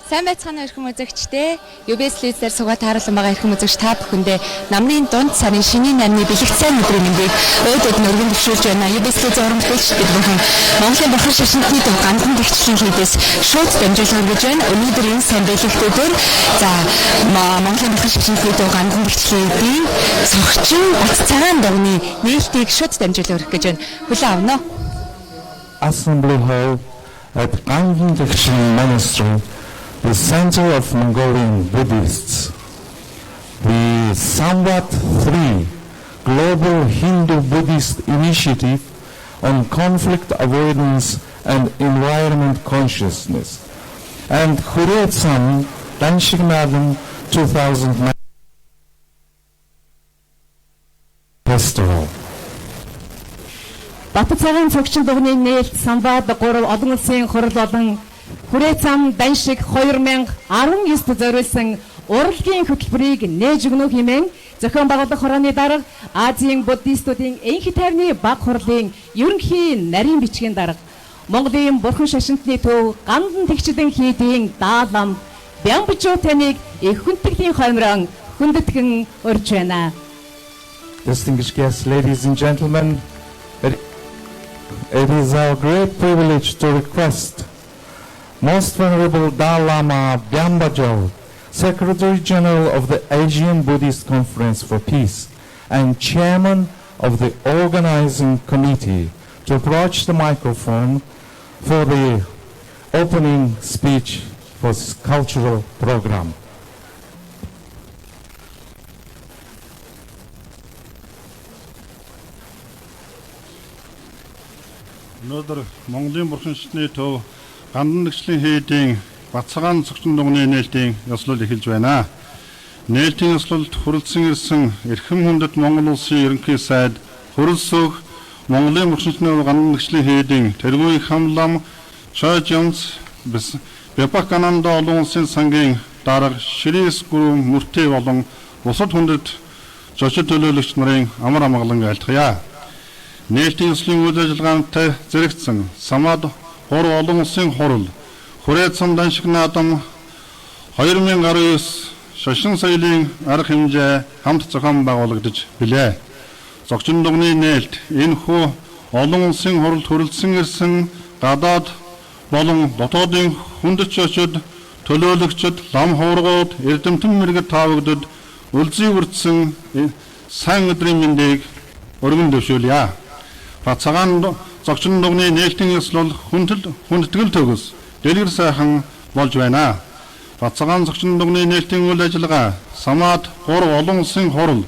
Сайн байцгаана эрхэм үзэгчдээ. UBS-лээр суугаад тааруулсан байгаа эрхэм үзэгч та бүхэндээ намны дунд сарын шинийн нарны бэлэгцэн өдрийн мэндийг өөдөд нөргөн төвшүүлж байна. UBS-ийн зурмагч бид бүхэн Монголын бурхан шашинтны төв гандан гэгчлийн хийдээс шууд дамжуулж хүргэж байна. Өнөөдөр энэ сайн бэлэгтүүдээр за Монголын бурхан шашинтны төв гандан гэгчлийн цогчин бат цагаан дугны нээлтийг шууд дамжуулж хүргэж байна. Хүлээн авна уу? Assembly Hall at Gandan Gэгчлийн Monastery, the center of Mongolian Buddhists. The Samvad III Global Hindu-Buddhist Initiative on Conflict Avoidance and Environment Consciousness, and Huretsan Danshignadan 2009 Festival. Батцагийн цогчин дугны нээлт Самvad III олон улсын хурал болон Хүрээцам Даншиг 2019-д зориулсан урлагийн хөтөлбөрийг нээж өгнө хэмээн зохион байгуулах хорооны дарга Азийн буддистуудын энхи тайвны баг хурлын ерөнхий нарийн бичгийн дарга Монголын бурхан шашинтны төв гандан тэгчлэн хийдийн даалам Бямбчуу таныг их хүндтгэлийн хоймрон хүндэтгэн урьж байна. Distinguished guests, ladies and gentlemen, it is our great privilege to request Most Venerable Dalai Lama Byambajo, Secretary General of the Asian Buddhist Conference for Peace and Chairman of the Organizing Committee, to approach the microphone for the opening speech for this cultural program. Өнөөдөр Монголын бурхан шашинтны төв гандан гэгчлийн хийдийн бацгаан цогчин дугны нээлтийн ёслол эхэлж байна. Нээлтийн ёслолд хүрэлцэн ирсэн эрхэм хүндэт Монгол улсын ерөнхий сайд хөрөлсөг Монголын бурхан шашинтны гандан гэгчлийн хийдийн тэргүүн хамлам Чойжонс Бяпакананда олон улсын сангийн дарга Ширис гүрэн мөртэй болон бусад хүндэт зочид төлөөлөгч нарын амар амгалан айлтгая. Нээлтийн ёслолын үйл ажиллагаантай зэрэгцсэн Самvad III олон улсын хурал Хүрээцам Даншигнадан 2019 шашин соёлын арга хэмжээ хамт зохион байгуулагдаж билээ. Зогчин дугны нээлт энэхүү олон улсын хуралд хүрэлцэн ирсэн гадаад болон дотоодын хүндэт зочид төлөөлөгчд, лам хуургууд, эрдэмтэн мэргэд таавагдад үлзий хүртсэн сайн өдрийн мэндийг өргөн дэвшүүлье. Бацгаан зогчин дугны нээлтийн ёслол хүндэтгэл төгс дэлгэр сайхан болж байна. Бацгаан зогчин дугны нээлтийн үйл ажиллагаа Самvad III олон улсын хурал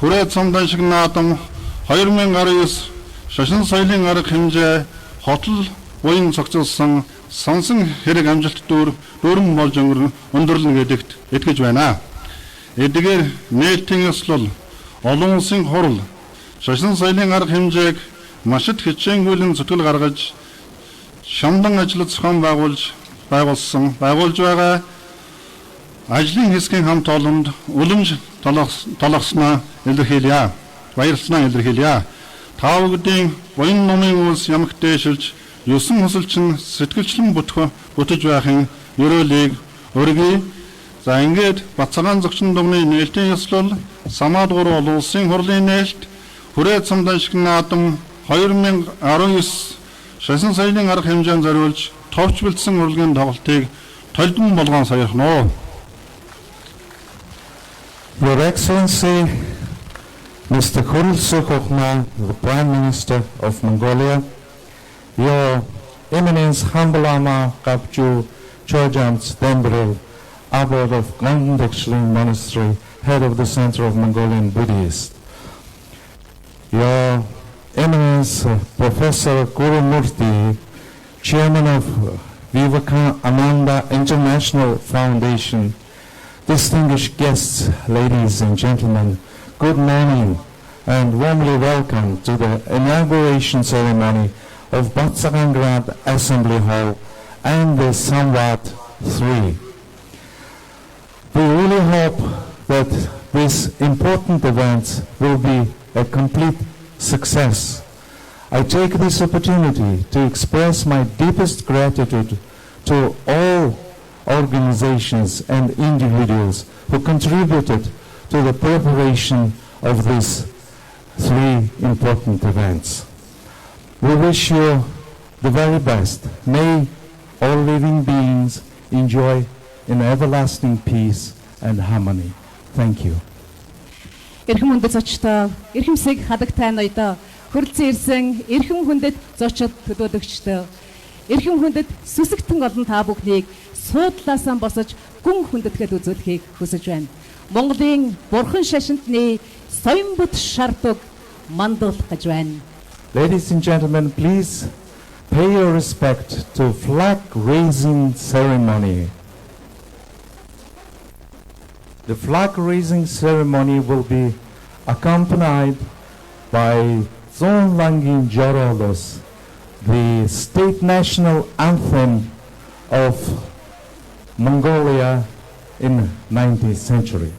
Хүрээцам Даншигнадан 2019 шашин соёлын арга хэмжээ хотол буян цогцолсон сонсон хэрэг амжилт дүүрэн болж өндөрлөн гэдэгт итгэж байна. Эдгээр нээлтийн ёслол олон улсын хурал шашин соёлын арга хэмжээг маш их хичээнгүйлэн зүтгэл гаргаж шамдан ажлыг зохион байгуулж байгаа ажлын хэсгийн хамт олонд үлэмж толгосноо илэрхийлье. Баярлалаа илэрхийлье. Та бүдгийн буян номын үйлс ямагт дэшилж 9 хөсөлчин сэтгэлчлэн бүтэж байхын ерөөлийг өргөе. За ингээд бацгаан зогчин дугны нээлтийн ёслол Самvad III олон улсын хурлын нээлт Хүрээцам Даншигнадан 2019 шашин соёлын арга хэмжээнд зориулж товч бэлдсэн урлагийн тоглолтыг толдон болгон саяхноо. Your Excellency, Mr. Khurelsuk Okhna, the Prime Minister of Mongolia, Your Eminence Humble Lama Kapchu Chojans Dembril, Abbot of Gandan Gэгchлийн Monastery, head of the Center of Mongolian Buddhists, Your Eminence Professor Guru Murthy, Chairman of Vivekananda International Foundation, distinguished guests, ladies and gentlemen, good morning and warmly welcome to the inauguration ceremony of Batsagan Grand Assembly Hall and the Samvad III. We really hope that this important event will be a complete success. I take this opportunity to express my deepest gratitude to all organizations, and individuals who contributed to the preparation of these three important events. We wish you the very best. May all living beings enjoy in everlasting peace and harmony. Thank you. Эрхэм хүндэт зочдоо, эрхэмсэг хадагтай ноёдоо, хүрэлцэн ирсэн эрхэм хүндэт зочид төлөөлөгчдөө, эрхэм хүндэт сүсэгтэн олон та бүхнийг суудлаасаа босож гүн хүндэтгэл үзүүлэхийг хүсэж байна. Монголын бурхан шашинтны соён бүт шартыг мандуулах гэж байна. Ladies and gentlemen, please pay your respect to flag raising ceremony. The flag raising ceremony will be accompanied by Zon Langin Jorolos, the state national anthem of Mongolia in 19th century.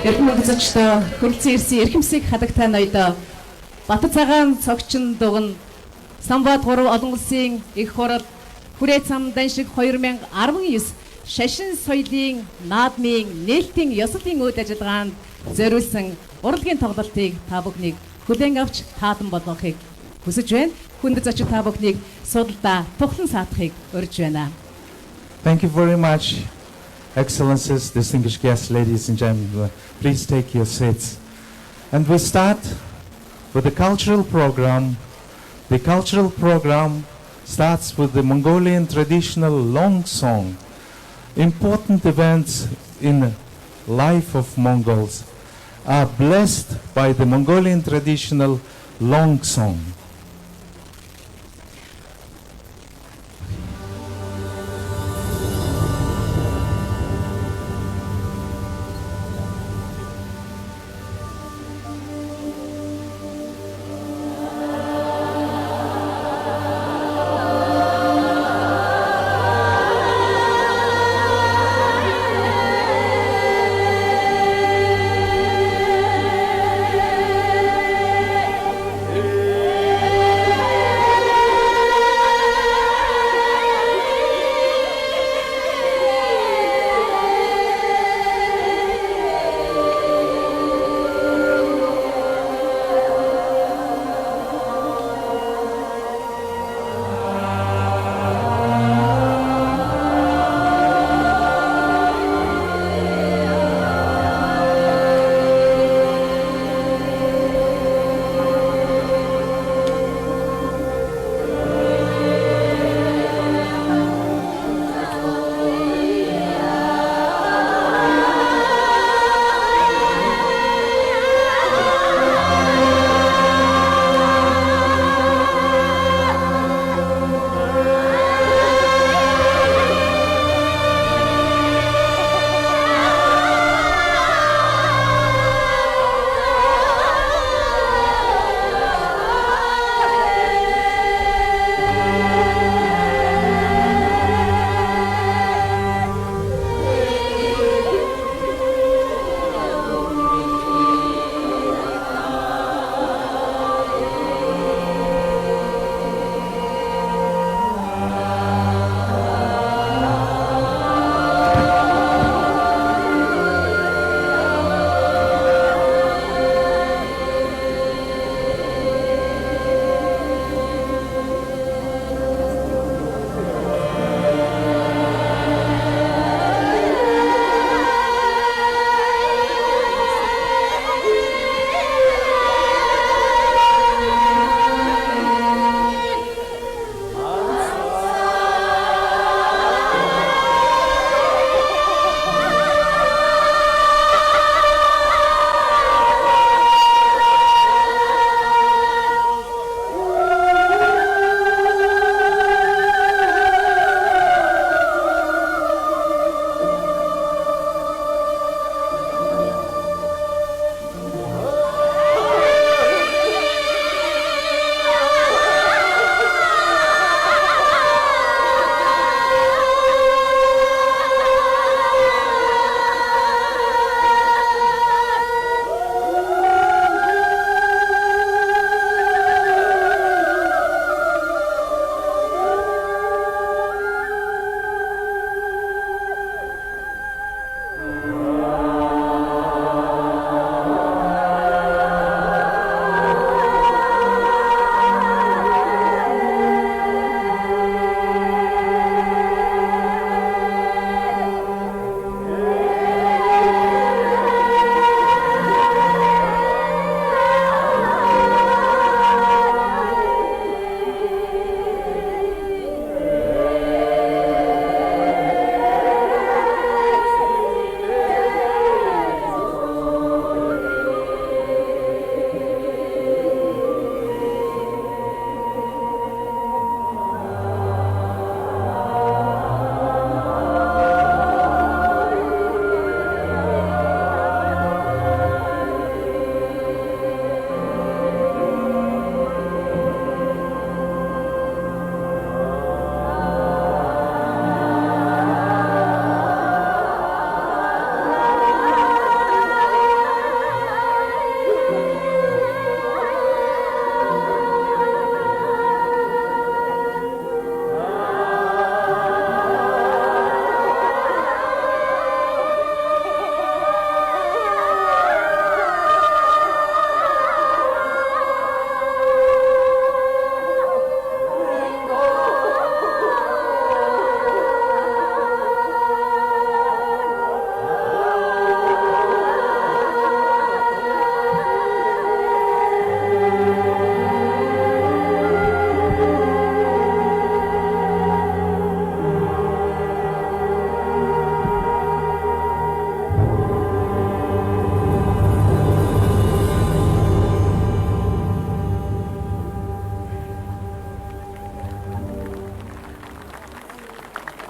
Эрхэм зочдоо, хүрэлцэн ирсэн эрхэмсэг хадагтай ноёдоо, Бат цагаан цогчин дугна, Самvad III олон улсын их хурал, хүрээ цам даншиг 2019 шашин соёлын наадмын нээлтийн ёслолын үйл ажиллагаанд зориулсан урлагийн тоглолтыг та бүхнийг хүлээн авч таадан болгохыг хүсэж байна. Хүндэт зочид та бүхнийг судалдаа тухлан саатахыг урьж байна. Thank you very much, Excellencies, distinguished guests, ladies and gentlemen. Please take your seats. And we start with the cultural program. The cultural program starts with the Mongolian traditional long song. Important events in life of Mongols are blessed by the Mongolian traditional long song.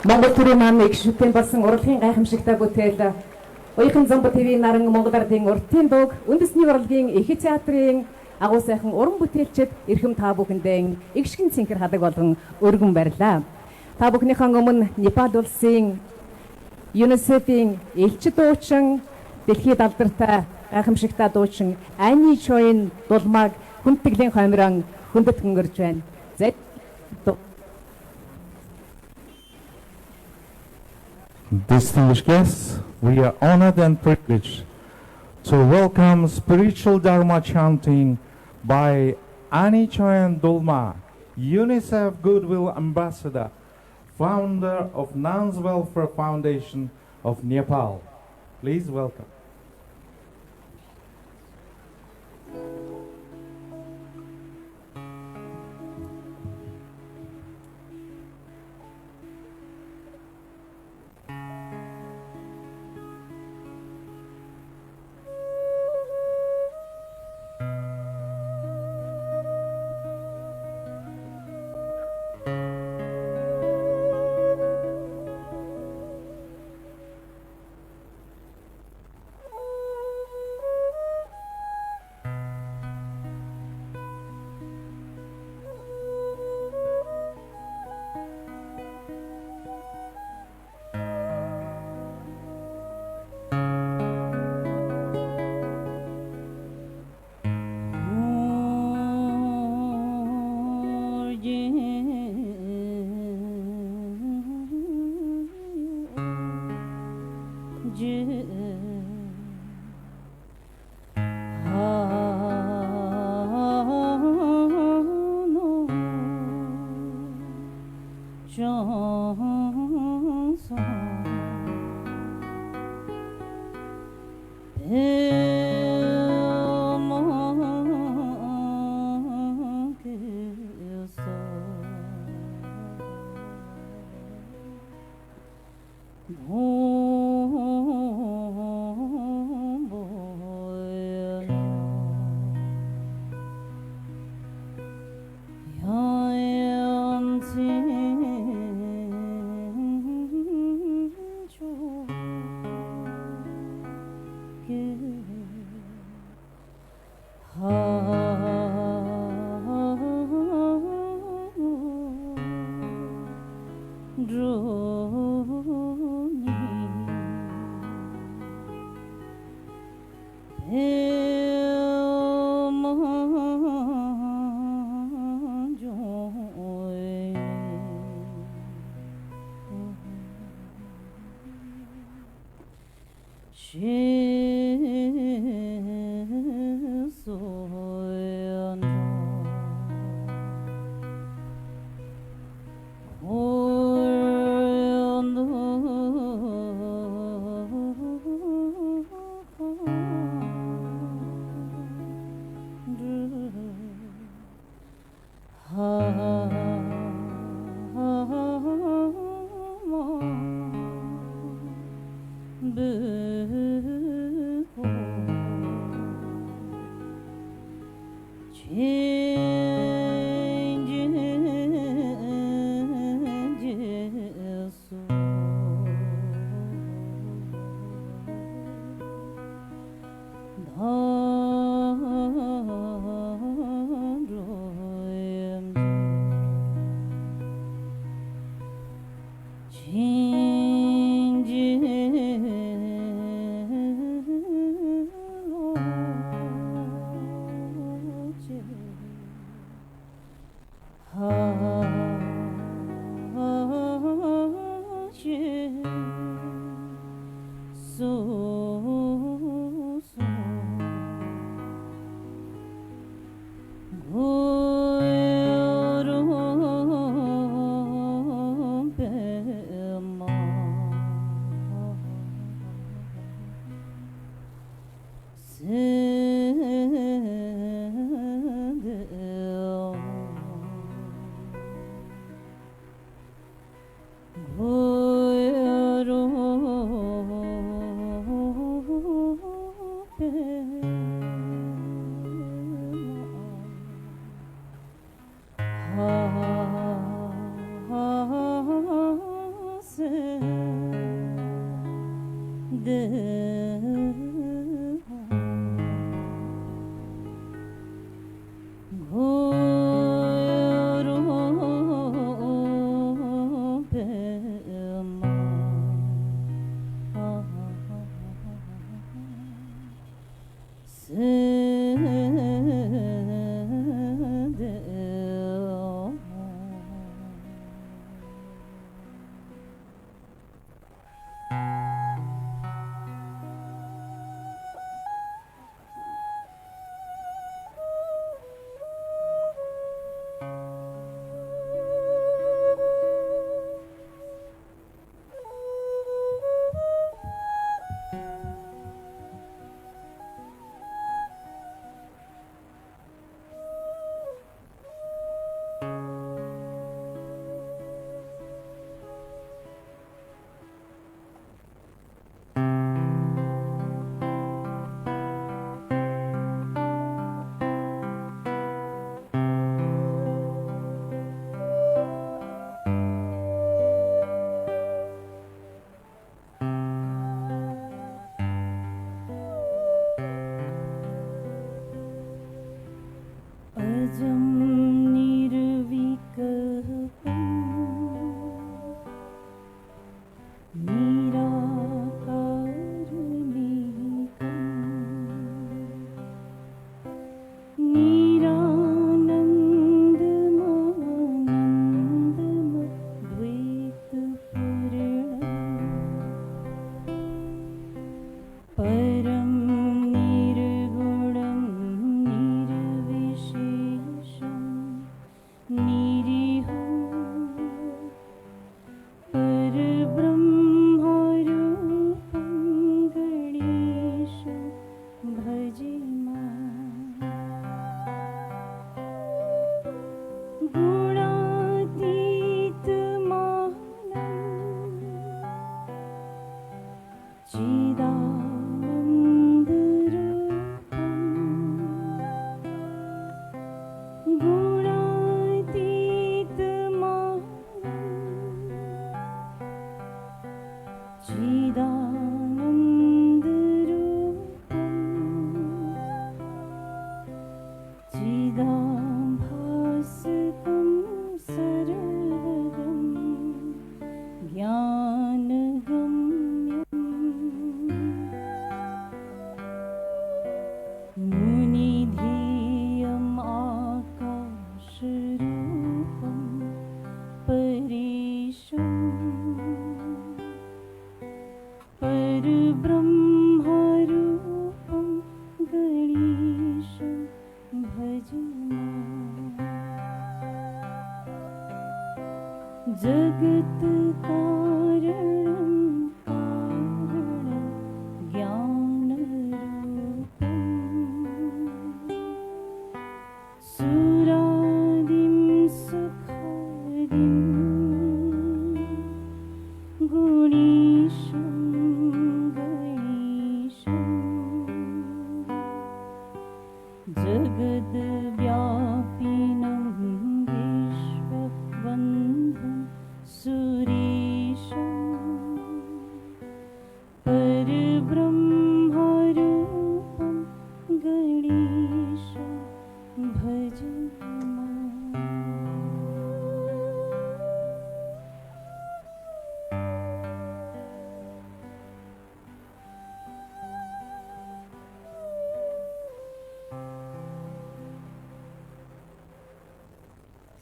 Монгол төрийн маань их шүтэн болсон урлагийн гайхамшигтай бүтээл Уяхан Замбат ТV наран Монгол Ардын уртын дууг үндэсний урлагийн их театрын агуу сайхан уран бүтээлчид эрхэм та бүхэндээ игшгэн цэнхэр хадаг болгон өргөн барьлаа. Та бүхнийхэн өмнө Непал улсын ЮНИСЕФ-ийн элч дуучин дэлхийд алдартай гайхамшигтай дуучин Ани Чойн дулмаг хүндтгэлийн хоймрон хүндэт хөнгөрж байна. Distinguished guests, we are honored and privileged to welcome spiritual Dharma chanting by Ani Choyan Dulma, UNICEF Goodwill Ambassador, founder of Nuns Welfare Foundation of Nepal. Please welcome.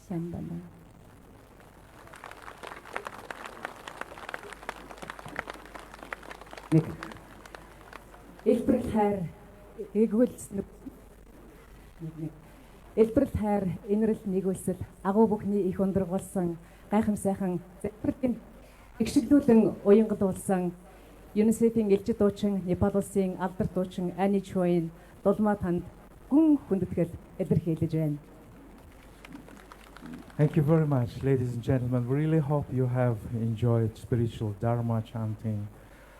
Сайн байна. Нэг элбэрэл хайр эгүүлсэн элбэрэл хайр инрэл нэгүүлсэл агуу бүхний их ундрагуулсан гайхам сайхан зөвхөн игшиглүүлэн уянгадуулсан ЮНИСЕФ-ийн элчит дуучин Непал улсын алдар дуучин Ани Чуйн дулмаа танд гүн хүндэтгэл илэрхийлж байна. Thank you very much, ladies and gentlemen. We really hope you have enjoyed spiritual Dharma chanting,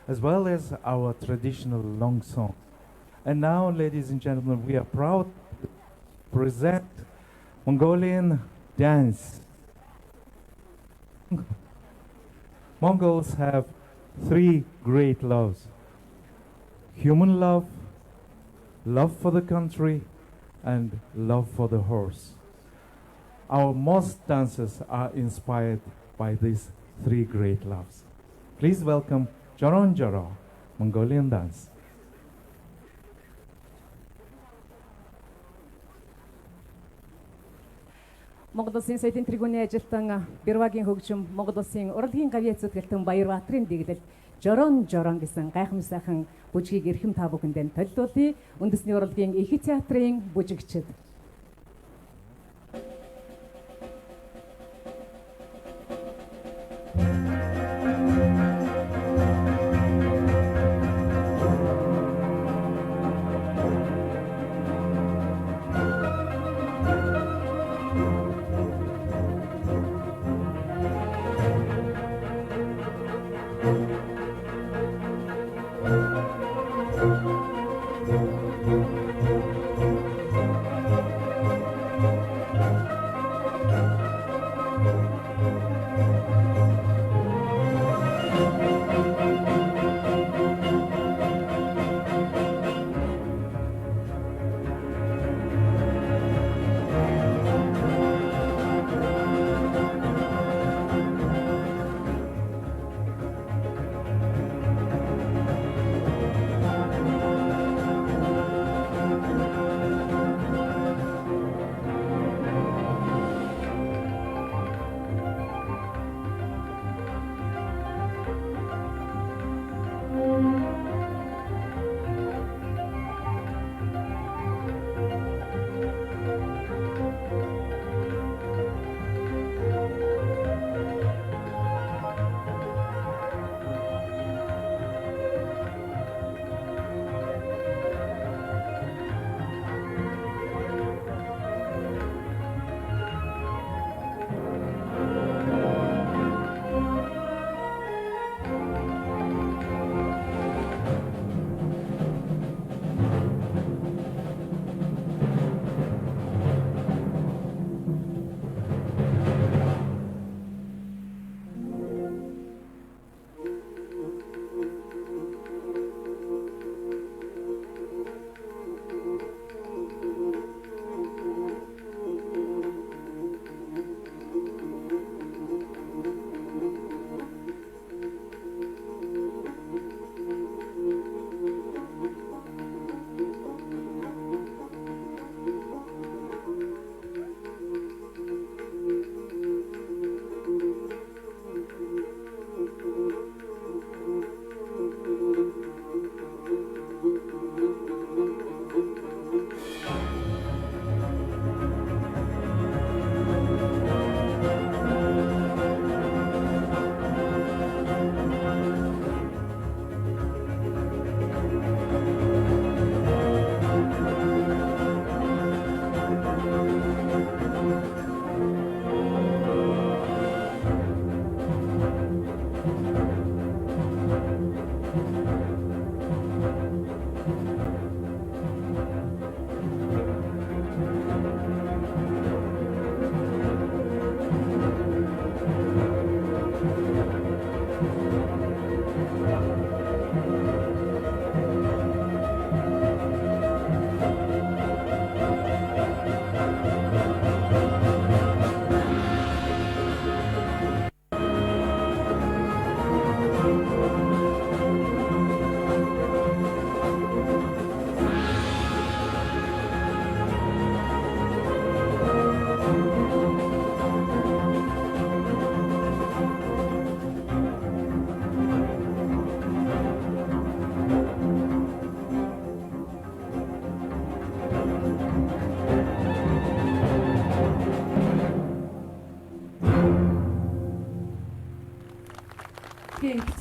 as well as our traditional long song. And now, ladies and gentlemen, we are proud to present Mongolian dance. Mongols have three great loves: human love, love for the country, and love for the horse. Our most dances are inspired by these three great loves. Please welcome Joron Joro, Mongolian dance. Монгол Улсын соёлын тэргүүний ажилтан Бэрвагийн хөгжим, Монгол Улсын урлагийн гавьяа зүтгэлтэн Баярбаатарын дэглэл Жорон гэсэн гайхам сайхан бүжгийг эрхэм та бүхэндээ төлөвлөе. Үндэсний урлагийн их театрын бүжигчид.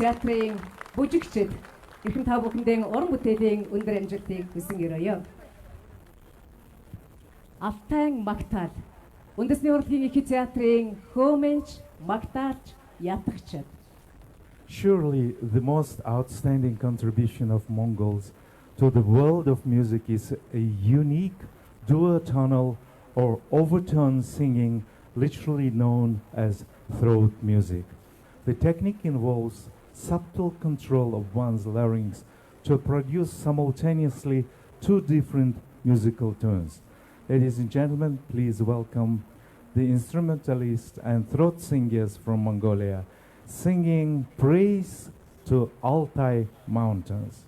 театрын бүжигчид эрхэм та бүхэндээ уран бүтээлийн өндөр амжилтыг хүсэн өрөөё. Автайн магтаал үндэсний урлагийн их театрын хөөмж магтаарч ятгчид. Surely the most outstanding contribution of Mongols to the world of music is a unique duotonal or overtone singing, literally known as throat music. The technique involves subtle control of one's larynx to produce simultaneously two different musical tones. Ladies and gentlemen, please welcome the instrumentalists and throat singers from Mongolia singing praise to Altai Mountains.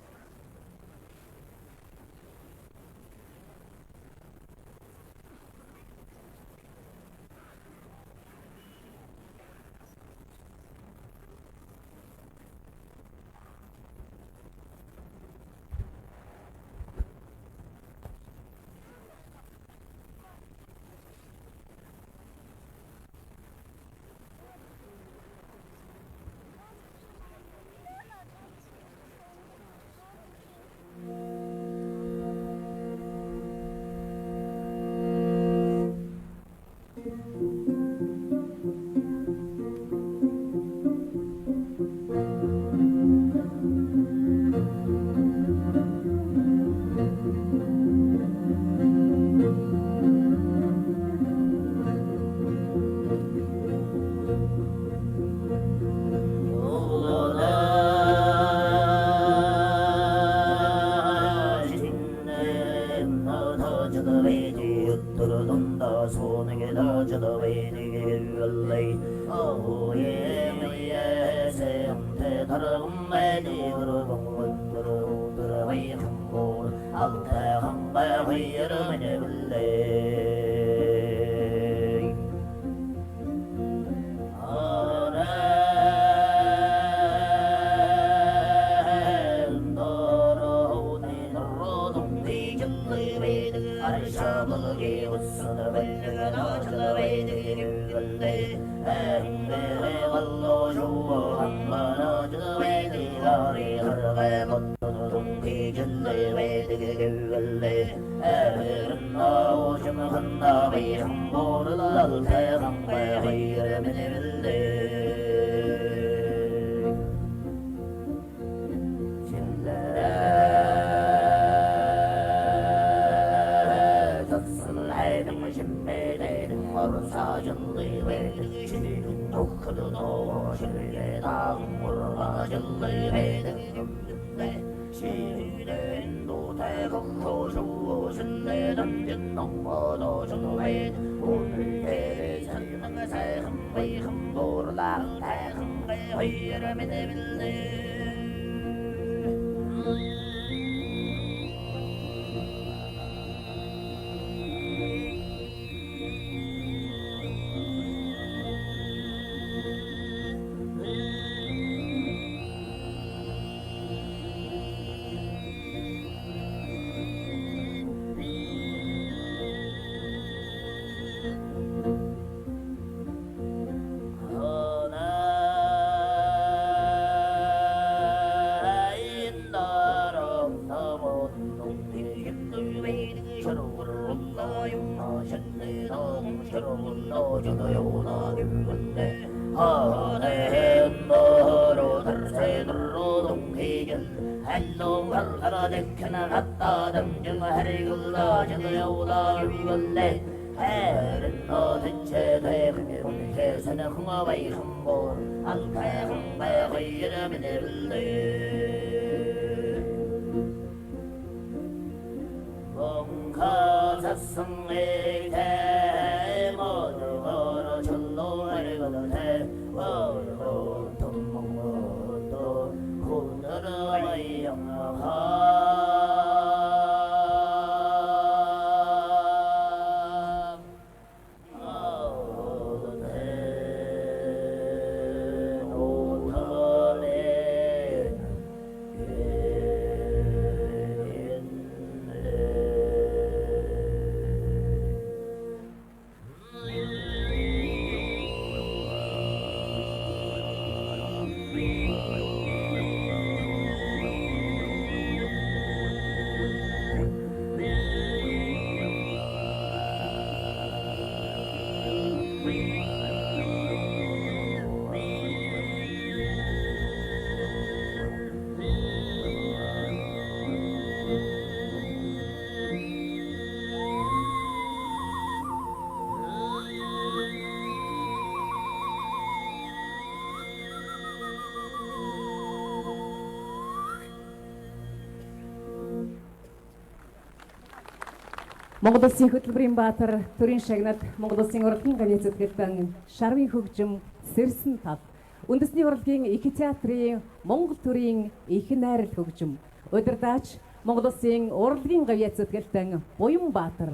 Монгол Улсын хөтөлбөрийн баатар төрийн шагнад Монгол Улсын урлагийн гавьяа зүтгэлтэн шарвын хөгжим сэрсэн тал үндэсний урлагийн их театрын Монгол төрийн их найрал хөгжим удирдаач Монгол Улсын урлагийн гавьяа зүтгэлтэн буян баатар.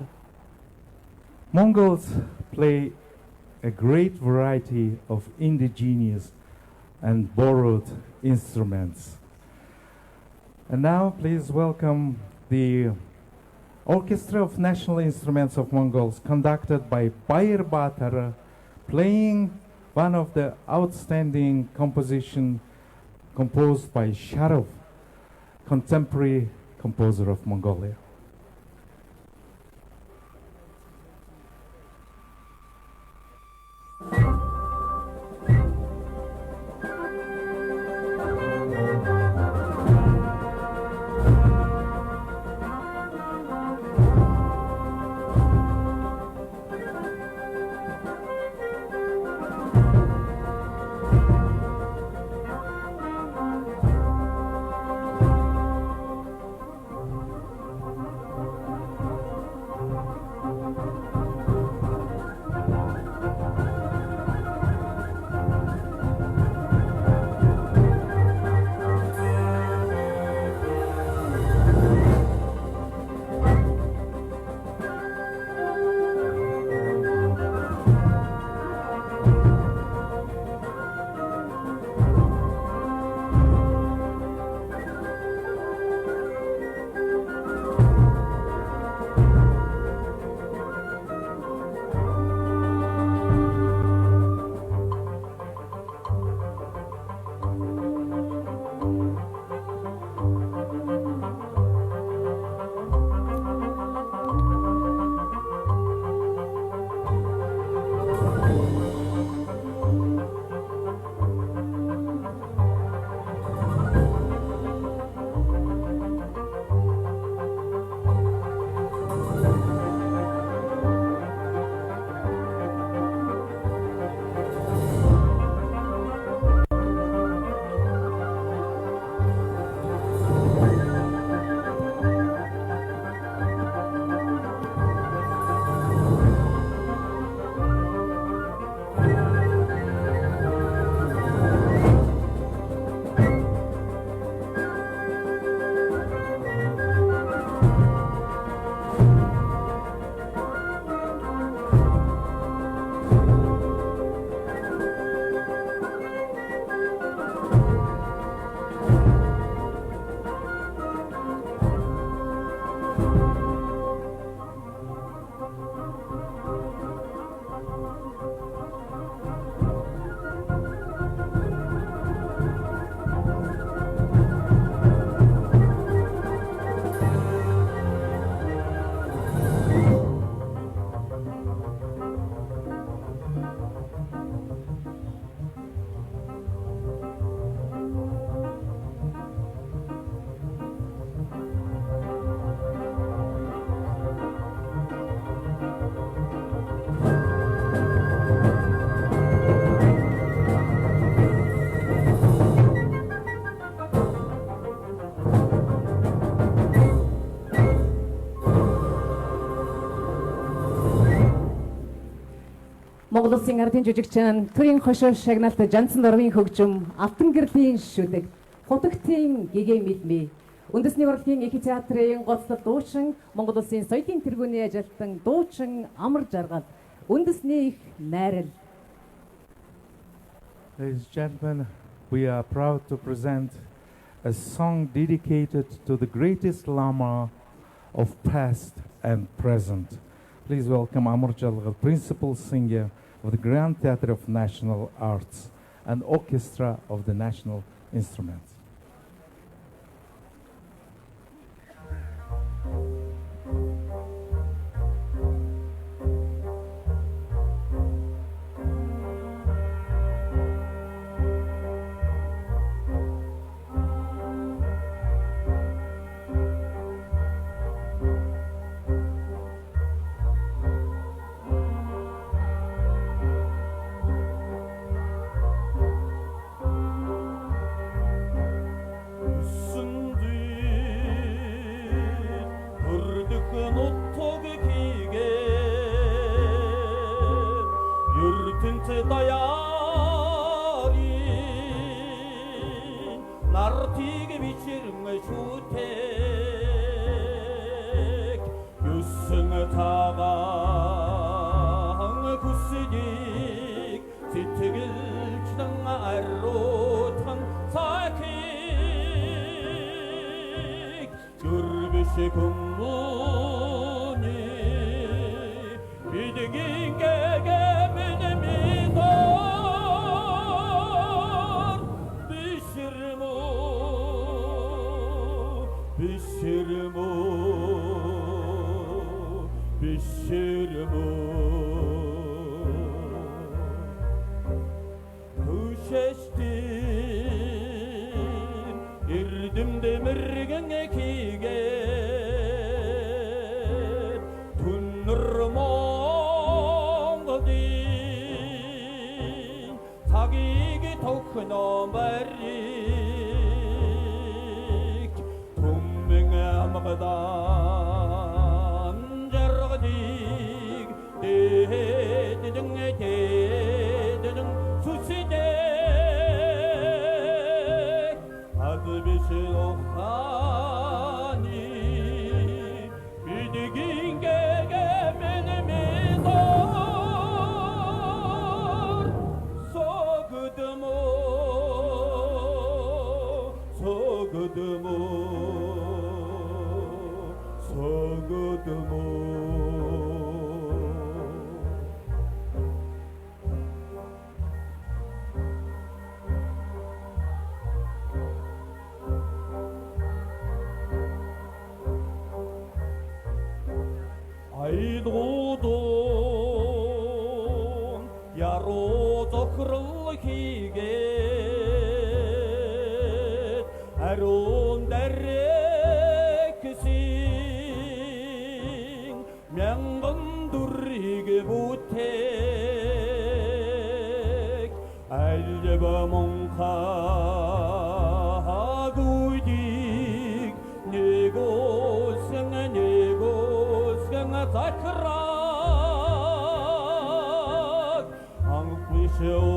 Mongols play a great variety of indigenous and borrowed instruments. And now please welcome the Orchestra of National Instruments of Mongols, conducted by Bayer Batar, playing one of the outstanding composition composed by Sharov, contemporary composer of Mongolia. Монгол Улсын ардын жүжигчин төрийн хошоо шагналт жанцсан дорвын хөгжим алтан гэрлийн шүдэг хутагтын гэгээ мэлмээ үндэсний урлагийн их театрын гоцлол дуучин Монгол Улсын соёлын тэргүүний ажилтан дуучин амар жаргал үндэсний их найрал. Ladies and gentlemen, we are proud to present a song dedicated to the greatest Lama of past and present. Please welcome Amar Jalgal, principal singer of the Grand Theatre of National Arts and Orchestra of the National Instruments. 파르티게 비치는 주택 유승 타강 구스직 지택일 주당 아로 탕사킥 유르비시 근무니 비딩인 개개 메네미도 비시르모 부셰스틴 이르듬데 머리경에 기게 돈으로 몽거디 사기기 토크노 말리 동맹의 아마가다 저러가디 대대정의 대대정 수시대 아들비시 옥하니 비디긴 개개 메네미도 소그드모 아이도돈 야로도 그러기게 아론 다레크싱 명건두리게 부택 알제바 몽카구직 네고생아 사크락 앙피쇼하니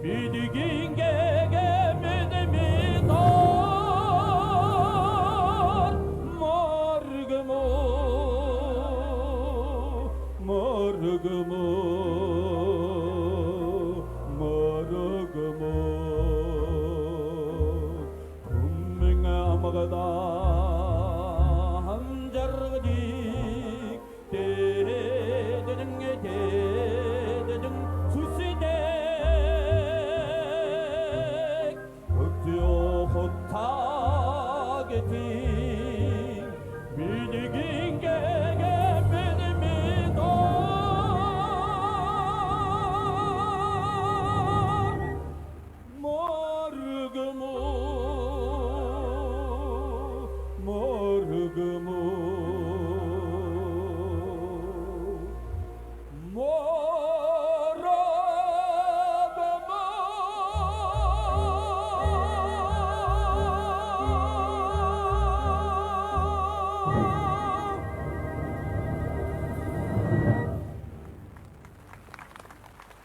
비디긴 개개 메데미도 모르그모 분명히 아마가다 함자르가디 대대정의 대대정 수시대 흑지오 호타게티 미디긴 개개 메데미도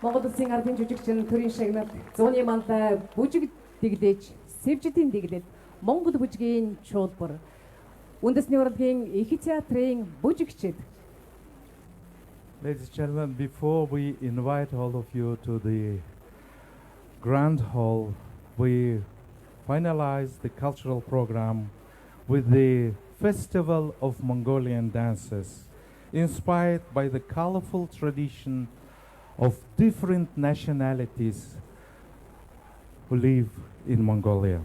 Монгол Улсын ардын жүжигчин төрийн шагнал зууны мантай бүжиг дэглэж, сэвжидийн дэглэл Монгол бүжгийн чуулбар. Үндэсний урлагийн их театрын бүжигчид. Ladies and gentlemen, before we invite all of you to the Grand Hall, we finalize the cultural program with the Festival of Mongolian Dances, inspired by the colorful tradition of different nationalities who live in Mongolia.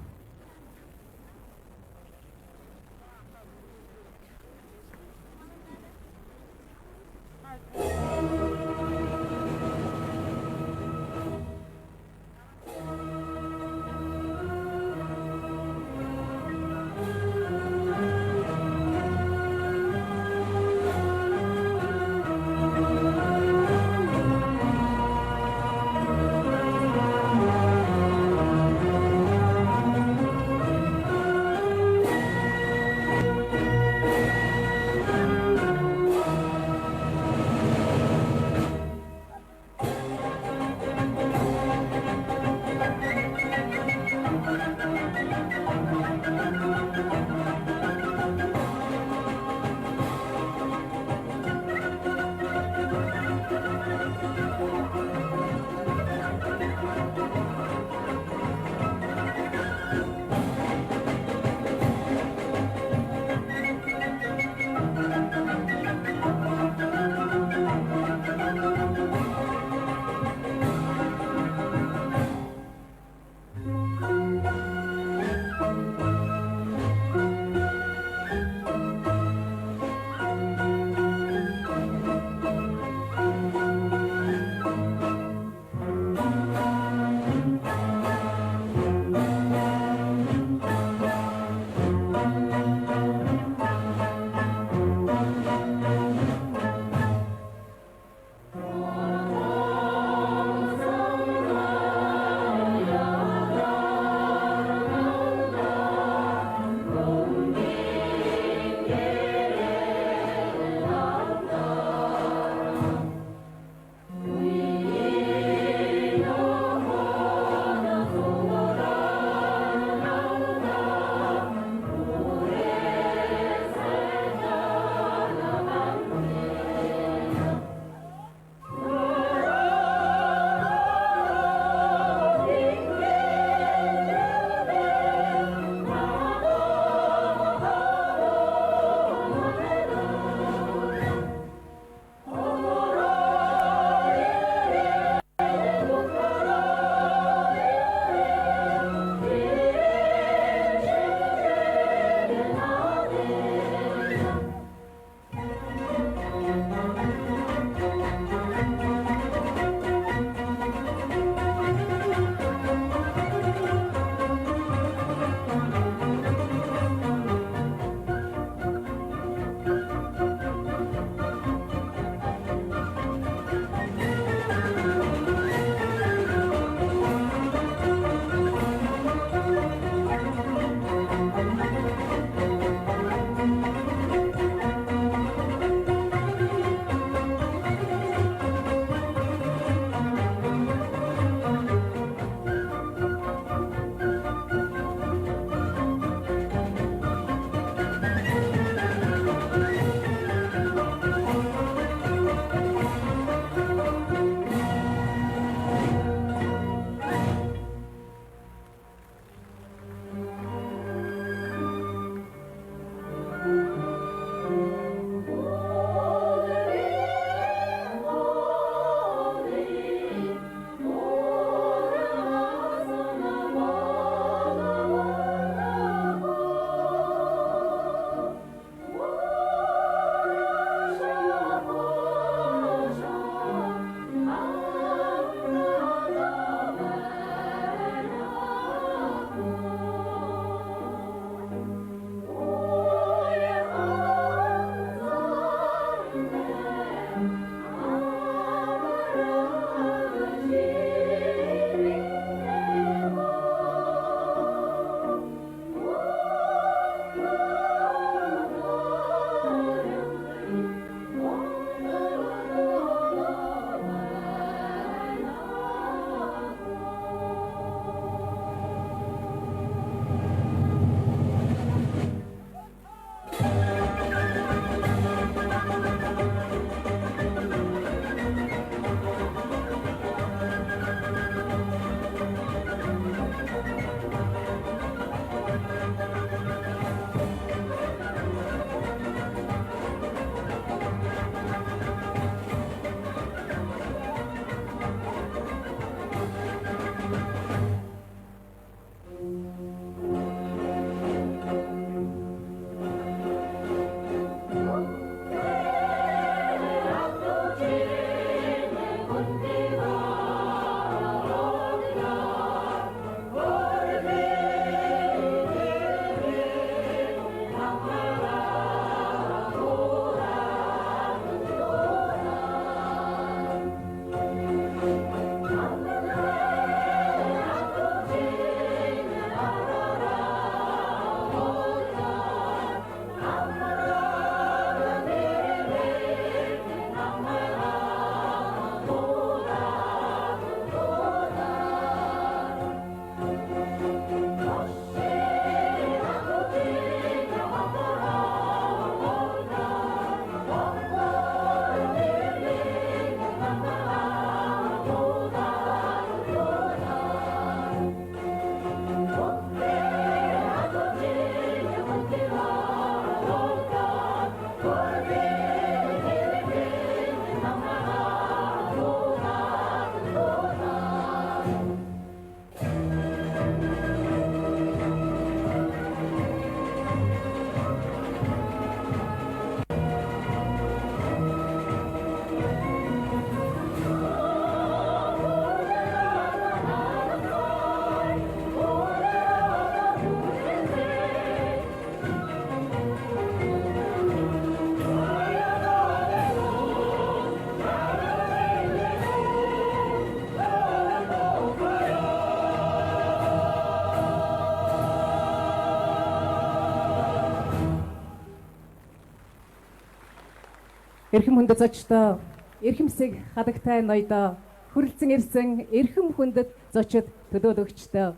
Эрхэм хүндэт зочдоо, эрхэмсэг хадагтай ноёдоо, хүрлцэн ирсэн эрхэм хүндэт зочид төлөөлөгчдөө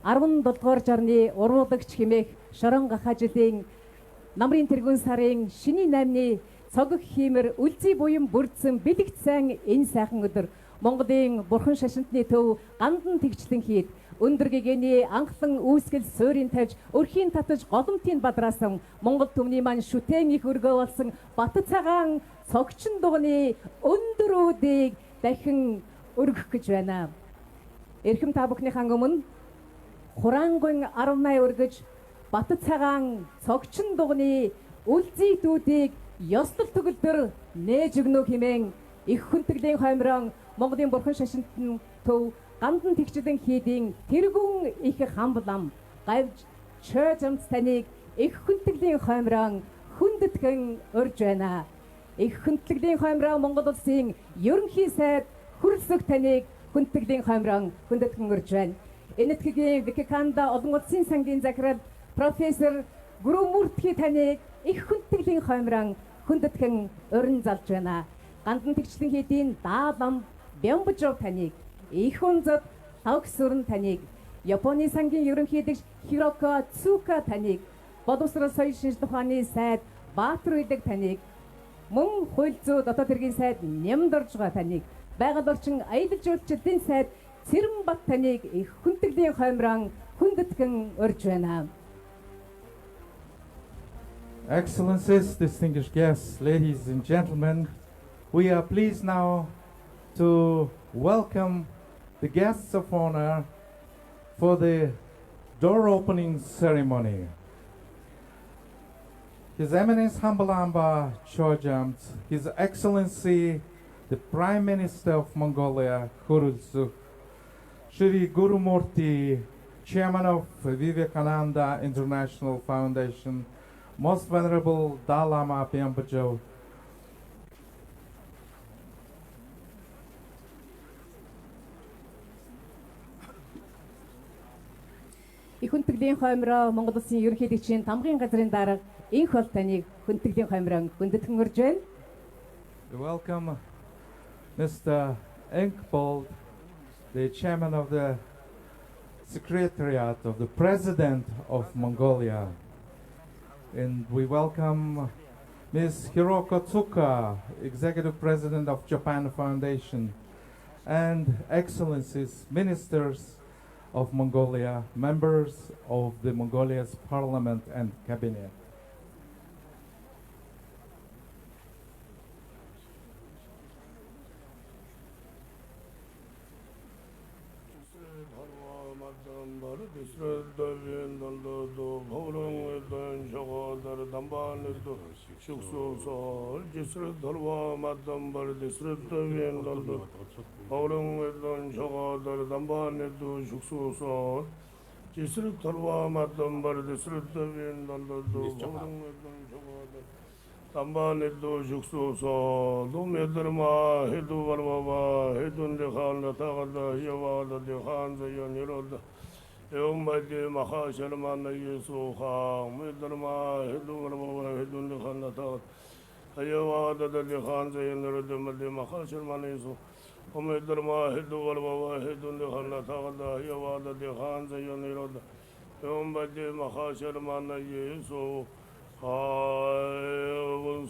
17 дугаар жарны уруулагч хэмээх Шорон гахаа жилийн намрын тэргүүн сарын шинийн 8-ны цогц хиймэр үлзий буян бүрдсэн бэлэгт сайн энэ сайхан өдөр Монголын бурхан шашинтны төв гандан тэгчлэн хийд өндөр гэгэний анхлан үүсгэл суурийн тавьж өрхийн татаж голомтын бадраасан Монгол түмний маань шүтэн их өргөө болсон бат цагаан цогчин дугны өндөрүүдийг дахин өргөх гэж байна. Эрхэм та бүхнийхээ өмнө хураангуйн 18 өргөж бат цагаан цогчин дугны үлзийдүүдийг ёслол төгөлдөр нээж өгнө хэмээн их хүндэтгэлийн хоймрон Монголын бурхан шашинтны төв гандан тэгчлэн хийдийн тэргүүн их хамблам гавж чөжмц таныг их хүндэтгэлийн хоймрон хүндэтгэн урьж байна. Их хүндэтгэлийн хоймрон Монгол улсын ерөнхий сайд хүрэлцэх таныг хүндэтгэлийн хоймрон хүндэтгэн урьж байна. Энэ этгээгийн Викиканда олон улсын сангийн захирал профессор Гүрүмүртхи таныг их хүндэтгэлийн хоймрон хүндэтгэн урин залж байна. Гандан тэгчлэн хийдийн даалам Бямбужов таныг их унзад тавгсүрэн таныг Японы сангийн ерөнхий дэгч Хироко Цука таныг боловсрол соёл шинжилгээ ухааны сайд Баатар үйдэг таныг мөн хууль зүйн дотоод хэргийн сайд Нямдорж байгаа таныг байгаль орчин аялал жуулчлалын сайд Цэрэнбат таныг их хүндэтгэлийн хоймрон хүндэтгэн урьж байна. Excellencies, distinguished guests, ladies and gentlemen, we are pleased now to welcome the guests of honor for the door opening ceremony. His Eminence Hambalamba Chojamt, His Excellency the Prime Minister of Mongolia, Khurulsukh, Shri Gurumurti, Chairman of Vivekananda International Foundation, Most Venerable Dalai Lama Pyambajo, их хүндэтгэлийн хоймроо Монгол улсын ерөнхий дэгчийн тамгын газрын дарга инх бол таныг хүндэтгэлийн хоймроо хүндэтгэн урьж байна. We welcome Mr. Enkbold, the chairman of the Secretariat of the President of Mongolia. And we welcome Ms. Hiroko Tsuka, Executive President of Japan Foundation, and Excellencies, Ministers of Mongolia, members of the Mongolia's Parliament and Cabinet. Tambaneddo juksoso lumederma hedu varvava hedun de khanla tagda yawada de khanza yoniroda yawmadi mahasharman yesu kha mederma hedu varvava hedun de khanla tagda yawada de khanza yoniroda madi mahasharman yesu mederma hedu varvava hedun de khanla tagda yawada de khanza yoniroda yawmadi mahasharman yesu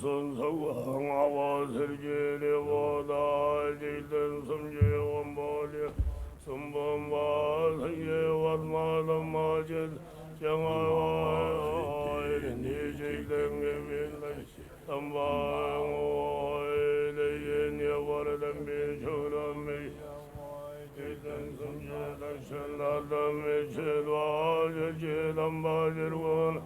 Son Sawang Awas Herjere Wada Jitan Samje Wambali Sumbamba Saye Wadmadam Majid Jangai Nijik Dengevin Sambang Leyen Yavaradam Bichuram Jitan Samje Dakshan Ladam Chedwa Jidam Bajirwan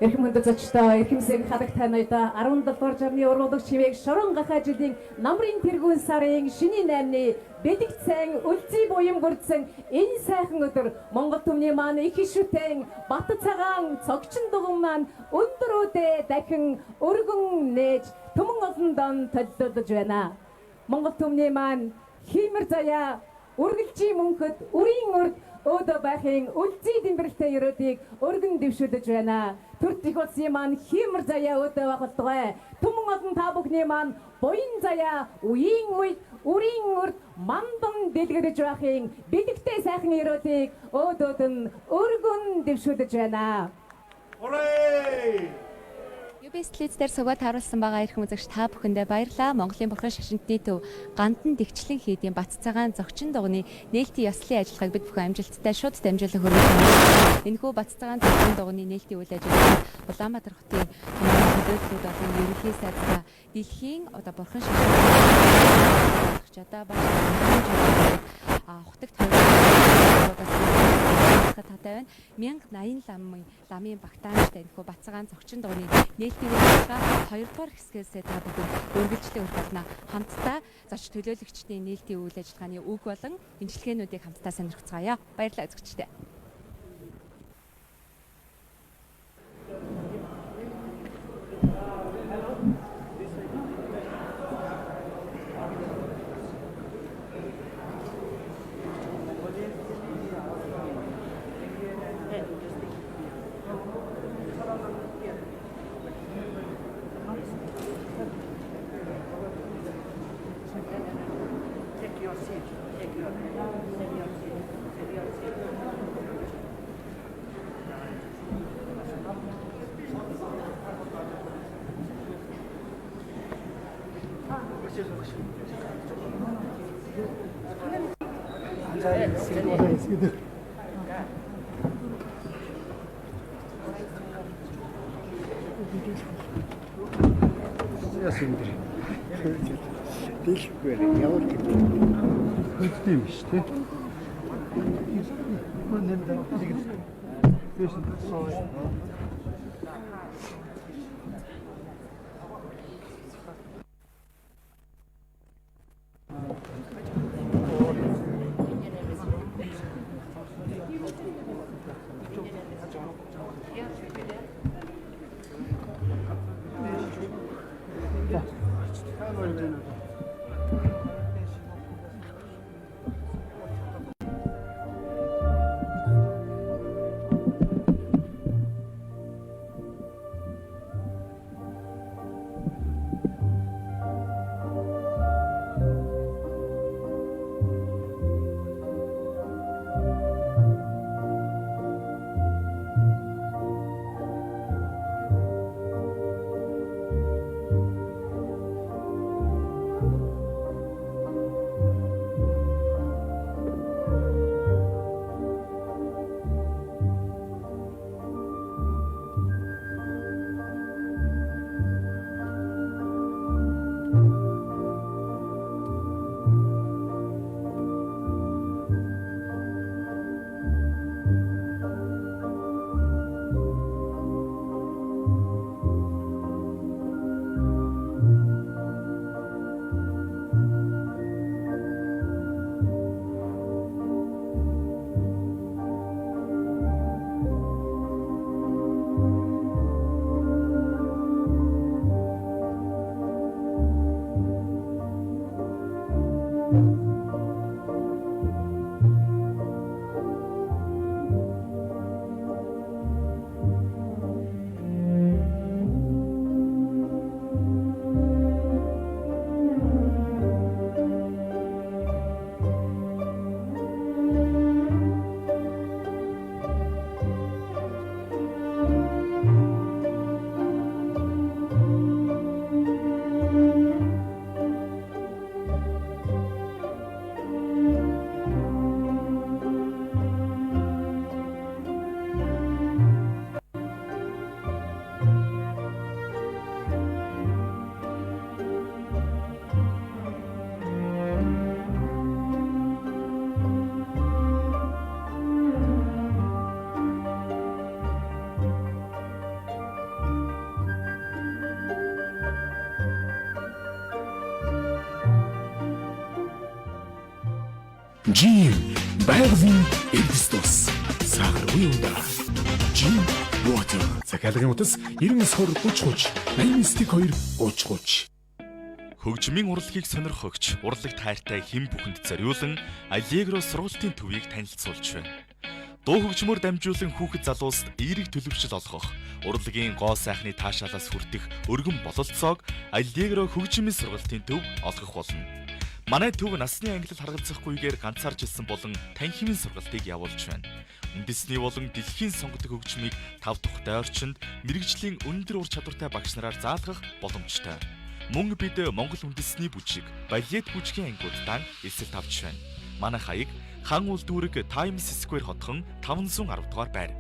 эрхэм хүнд зочтой эрхэмсэг хадаг танайда 17 дугаар жарны ургуулагч хэмээх шорон гахаа жилийн намрын тэргүүн сарын шинийн 8-ны бэлэгт сайн үлзий буян гүрдсэн энэ сайхан өдөр Монгол түмний маань их ишүүтэн бат цагаан цогчин дугуй маань өндөрөөдөө дахин өргөн нээж түмэн олондон толилдож байна. Монгол түмний маань хиймэр заяа үргэлжийн мөнхөд үрийн урд өөдөө байхын үлзий дэмбэрэлтэй өрөөдийг өргөн дэвшүүлж байна. Төртих улсын маань хиймэр заяа өөдөө байх болтугай. Түмэн олон та бүхний маань буян заяа үеийн үед үрийн урд мандан дэлгэрэж байхын бэлэгтэй сайхан өрөөдийг өөдөөд нь өргөн дэвшүүлж байна. Юбэслэцээр сугаад харуулсан байгаа эрхэм үзэгч та бүхэндээ баярлалаа. Монголын бурхан шашинтны төв гандан дэгчлэн хийдийн бат цагаан зогчин дугны нээлтийн ёслолын ажиллагааг бид бүхэн амжилттай шууд дамжуулан хөрвүүлсэн. Энэхүү бат цагаан зогчин дугны нээлтийн үйл ажиллагааг Улаанбаатар хотын хөдөлгөөд болон ерөнхий сайдаа дэлхийн бурхан шашинтны чадаа хотогт татай байна. 1080 ламын багтаамжтай энэхүү бат цагаан зогчин дугны нээлтийн үйл ажиллагаа 2 дугаар хэсгээс та бүхэн үргэлжлэн өрх болно. Хамтдаа зоч төлөөлөгчдийн нээлтийн үйл ажиллагааны үг болон эмчилгээнүүдийг хамтдаа сонирхцгаая. Баярлалаа үзэгчдээ. Жим байгалийн эдс тус сахаргүй удаа. Жим water. Захиалгын утас 99 30 89 Хөгжмийн урлагийг сонирхогч, урлаг тайртай хэн бүхэнд зориулан Allegro сургалтын төвийг танилцуулж байна. Дуу хөгжмөөр дамжуулан хүүхэд залууст эерэг төлөвшил олгох, урлагийн гоо сайхны таашаалаас хүртэх өргөн бололцоог Allegro хөгжмийн сургалтын төв олгох болно. Манай төв насны ангилал харгалзахгүйгээр ганцаарч илсэн болон танхимын сургалтыг явуулж байна. Үндэсний болон дэлхийн сонгодог хөгжмийг 5 тухтай орчинд мэрэгжлийн өндөр ур чадвартай багш нараар заалгах боломжтой. Мөн бид Монгол үндэсний бүжиг, балет бүжгийн ангиудаа эсэлт авч байна. Манай хаяг Хан улдүүрэг Times Square хотхон 510 дугаар байр.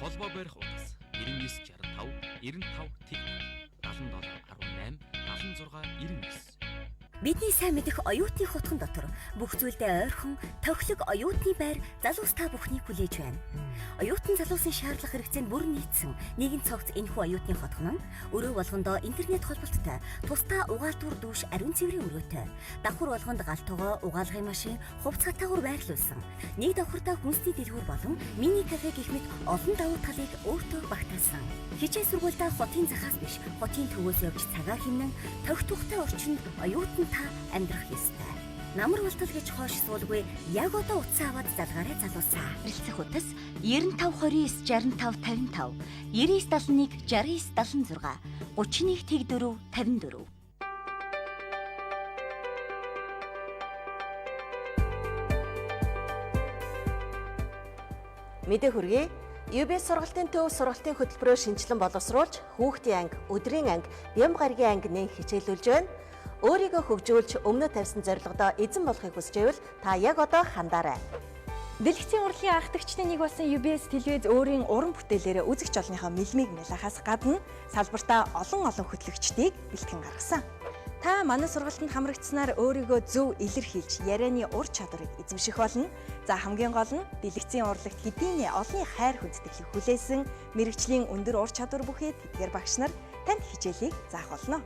Холбоо барих утас 9965 95 тэг 77 18 76 99. Бидний сайн мэдэх оюутны хотхон дотор бүх зүйлдээ ойрхон тохилог оюутны байр залуус та бүхнийг хүлээж байна. Оюутан залуусын шаардлага хэрэгцээнд бүр нийцсэн нэгэн цогц энэхүү оюутны хотхон нь өрөө болгондоо интернет холболттой, тусдаа угаалтуур дүүш ариун цэврийн өрөөтэй, давхар болгонд галтугоо угаалгын машин, хувц хатаагаар байрлуулсан. Нэг давхартаа хүнсний дэлгүүр болон мини кафе гэх мэт олон давуу талыг өөртөө багтаасан. Хичээл сургуультай хотын захаас биш, хотын төвөөс явж цагаа хэмнэн тогтвортой орчинд оюутан та амьдрах ёстой. Намар болтол гэж хоош суулгүй яг одоо утсаа аваад залгаарай залуусаа. Хэлцэх утас 9529 65 55 9971 6976 31 тэг 4 54. Мэдээ хүргэе. UBS сургалтын төв сургалтын хөтөлбөрөөр шинжилэн боловсруулж хүүхдийн анги, өдрийн анги, бям гарагийн анги нэг хичээлүүлж байна. Өөрийгөө хөгжүүлж өмнө тавьсан зорилгодоо эзэн болохыг хүсчээвэл та яг одоо хандаарай. Дэлгэцийн урлагийн анхдагчдын нэг болсон UBS телевиз өөрийн уран бүтээлээрээ үзэгч олонныхоо мэлмиг мэлахаас гадна салбартаа олон хөтлөгчдийг бэлтгэн гаргасан. Та манай сургалтанд хамрагдсанаар өөрийгөө зөв илэрхийлж ярианы ур чадварыг эзэмших болно. За хамгийн гол нь дэлгэцийн урлагт хэдийн олонний хайр хүндэтгэлийг хүлээсэн мэрэгжлийн өндөр ур чадвар бүхий тэдгээр багш нар танд хичээлийг заах болно.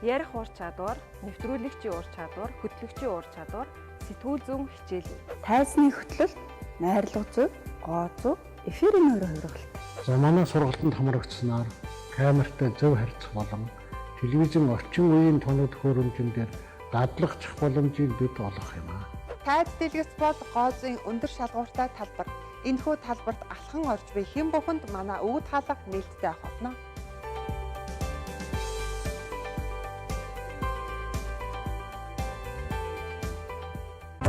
Ярих ур чадвар, нэвтрүүлэгчийн ур чадвар, хөтлөгчийн ур чадвар, сэтгүүл зүйн хичээл. Тайзны хөтлөл, найрлага зүй, гоо зүй, эфирийн нойроо хувиргалт. За манай сургалтанд хамрагдсанаар камертай зөв харьцах болон телевизэн орчин үеийн тоног төхөөрөмжн дээр дадлагчих боломжийг бид олгох юм аа. Тайз дэлгэц бол гоо зүйн өндөр шалгууртай талбар. Энэхүү талбарт алхан орж буй хэн бүхэнд манай өвд хаалга нээлттэй авах болно.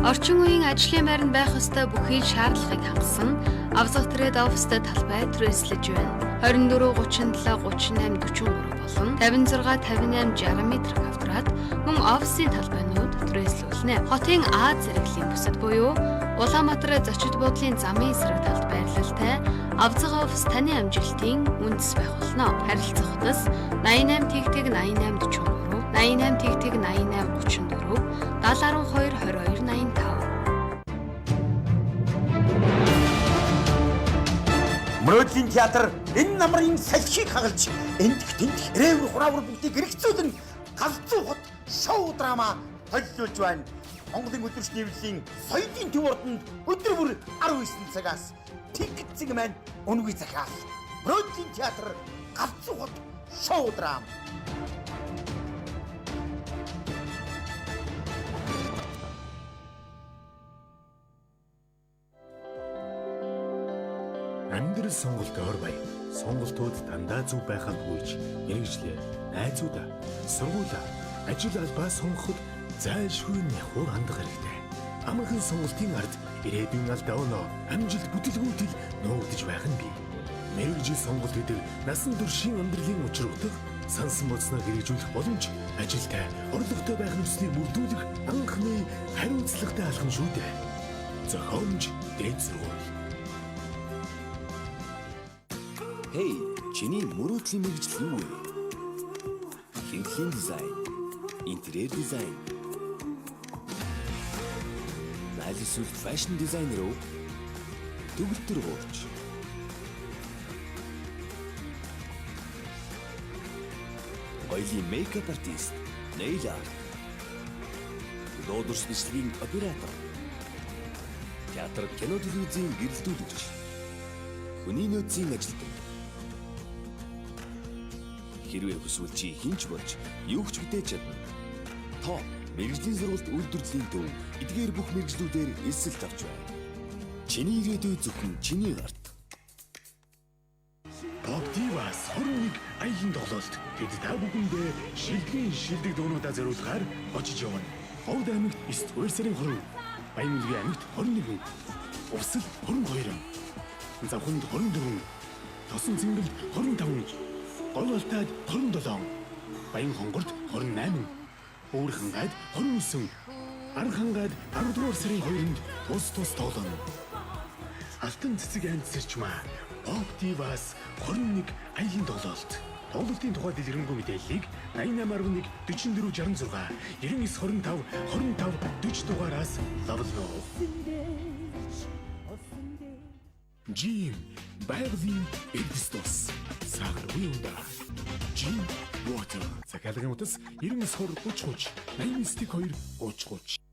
Орчин үеийн ажлын байранд байх ёстой бүхий шаардлагыг хангасан Авзах трейд оффистэй талбай түрээслэж байна. 24 37 38 43 болон 56 58 60 м квадрат мөн офисын талбайнууд түрээслүүлнэ. Хотын А зэрэглэлийн бүсэд буюу Улаанбаатар зочид буудлын замын эсрэг талд байрлалтай Авзах офис таны амжилтын үндэс байх болно. Харилцах утас 88 тэгтэг 88 43 88 тэгтэг 88 34 712 22 85. Мөрөөдлийн театр энэ намрын салхийг хагалж эндх тентх эрээвэр хураавар бүгдийг гэрэгцүүлэн галзуу хот шоу драма төлөвлөж байна. Монголын өдөрч нэвлэлийн соёлын төв ордонд өдөр бүр 19 цагаас тэгцэг маань үнгүй захиас. Мөрөөдлийн театр галзуу хот шоу драма. Амьдрал сонголт ор бай. Сонголтууд дандаа зөв байхад гүйж, мэрэгжлээ, найзуудаа, сургуулаа, ажил албаа сонгоход зайлшгүй нөхөр хандах хэрэгтэй. Амархан сонголтын ард ирээдүйн алдаа өнөө амжилт бүтэлгүүтийг нуугдж байх нь бий. Мэрэгжил сонголт гэдэг насан туршийн амьдралын учир утга сансан боцноо хэрэгжүүлэх боломж, ажилтай, орлоготой байх нөхцөлийг бүрдүүлэх анхны хариуцлагатай алхам шүү дээ. Зохиомж дээд сургууль. Хей, чиний мөрөөдлийн мэргэжил юу вэ? Хэмжээний дизайн, интерьер дизайн, эсвэл фэшн дизайнер уу? Төгөлтөр гоорч. Хоёрын мейкап артист, нейл арт. Дуудвар бичлэгийн оператор. театр, кино, телевизийн гэрэлтүүлэгч, хүний нөөцийн ажилтан. Хэрвээ хүсвэл чи хинч болж юу ч бүтээж чадна. Тоо мэрэгжлийн сургалт үйлдвэрлэлийн төв эдгээр бүх мэрэгжлүүдээр эсэлт авч байна. Чиний ирээдүй зөвхөн чиний гарт. Богдивас 21 аягийн тоглолт. Тэд та бүхэндээ шилдэг дуунуудаа зориулахаар очиж явна. Ховд аймагт 9-р сарын 20, Баянмүлгийн аймагт 21, Увсэл 22, Завханд 24, Тосон Цэнгэл 25, Голгалтад 27, Баян хонгорт 28, Өөрхангад 29, Архангад 14-р сарын 2-нд тус тоглоно. Алтан цэцэг анд сэрчмаа Богдивас 21 аягийн тоглолт. Тоглолтын тухай дэлгэрэнгүй мэдээллийг 8811 4466 9925 25 40 дугаараас лавлноо. Жим байгалийн эрдэстос сахаргүй унда. Жим water цагаалагын утас 9920 30 89-2 30.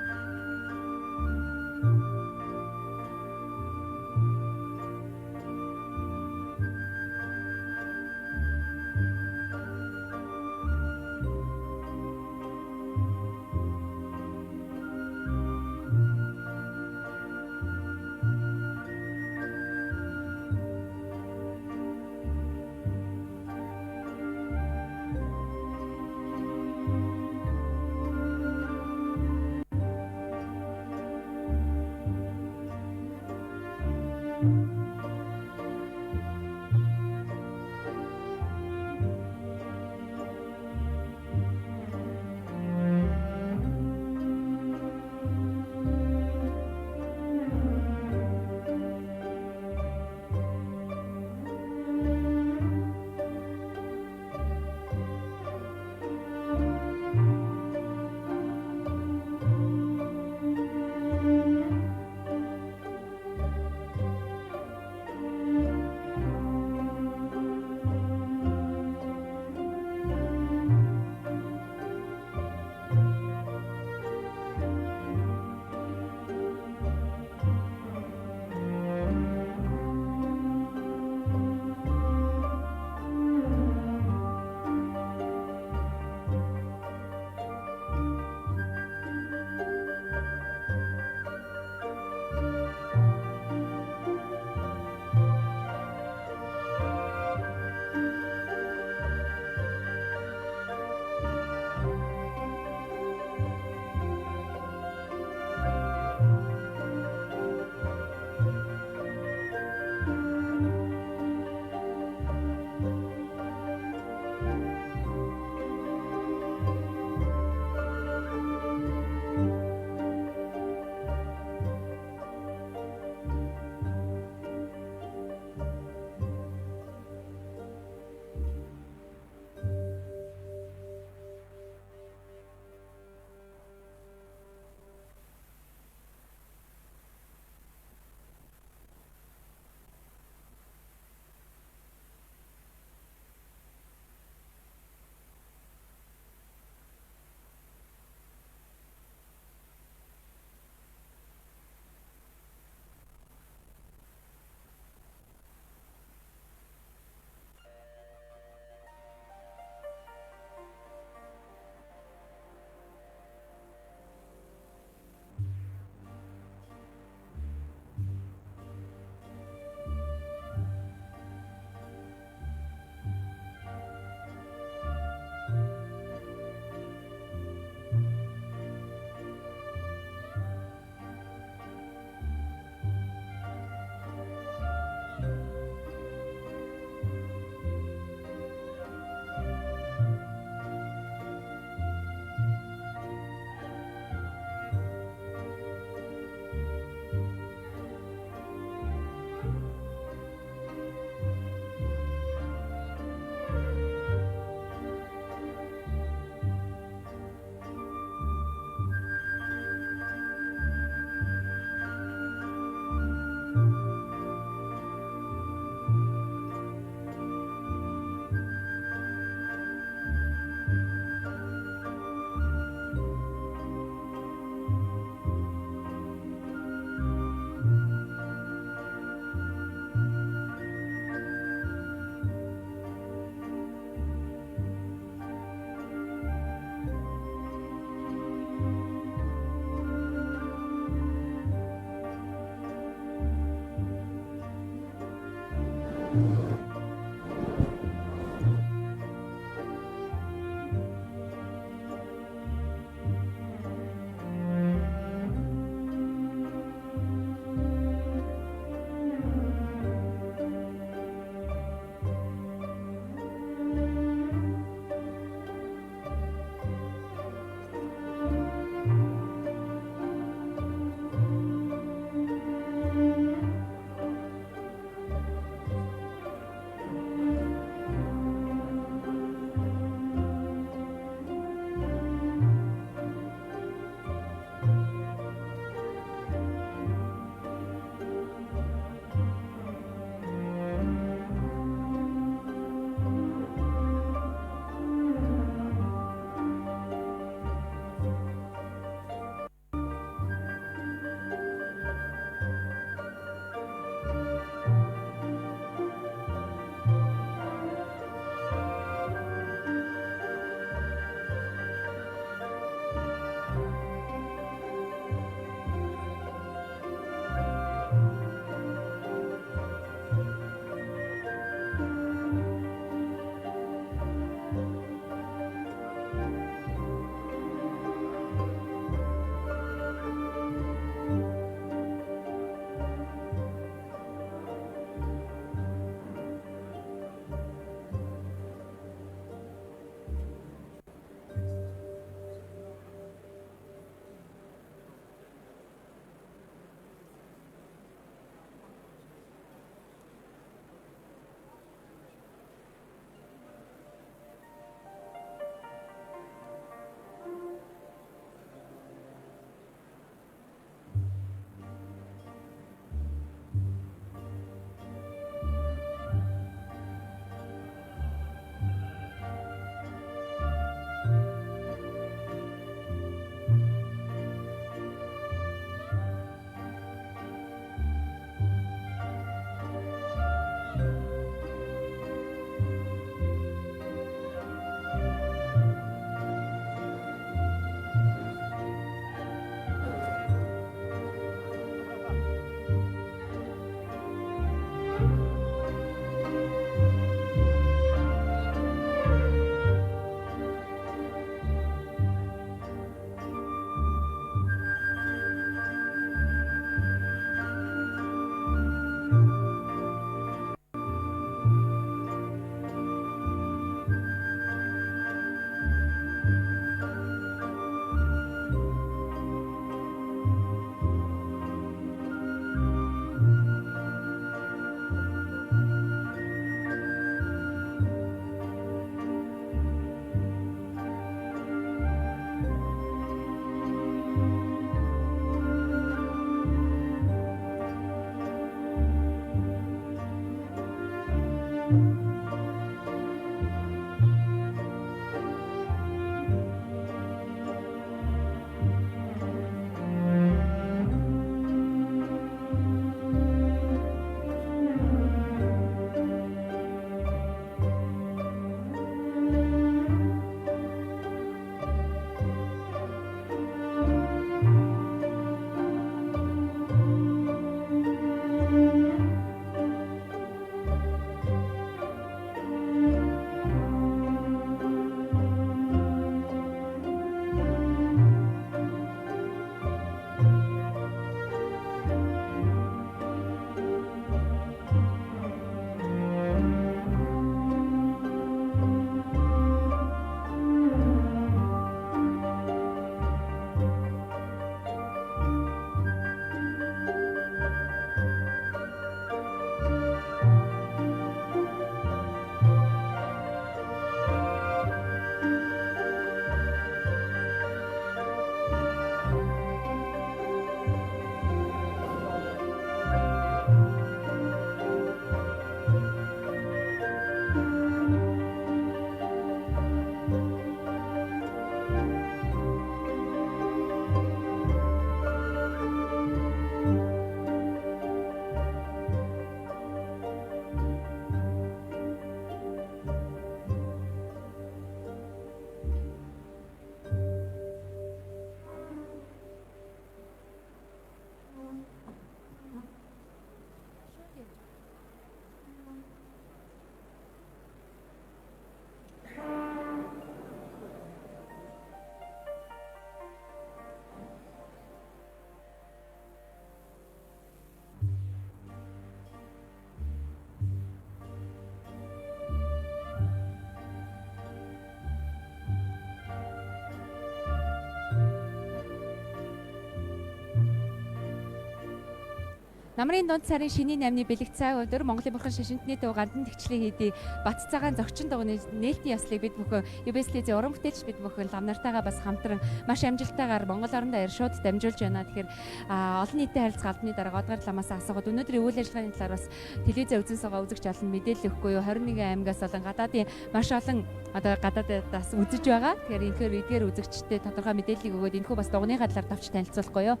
Намрын дунд сарын шинийн 8-ны бэлэг цаг өдөр Монголын бурхан шашинтны төв гандан тэгчлэн хийдэг Бат цагаан зогчин дугууны нээлтийн ёслыг бид бүхэн UBS-ийн уран бүтээлч бид бүхэн лам нартайгаа бас хамтран маш амжилттайгаар Монгол орондоо иршүүд дамжуулж байна. Тэгэхээр олон нийтийн харилцаа албаны дарга одгоор ламаас асуугаад өнөөдрийн үйл ажиллагааны талаар бас телевизээ үзэн суугаа үзэгч олон мэдээлэл өгөхгүй юу? 21 аймагаас болон гадаадын маш олон одоо гадаадаас үзэж байгаа. Тэгэхээр эдгээр үзэгчдэд тодорхой мэдээллийг өгөөд энэхүү бас дугууныхаа талаар товч танилцуулахгүй юу?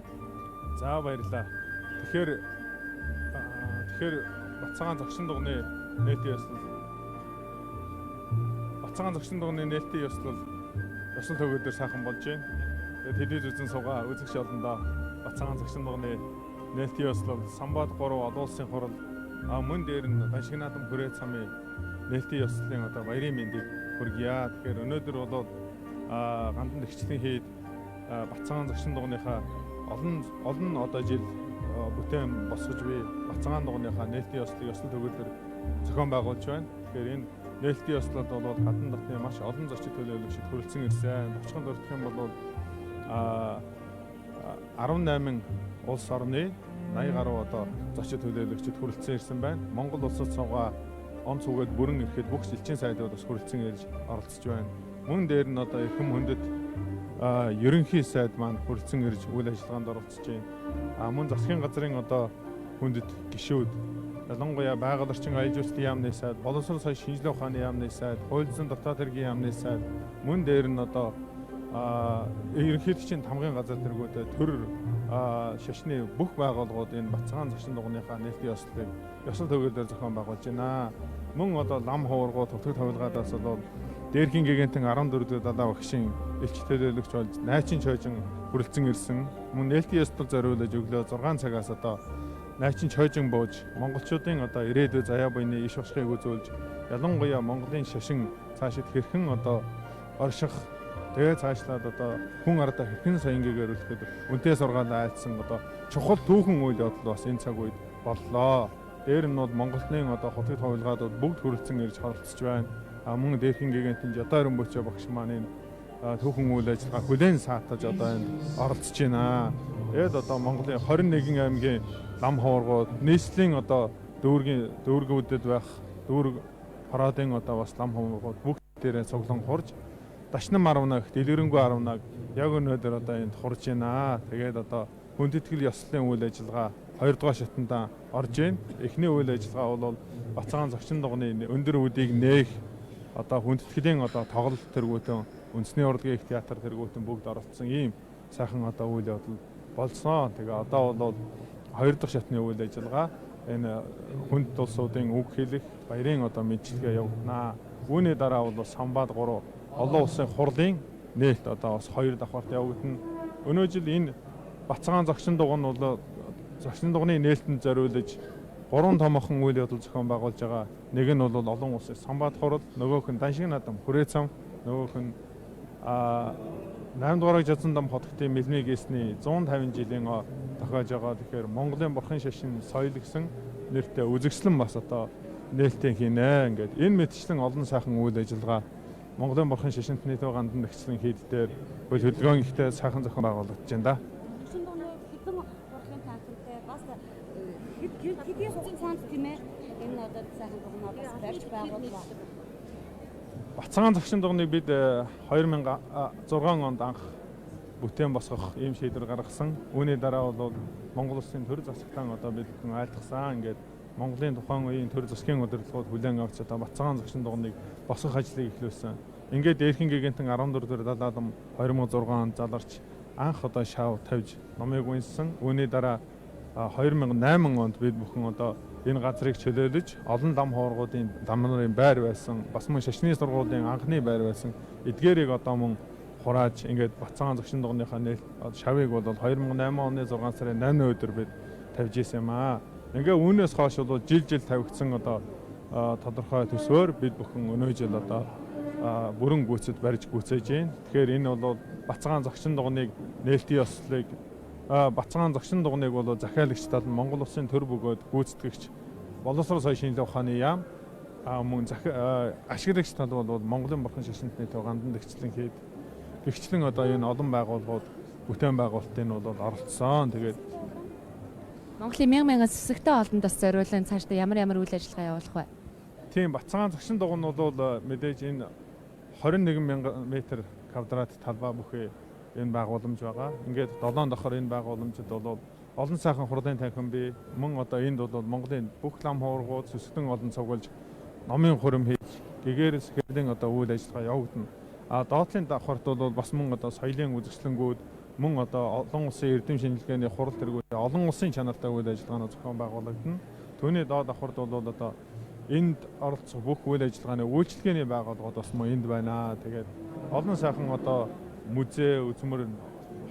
За баярлалаа. Тэгэхээр Бат цагаан зогчин дугууны нээлтийн ёслол ёслол төгөөдөр сайхан болж байна. Тэгээд телевиз үзэн суугаа үзэгч олондоо Бат цагаан зогчин дугууны нээлтийн ёслол Самvad III олон улсын хурал мөн дээр нь Даншиг наадам хүрээ цамын нээлтийн ёслолын одоо баярын мэндийг хүргье. Тэгэхээр өнөөдөр бол гандан тэгчлэн хийд Бат цагаан зогчин дугууныхаа олон одоо жил бүтээн босгож буй Бат цагаан дугууныхаа нээлтийн ёслол төгөөдөр зохион байгуулж байна. Тэгэхээр энэ нээлтийн ёслолд бол гадна дотны маш олон зочид төлөөлөгчид хүрэлцэн ирсэн. Товчхон дурдах юм бол 18 улс орны 80 гаруй одоо зочид төлөөлөгчид хүрэлцэн ирсэн байна. Монгол улсад суугаа он цугээд бүрэн ирэхэд бүх элчин сайдууд бас хүрэлцэн ирж оролцож байна. Мөн дээр нь одоо эрхэм хүндэт ерөнхий сайд маань хүрэлцэн ирж үйл ажиллагаанд оролцож байна. Мөн засгийн газрын одоо хүндэт гишүүд ялангуяа байгаль орчин аяж үйлчлийн яамны сайд, боловсрол соёлын шинжилгээ ухааны яамны сайд, хууль зүйн дотоод хэргийн яамны сайд, мөн дээр нь одоо ерөнхийлөгчийн тамгын газар тэргүүдэд төр шашны бүх байгууллагууд энэ Бат цагаан зогчин дугууныхаа нээлтийн ёслолыг ёслол төгөөдөр зохион байгуулж байна. Мөн одоо лам хуургуу төвтөг тавилгаадаас бол дээрхийн гигантын 14 далаа багшийн элч төлөөлөгч болж найчин чойжин хүрэлцэн ирсэн. Мөн нээлтийн ёслол зориулж өглөө 6 цагаас одоо найчин чойжин бууж монголчуудын одоо ирээдүйн заяа буйны иш уршигыг үзүүлж ялангуяа Монголын шашин цаашид хэрхэн одоо орших тэгээ цаашлаад одоо хүн ардаа хэрхэн соёнгээр үлдэхэд үнтэй сургаалаа айлцсан одоо чухал түүхэн үйл явдал бас энэ цаг үед боллоо. Дээр нь бол Монголын одоо хотын тавилгаадууд бүгд хүрэлцэн ирж оролцож байна. Мөн дээрхийн гигантын жадаа өрөмбөчөө багш маань энэ түүхэн үйл ажиллагаа хүлээн саатаж одоо энд оролцож байна. Тэгэд одоо Монголын 21 аймгийн лам хуургууд нийслэлийн одоо дүүргүүдэд байх дүүрэг парадын одоо бас лам хуургууд бүгд дээрээ цуглан хурж дашнам 11 дэлгэрэнгүй 11 яг өнөөдөр одоо энд хурж байна. Тэгээд одоо хүндэтгэл ёслолын үйл ажиллагаа 2 дугаар шатанда орж байна. Эхний үйл ажиллагаа бол Бат цагаан зогчин дугууны өндөр үдийг нээх одоо хүндэтгэлийн одоо тоглолт тэргүүтэн үндэсний урлагийн их театр тэргүүтэн бүгд оролцсон ийм сайхан одоо үйл явдал болсон. Тэгээ одоо бол 2 дахь шатны үйл ажиллагаа энэ хүнд улсуудын үг хэлэх баярын одоо мэдлэгээ явуулнаа. Үүний дараа бол Самvad III олон улсын хурлын нээлт одоо бас 2 давхарт явагдана. Өнөө жил энэ Бат цагаан зогчин дугуй нь бол зогчин дугууны нээлтэнд зориулж 3 томоохон үйл явдал зохион байгуулж байгаа. Нэг нь бол олон улсын Самvad хурал, нөгөөх нь Даншиг наадам хүрээ цам, нөгөөх нь 8 дугаар жадсан дам хотын мэлмиг гээсний 150 жилийн тохиож байгаа. Тэгэхээр Монголын бурхан шашин соёл гэсэн нэртэй үзэгслэн бас одоо нээлттэй хийнэ. Ингээд энэ мэтчлэн олон сайхан үйл ажиллагаа Монголын бурхан шашинтны төв гандан нэгчлэн хийд дээр хөдөлгөөн ихтэй сайхан зохион байгуулагдаж байна да. Хэдийн хугацаанд тийм ээ энэ одоо сайхан дугуйнаа бас барьж байгууллаа. Бат цагаан зогчин дугуйныг бид 2006 онд анх бүтээн босгох ийм шийдвэр гаргасан. Үүний дараа бол Монгол улсын төр засагтан одоо бид бүхэн айлтгсан. Ингээд Монголын тухайн үеийн төр засгийн удирдлагууд хүлээн авч одоо Бат цагаан зогчин дугуйныг босгох ажлыг эхлүүлсэн. Ингээд дээрхийн гигантын 14 дэх далаадам 2006 онд заларч анх одоо шав тавьж номыг үнэлсэн. Үүний дараа 2008 онд бид бүхэн одоо энэ газрыг чөлөөлөж олон лам хуургуудын лам нарын байр байсан, бас мөн шашны сургуулийн анхны байр байсан эдгээрийг одоо мөн хурааж ингээд Бат цагаан зогчин дугуйныхаа нээлт шавыг бол 2008 оны 6 сарын 8 өдөр бид тавьж исэн юм аа. Ингээ үүнээс хойш бол жил тавигдсан одоо тодорхой төсвөөр бид бүхэн өнөө жил одоо бүрэн гүйцэд барьж гүйцээж байна. Тэгэхээр энэ бол Бат цагаан зогчин дугуйныг нээлтийн ёслолыг Бат цагаан зогчин дугуйныг бол захиалагч тал нь Монгол улсын төр бөгөөд гүйцэтгэгч боловсрол соёлын шинжилгээ ухааны яам мөн ашиглагч тал бол Монголын бурхан шашинтны төв гандан нэгчлэн хийд гэгчлэн одоо энэ олон байгууллагууд бүтээн байгуулалтын бол оролцсон. Тэгээд Монголын мянган сүсэгтэй олонд бас зориулан цаашдаа ямар үйл ажиллагаа явуулах вэ? Тийм Батцагаан зогшин дугуйн бол мэдээж энэ 21,000 м квадрат талбай бүхий энэ байгууламж байгаа. Ингээд 7 давхар энэ байгууламжид бол олон сайхан хурлын танхим бий. Мөн одоо энд бол Монголын бүх лам хуургууд сүсгэн олон цуглаж номын хурим хийж гэгээрс хэрдэн одоо үйл ажиллагаа явагдана. Доотлын давхарт бол бас мөн одоо соёлын үзэсгэлэнгүүд мөн одоо олон улсын эрдэм шинжилгээний хурал тэргүүд олон улсын чанартай үйл ажиллагааны зохион байгуулагдана. Түүний доод давхарт бол одоо энд оролцох бүх үйл ажиллагааны үйлчлэгээний байгууллагууд бас мөн энд байна. Тэгээд олон сайхан одоо музей, үзмэр,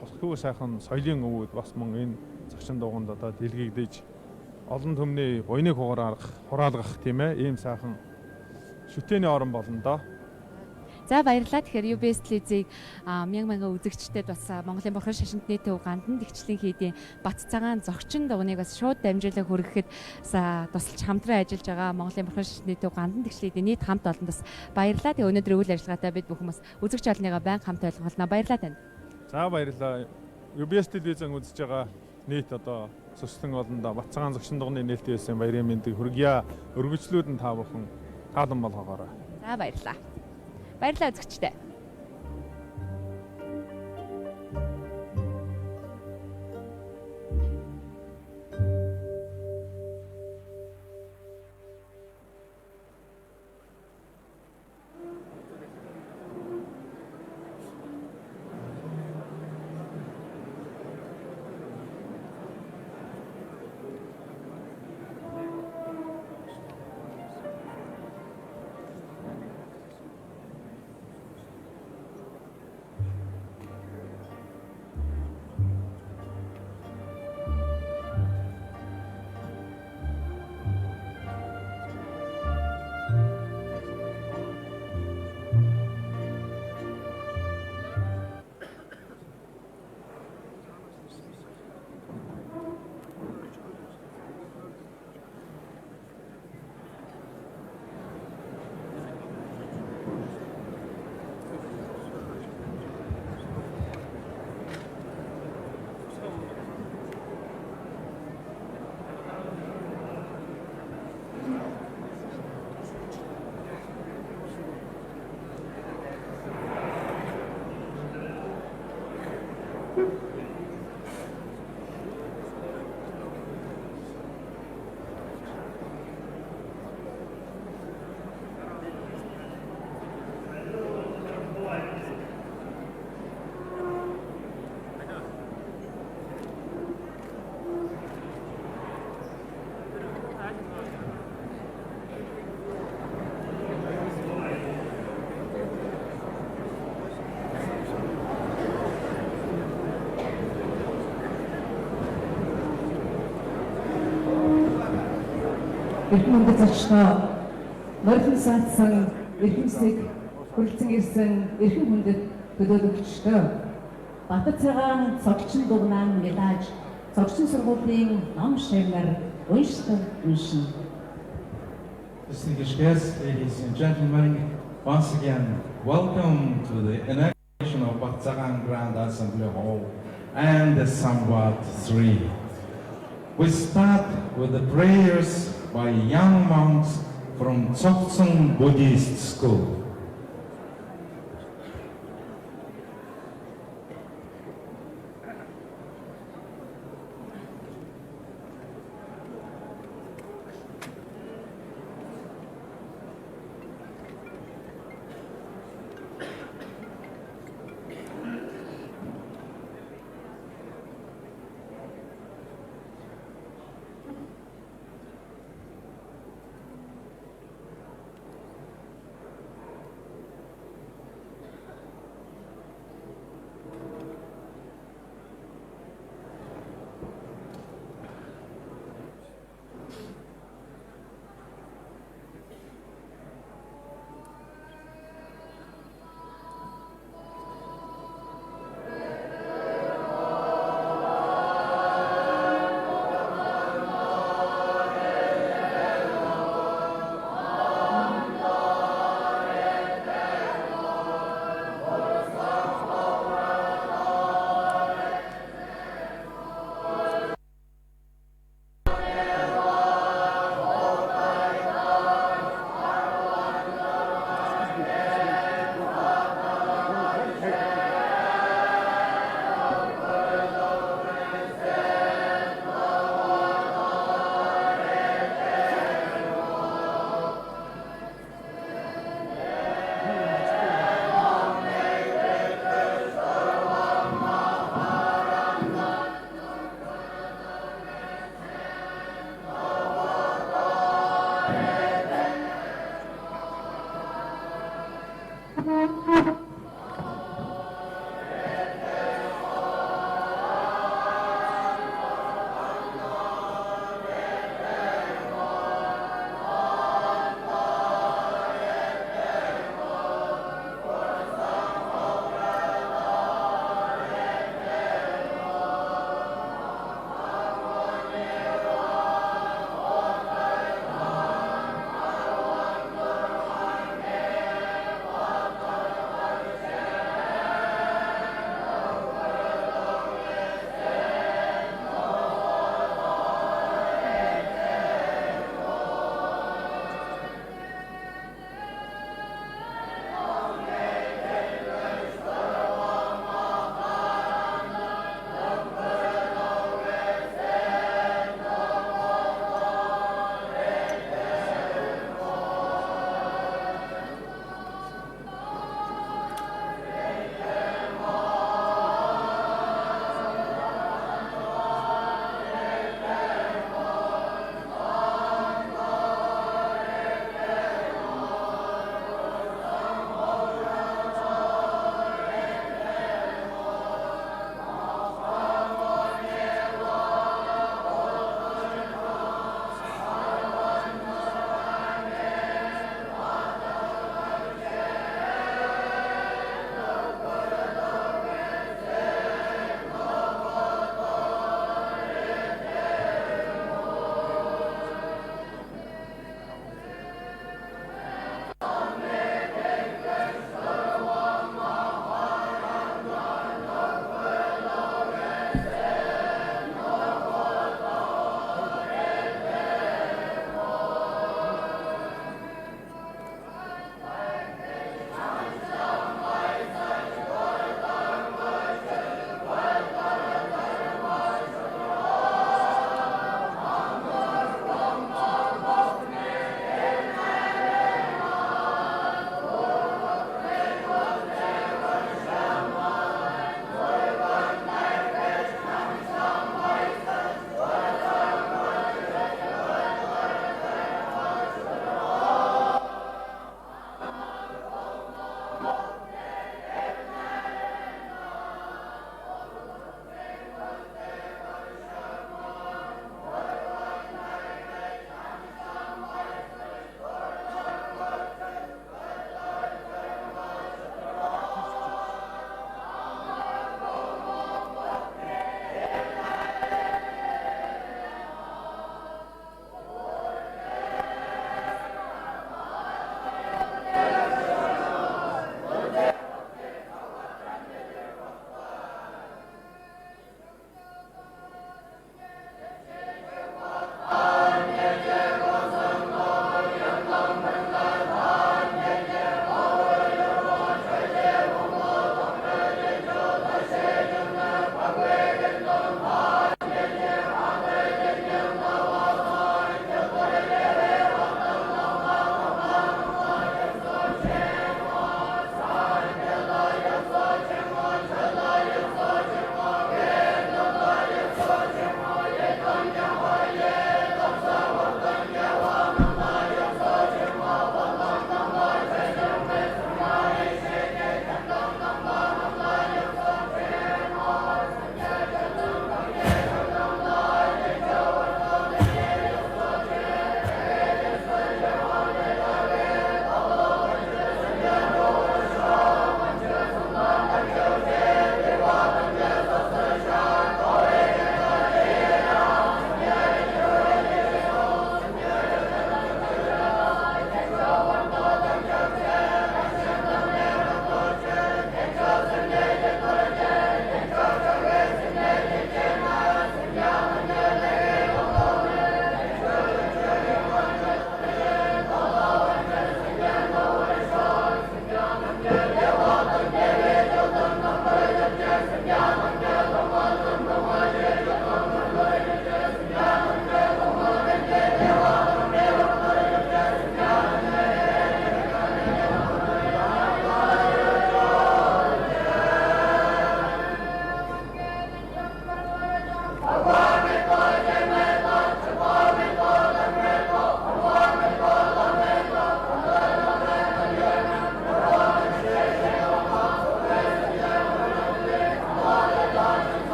хосхоо сайхан соёлын өвүүд бас мөн энэ зогшин дугуйнд одоо дэлгэгдэж олон түмний буйныг хураалгах тийм ээ ийм сайхан шүтээний орон болно доо. За баярлалаа. Тэгэхээр UBS телевизийг мянган үзэгчдэд бас Монголын бурхан шашинтны төв гандан тэгчлэн хийдийн Батцагаан зогчин дугуйныг бас шууд дамжуулан хүргэхэд тусалж хамтран ажиллаж байгаа Монголын бурхан шашинтны төв гандан тэгчлэн нийт хамт олонд бас баярлалаа. Тэгээ өнөөдөр үйл ажиллагаатай бид бүхэн бас үзэгч олныгаа байнга хамт ойлгуулнаа. Баярлалаа танд. За баярлалаа. UBS телевизэн үзэж байгаа нийт одоо сүслэн олондоо Батцагаан зогшин дугуйны нээлтээс баярын мэндийг хүргье. Өргөжлүүд нь та бүхэн таалан болгоогоорой. За баярлалаа. Баярлалаа үзэгчдээ. Эрхэм хүндэт зочноо морин саацсан эрхэмсэг хүрэлцэн ирсэн эрхэм хүндэт төлөөлөгчдөө Батцагаан зогчин дугуйн нэлааж зогчин сургуулийн ном шавнаар уншдаг уншин. Distinguished guests, ladies and gentlemen, once again, welcome to the inauguration of Batsagan Grand Assembly Hall and the Samvad III. We start with the prayers by young monks from Tsoktsung Buddhist School.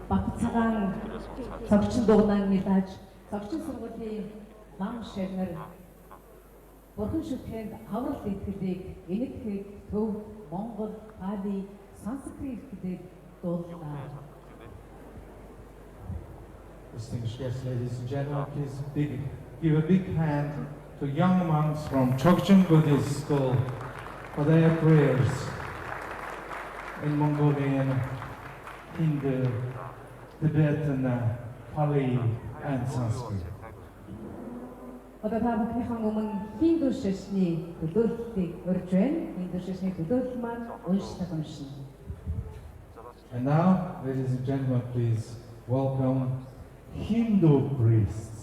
Батцагаан цогчин дугнаан мэдээж цогчин сургуулийн лам ширнэр Бурхан шүтгэнд аврал итгэлийг энэтхэг, төв, Монгол, Пали, Санскрит гэдэг дуулаа. Distinguished guests, ladies and gentlemen, please give a big hand to young monks from Chogchen Buddhist School for their prayers in Mongolian, Hindu, Tibetan, Pali, and Sanskrit. Одоо та бүхнийхэн өмнө Хинду шашны төлөөллийг урьж байна. Хинду шашны төлөөлөл маань уншина. And now, ladies and gentlemen, please welcome Hindu priests.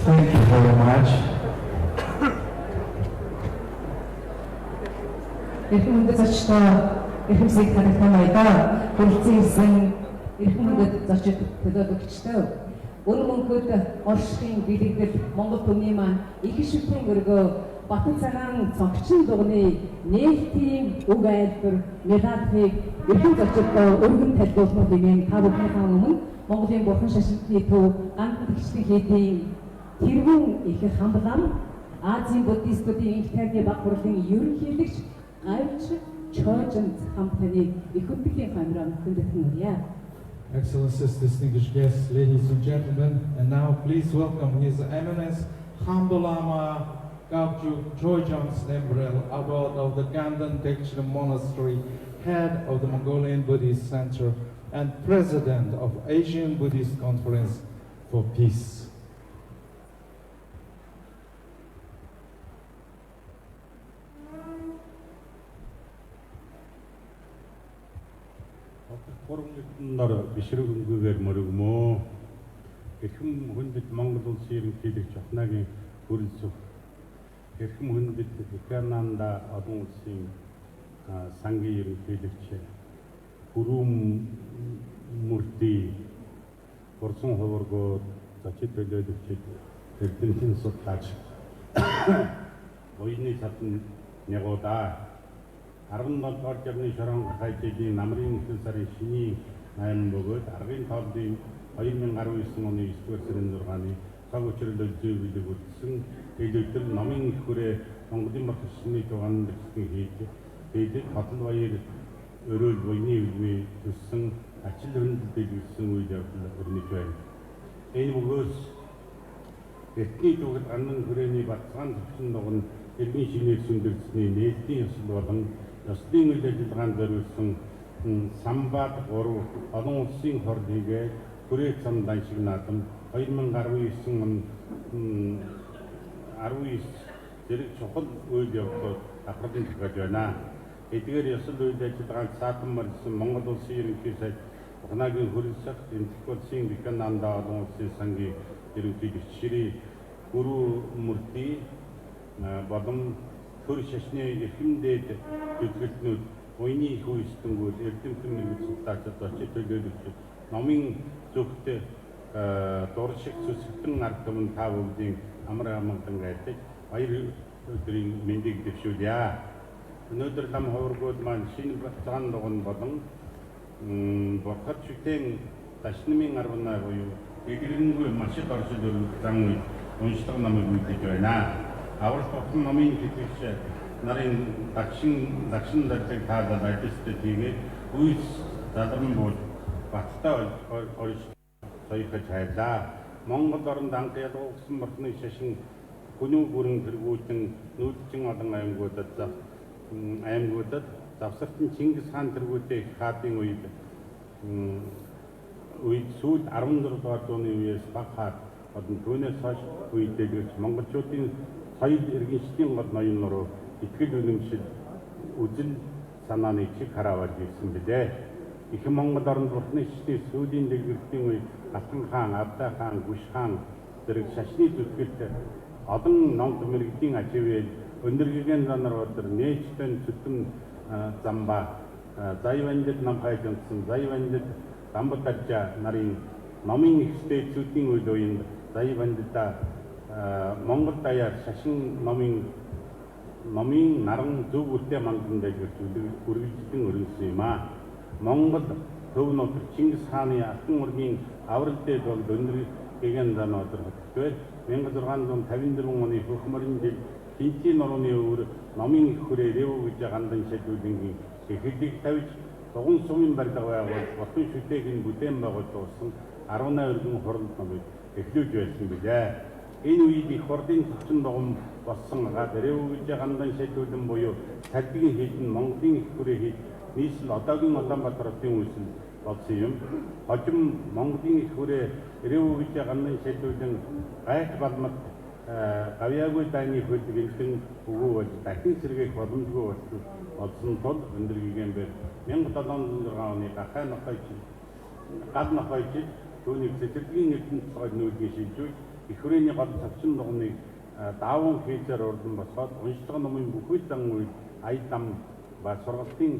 Thank you very much. Эрхэм зочдоо эрхэмсийг танилцуулъя. Хүрэлцэн эрхэм хүндэт зочид төлөөлөгчдөө өнөө мөнхөд оршихын бэлэгдэл Монгол түмний маань их шүтэн өргөө Батан цагаан цогчин дугны нээлтийн үг айлбар медалийг эрхэм зочдоо өргөн тайлбарлах хэмээн та бүхнийхээ өмнө Монголын бурхан шашинтны төв гандан тэгшлийн хийдийн тэргүүн их хамблам Азийн буддистуудын их тайрны баг хурлын ерөнхийлөгч Айвч Чожин хамтны их хөтөлийн хамраа хүндэтгэн үрье. Excellencies, distinguished guests, ladies and gentlemen, and now please welcome His Eminence Hamdo Lama Gabju Chojang Nembrel, abbot of the Gandan Dekchen Monastery, head of the Mongolian Buddhist Center, and president of Asian Buddhist Conference for Peace. Нар бишрэг өнгөөр мөрөгмөө эрхэм хүндэт Монгол улсын ерөнхийлөгч Ахнагийн хүрэлцэх эрхэм хүндэт Икананда олон улсын сангийн ерөнхийлөгч Хүрүүм мөрдий Горсон хуваргоо зочид төлөөлөгчид эрдэмтэн судлаач Оюуны садан нягуудаа 17-р жирны шорон хайтгийн намрын 9 сарын шиний 8 бөгөөд аргын тооллын 2019 оны 9-р сарын 6-ны цаг учирлол зөвлөлөг үлдсэн хэлэлтэр номын их хүрээ Монголын барх шашны тугаан дэвсгэн хийдэг хотл баяр өрөөл буйны үлмээ төссөн ачил хөндлөлтөд үлдсэн үйл явдал өрнөж байна. Энэ бөгөөс этний тугад аннан хүрээний батцаан төвчн дуган эргийн шинээр сүндэрсний нээлтийн ёсол болон ёслын үйл ажиллагаанд зориулсан Самvad III олон улсын хор хийгээд хүрээ цам даншиг наадам 2019 он 19 зэрэг чухал үйл явдлууд априлын төгөөж байна. Эдгээр ёсол үйл ажиллагаанд саатан марсан Монгол улсын ерөнхий сайд Ухнагийн хөрөлсөх энтхүүлсийн Викананда олон улсын сангийн ерөнхий гишүүрийн гүрүү мөрти болон төр шашны эрхэм дээд зөвлөлтнүүд уйны их үйлчлэнгүүд эрдэмтэн мэргэжлэлтачид очиж төлөөлөгч номын зөвхт дуршиг сүсгтэн ард түмэн та бүгдийн амар амгалан гайдаж баяр өдрийн мэндийг дэвшүүлье. Өнөөдөр лам хувиргууд маань шинэ баталгаан дугуйн болон борхот шүтэн дашнымын 18 буюу эдгэрэнгүй маш их оршил зан уншлага намыг үлдээж байна. Аврал болсон номын хэвлэгч нарын дагшин дардаг таадад ажилтнууд хийгээд үйс задран бол баттай орж соёхож хайлаа. Монгол оронд анх ялгуулсан мөрний шашин хүнүү бүрэн тэргүүтэн нүүдчин олон аймагуудад завсартан Чингис хаан тэргүүтэй хаадын үед сүүл 14 дугаар зууны үеэс баг хаад болон түүнээс хойш үедээ монголчуудын соёл иргэншлийн гол ноён нуруу итгэл үнэмшил үзэл санааны чиг хараавал ирсэн билээ. Их Монгол оронд бурхны шашны сүүлийн дэлгэрлийн үед Алтан хаан, Авда хаан, Гүш хаан зэрэг шашны зүтгэлд олон ном мэрэгдийн ачивэл өнөргөгийн занар өдөр нээжтэн зүтэн замба зайвандд нам хайжсан зайвандд дамбатаржа нарын номын экспертүүдийн үйл үеинд зайвандда Монгол даяар шашин номын наран зөв үртэй манган дэлгэрч үргэлжлэн өрнөсөн юм а. Монгол төв нутаг Чингис хааны алтан ургийн аврал дээр бол өнөргөгийн занар өдөр хөтөлбөр 1654 оны хөхмөрийн жил Хинчийн нурууны өвөр номын их хүрээ рэв гэж гандан шийдвэрлэнгийн эхлэлийг тавьж дугуйн сумын барилга байгуул болон шүтэйгийн бүтээн байгуулсан 18 өргөн хурал номыг эхлүүлж байсан билээ. Энэ үед их хурлын зочин дугуйн болсон гад рэв гэж гандан шийдвэрлэн буюу цагдгийн хийдэн Монголын их хүрээ хийд нийслэл одоогийн Улаанбаатарын үйлсэл болсон юм. Хожим Монголын их хүрээ рэв гэж гандан шийдвэрлэн гайх балмат гавьяагүй дайны хөлдгөлтөн өгөө болж дахин сэргээх боломжгүй болсон тул өндөргийгэн бэр 1706 оны гад нохойч түүнийг цэцэрлэгийн эрдэнэт цогц нүүдгийн шилжүүл их хүрээний гол цогцон дугуйныг дааван хийзээр урдан босгоод уншлага номын бүхэл зан үед ая дам ба сургалтын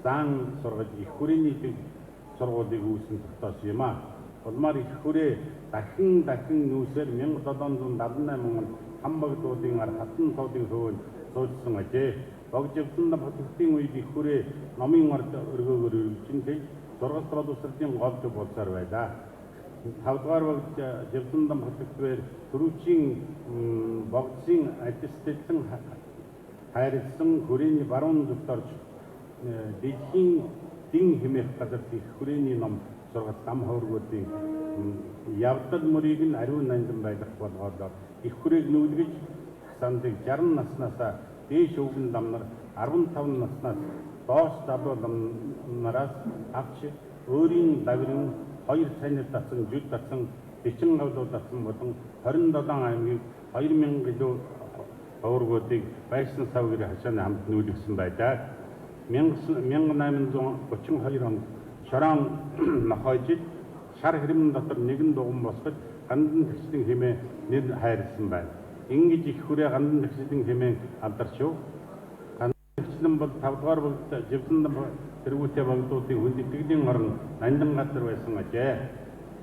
зан сургаж их хүрээний сургуулийг үүсгэн тогтоосон юм а. Улмаар их хүрээ дахин нүүсээр 1778 онд хамбагдуудын ар хатан тоодын хөвөнд суулжсан ажээ. Богж явсан хотын үед их хүрээ номын ард өргөөгөр өргөжинтэй сургалт боловсролын гол төв болсоор байлаа. 5 дугаар богж явсан хотоор төрүүчийн богжийн ажилтнын хайрлсан хүрээний баруун зүгт орж дэлхийн дин хэмээх газар их хүрээний ном сургалт дам хавргуудын явдал мөрийг нь ариун нандин байх болгоод их хүрээг нүүлгэж сандыг 60 наснаас дээш өвгөн ламнар 15 наснаас доош залуу ламнараас авч өөрийн давирын 2 цайнад татсан жүд татсан 40 гавлуу татсан болон 27 аймгийн 2000 гэлүү хавргуудыг байсан савгэр хашааны хамт нүүлгсэн байлаа. 1832 онд Шорон нохойжид шар хэрэм дотор нэгэн дугуйн босгож гандан тэгшлэн хэмээн нэр хайрлсан байна. Ингэж их хүрээ гандан тэгшлэн хэмээн алдаршив. Гандан тэгшлэн бол 5 дугаар бүгд живсэн тэргүүтэй богдуудын хүндэтгэлийн орн нандин газар байсан ажээ.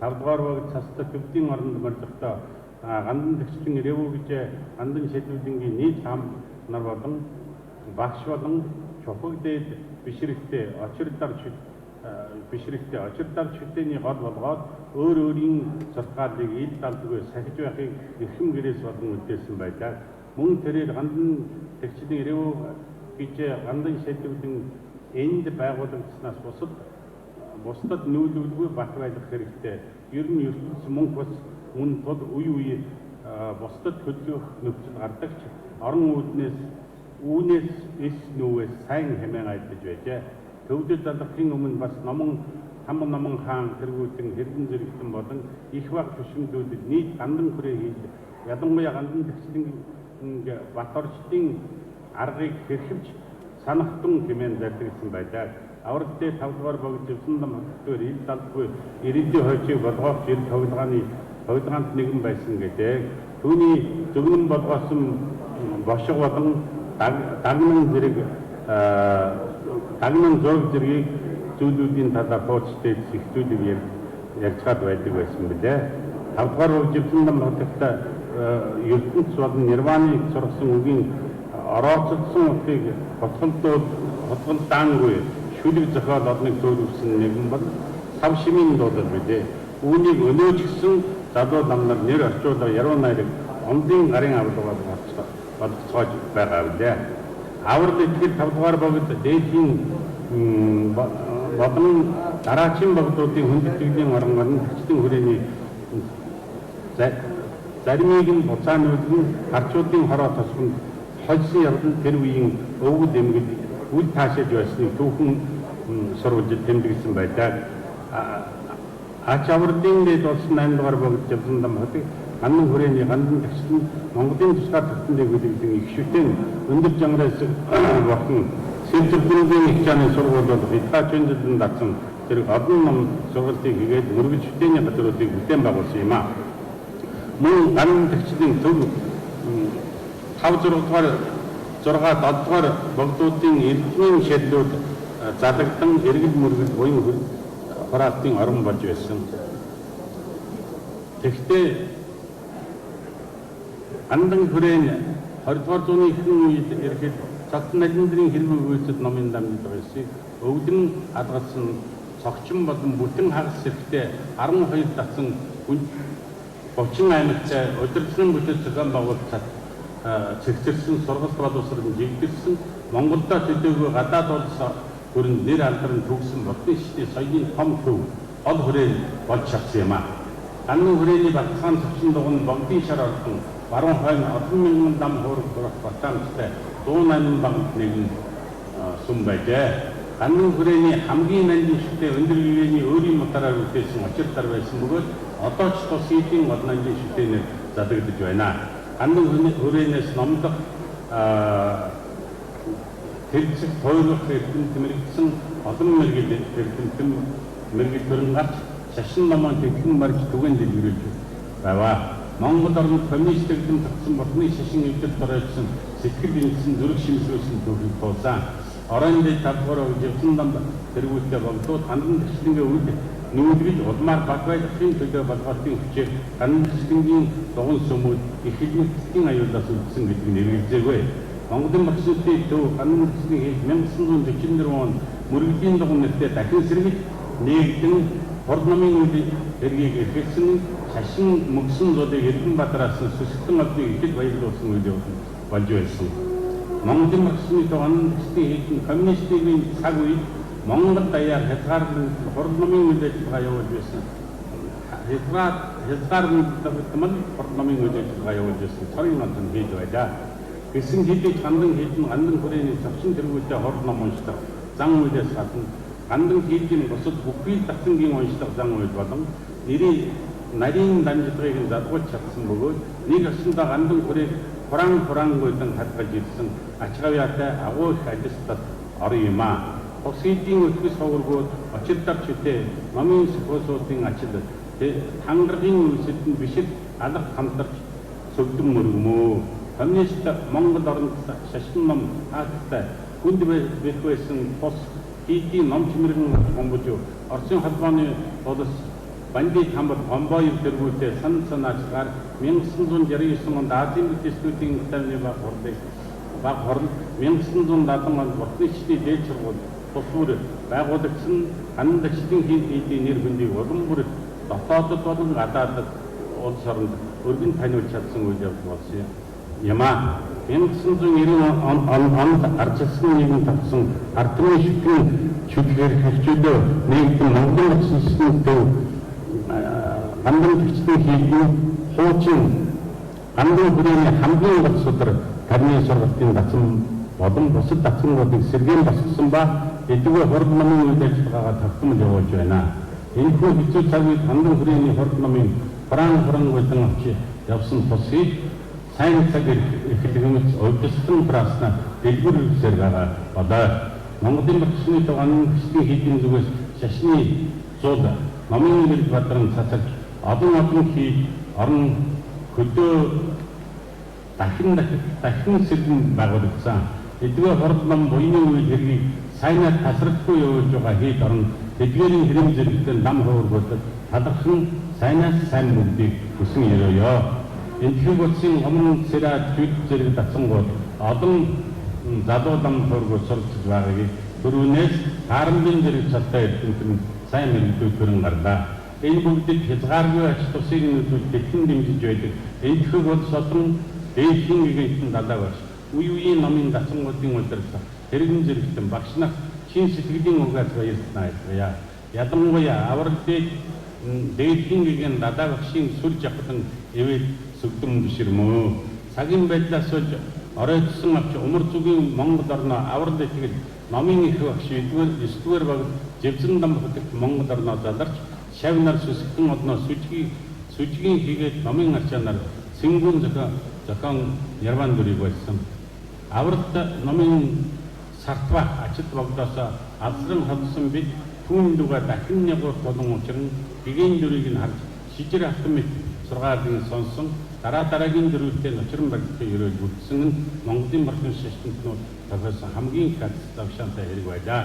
5 дугаар бүгд цастай төвдийн оронд морьдохдоо гандан тэгшлэн рэв гэж гандан шийдвэрлэнгийн нийт хам нар болон багш болон чухагдээд бишрэгтэй очирдар чүтэний гол болгоод өөрийн суртгаалыг ил далдгүй сахиж байхыг эрхэм гэрээс болон үлдээсэн байлаа. Мөн тэрээр гандан тэгчлийн рэв гэж гандан шийдвэрлэн энд байгуулагдсанаас бусдад нүүлүүлгүй бат байх хэрэгтэй. Ер нь ертөнц мөнгө бас үн тул үе бусдад хөдөлгөх нөхцөл гардаг ч орон үүнээс эс нүвээс сайн хэмээн айдаж байжээ. Төвдөд залхахын өмнө бас номон хаан тэргүүтэн хэрхэн зэрэгтэн болон их баг төшмдүүдэд нийт гандан хүрээ хийж ялангуяа гандан тэгшлэн бат орчдын аргыг хэрхэвч санахтун хэмээн зардагсан байлаа. авралтай 5 дугаар богд зөвсөн нам хөтөлбөр ил талбгүй ирээдүйн хойчийг болгох жил тоглогаанд нэгэн байсан гэдэг. Түүний зөвнөн болгосон бошиг болон дагнан зураг зэргийг зүйлүүдийн талаар хуудастай зэгцүүлэг ярьцгаад байдаг байсан билээ. 5 дугаар богд зөвсөн нам хотогтой ертөнц болон нирваныг сургасан үгийн орооцолсон утгыг хотголдаангүй шүлэг зохиол одныг зөвлөсөн нэгэн бол сав шимийн дуудал билээ. Үүнийг өнөөжгсөн залуу намнар нэр орчуулга яруу найраг онлын гарын авлагаар болгоцоож байгаа билээ. Аврал итгэл 5 дугаар богд дээдийн болон дараачин богдуудын хүндэтгэлийн орон төгсдөн хүрээний заримыг нь буцаануулан харчуудын хороо тосгонд хольсон явдал тэр үеийн өвгөл эмгэл үл таашааж байсныг түүхэн сурвалжид тэмдэглэсэн байдаг. Ач авралын дэд болсон 8 дугаар богд явсан дам хотыг гандан хүрээний гандан тагчлан Монголын тусгаар тогтнолыг хүлээгдэн их шүтэн өндөр жанраас болон сэлбэрийн их чаны сургуулиуд хятадчуудын датсан тэр олон ном сургалтыг хийгээд мөргөж шүтэний газруудыг бүтээн байгуулсан юм а. Мөн гандан тагчлын төв 5 6 дугаар 7 дугаар богдуудын эрдмийн шаллууд залгдан эргэл мөргөл буян хураалтын орон болж байсан. Тэгэхдээ андан хүрээн 20 дугаар зууны ихэнх үед ирэхэд цогцон налиндрын хэрмэг үйлсэд номын дамжиж байсан. Өвдөн алгасан цогчин болон бүтэн хагас зэрэгтэй 12 датсан 30 аймагтай удирдлын бүтэц зохион байгуулалт цэгцэрсэн сургалт боловсрол жигдэрсэн Монголдо төдийгүй гадаад улс хүрээнд нэр алдран төгсөн болтын шидэ соёлын том төв ол хүрээн болж чадсан юм а. Гандан хүрээний батхан цогчин дугуйн богдын шар орхон баруун хойно олон мянган дам хуурах батамжтай 108 багт нэгэн сүм байжээ. Гандан хүрээний хамгийн нандин шидэ өндөр ивэний өөрийн мутараар үлдээсэн очир дар байсан бөгөөд одоо ч тус хийдийн гол нандин шидэнээр задагдж байна. Гандан хүрээнээс номдох тэрцэг тойлох эрдэмт мэрэгдсэн олон мэрэгдэл төрн гарч шашин номон тэгхэн марж түгээн дэлгэрүүлж байваа. Монгол орнд коммунист эрдэм тогтсон болны шашин эвдэл доройсон сэтгэл бэлэнсэн зүрх шимсүүлсэн төвлөг туулсан. Орон дэд талбар живсэн дам тэргүүлтэй богдууд гандан төслөнгийн үйл нүүлгэж улмаар баг байдлын төлөө болгоалтын хүчээр гандан төслөнгийн дугуйн сүмүүд их хэмжээний аюулаас үлдсэн гэдгийг нэрвэлзээгүй. Монголын багшилтын төв гандан төслийг хийж 1944 онд мөрөгдлийн дугуйн нэртэй дахин сэргийж нэгдэн хурд намын үйл эргийг эрхэлсэн шашин мөксөн зуудыг Эрдэнэбаатараас сүсгтэн олдыг ижил баярлуулсан үйл явдал болж байсан. Монголын багшилтын төв гандан төслийг хийж коммунистийн цаг үед Монгол даяар хязгаарлалт хурд намын үйл ажиллагаа явуулж байсан. Хязгаарлалт хурд намын үйл ажиллагаа явуулж байсан. Цорын онцон хийж байлаа. Гэсэн хэдий гандан хүрээний зовчин тэргүүтэй хурд ном уншдаг зан үйлээс гадна гандан хийдийн бусад бүхий татангийн уншдаг зан үйл болон нарийн дамжлагыг задгуулж чадсан бөгөөд нэг өсөндөө гандан хүрээг хураангуйдан хадгалж ирсэн ачгаавьяатай агуу их ажилтнад орон юм а. Хосгидийн өтгөс ховргууд очирдагч үтэй номын сөхөөсүүдийн ачил хангаргийн үйлсэд нь бишэд алах хамтарч сүгдэн мөргмөө. Коммунист Монгол орнд шашин ном хаалттай хүнд байсан тус хийдийн ном чимэргэн гомбож Оросын холбооны улс бандит хамбал гомбоёв тэргүүтэй санаач гар 1969 онд Азийн бүтэцлүүдийн төвний баг хорд 1970 онд Батничны дээд сургууль тусвар байгуулагдсан гандан төслийн хийдийн нэр хүндийг улам бүр дотоодод болон гадаадд улс оронд өргөн таниулж чадсан үйл явдал болсон юм а. 1990 онд арчилсан нэгэн тогтсон ардны шүтгэн чөлөөр хөвчөдөө нэгдэн Монголын улсын төв гандан төслийн хийдийн хуучин гандан хүрээний хамгийн гол судар тарны сургалтын дацсан болон бусад дацсангуудыг сэргээн босгосон ба эдгээр хурд намын үйл ажиллагаагаа тогтмол явуулж байна. Энэхүү хэцүү цаг үед гандан хүрээний хурд намын хураангуйдан авч явсан тусыг сайн цаг эхлэгмэц удирдсан праасна дэлгүүрлэлсээр байгаа болоо. Монголын багшны дугаан хэсгийн хийдийн зүгээс шашны зууд номын нэр бадран цацаж олон хий орон хөдөө дахин сэргэн байгуулагдсан. Эдгээр хурд ном буйны үйл хэргийг сайнаар тасралтгүй явуулж байгаа хэд орон эдгээрийн хэрэм зэрэгтэй нам хуургуудад талархан сайнаас сайн бүгдийг хүсэн өрөөё. Энтхэг утсын өмнө сэраа түйд зэрэг дацсангууд олон залуу нам хуургууд сурч байгааг түрүүнээс харамдын зэрэг цалтай эрдэмтэн сайн мэдүүлгэрэн гарлаа. Энэ бүгдийг хязгааргүй ач тусыг нөлөөлж дэлхийн дэмжиж байдаг. Энтхэг улс олон дээдхийн гэгэнтэн далаа багш. Үе үеийн номын дацсангуудын удирдах хэрэгэн зэрэгтэн багш нар чин сэтгэлийн угаас баярлалаа. Ялангуяа аврал дээдхийн гэгэн далаа багшийн сүр жавхлан эвэд сүгдэм биширмөө. Цагийн байдлаас болж оройтсон авч умар зүгийн Монгол орноо аврал итгэл номын их багш 9-р баг живцэн дам хөтөлт Монгол орноо заларч шав нар сүсгэн одноо сүжгийн хийгээд номын арчаанаар сэнгүүн зохион ярван дүрийг байсан. Авралт номын сартвах ачид богдоос алсран холсон бид түүн дуга дахин ягуур болон учран бигийн дүрийг нь харж шижир автомат 6-ыг сонсон дараагийн дөрөвтэй ночрон барилтыг өрөөлж бүрдсэн нь Монголын бархын шашинтнууд тогтоосон хамгийн их завшаантай хэрэг байлаа.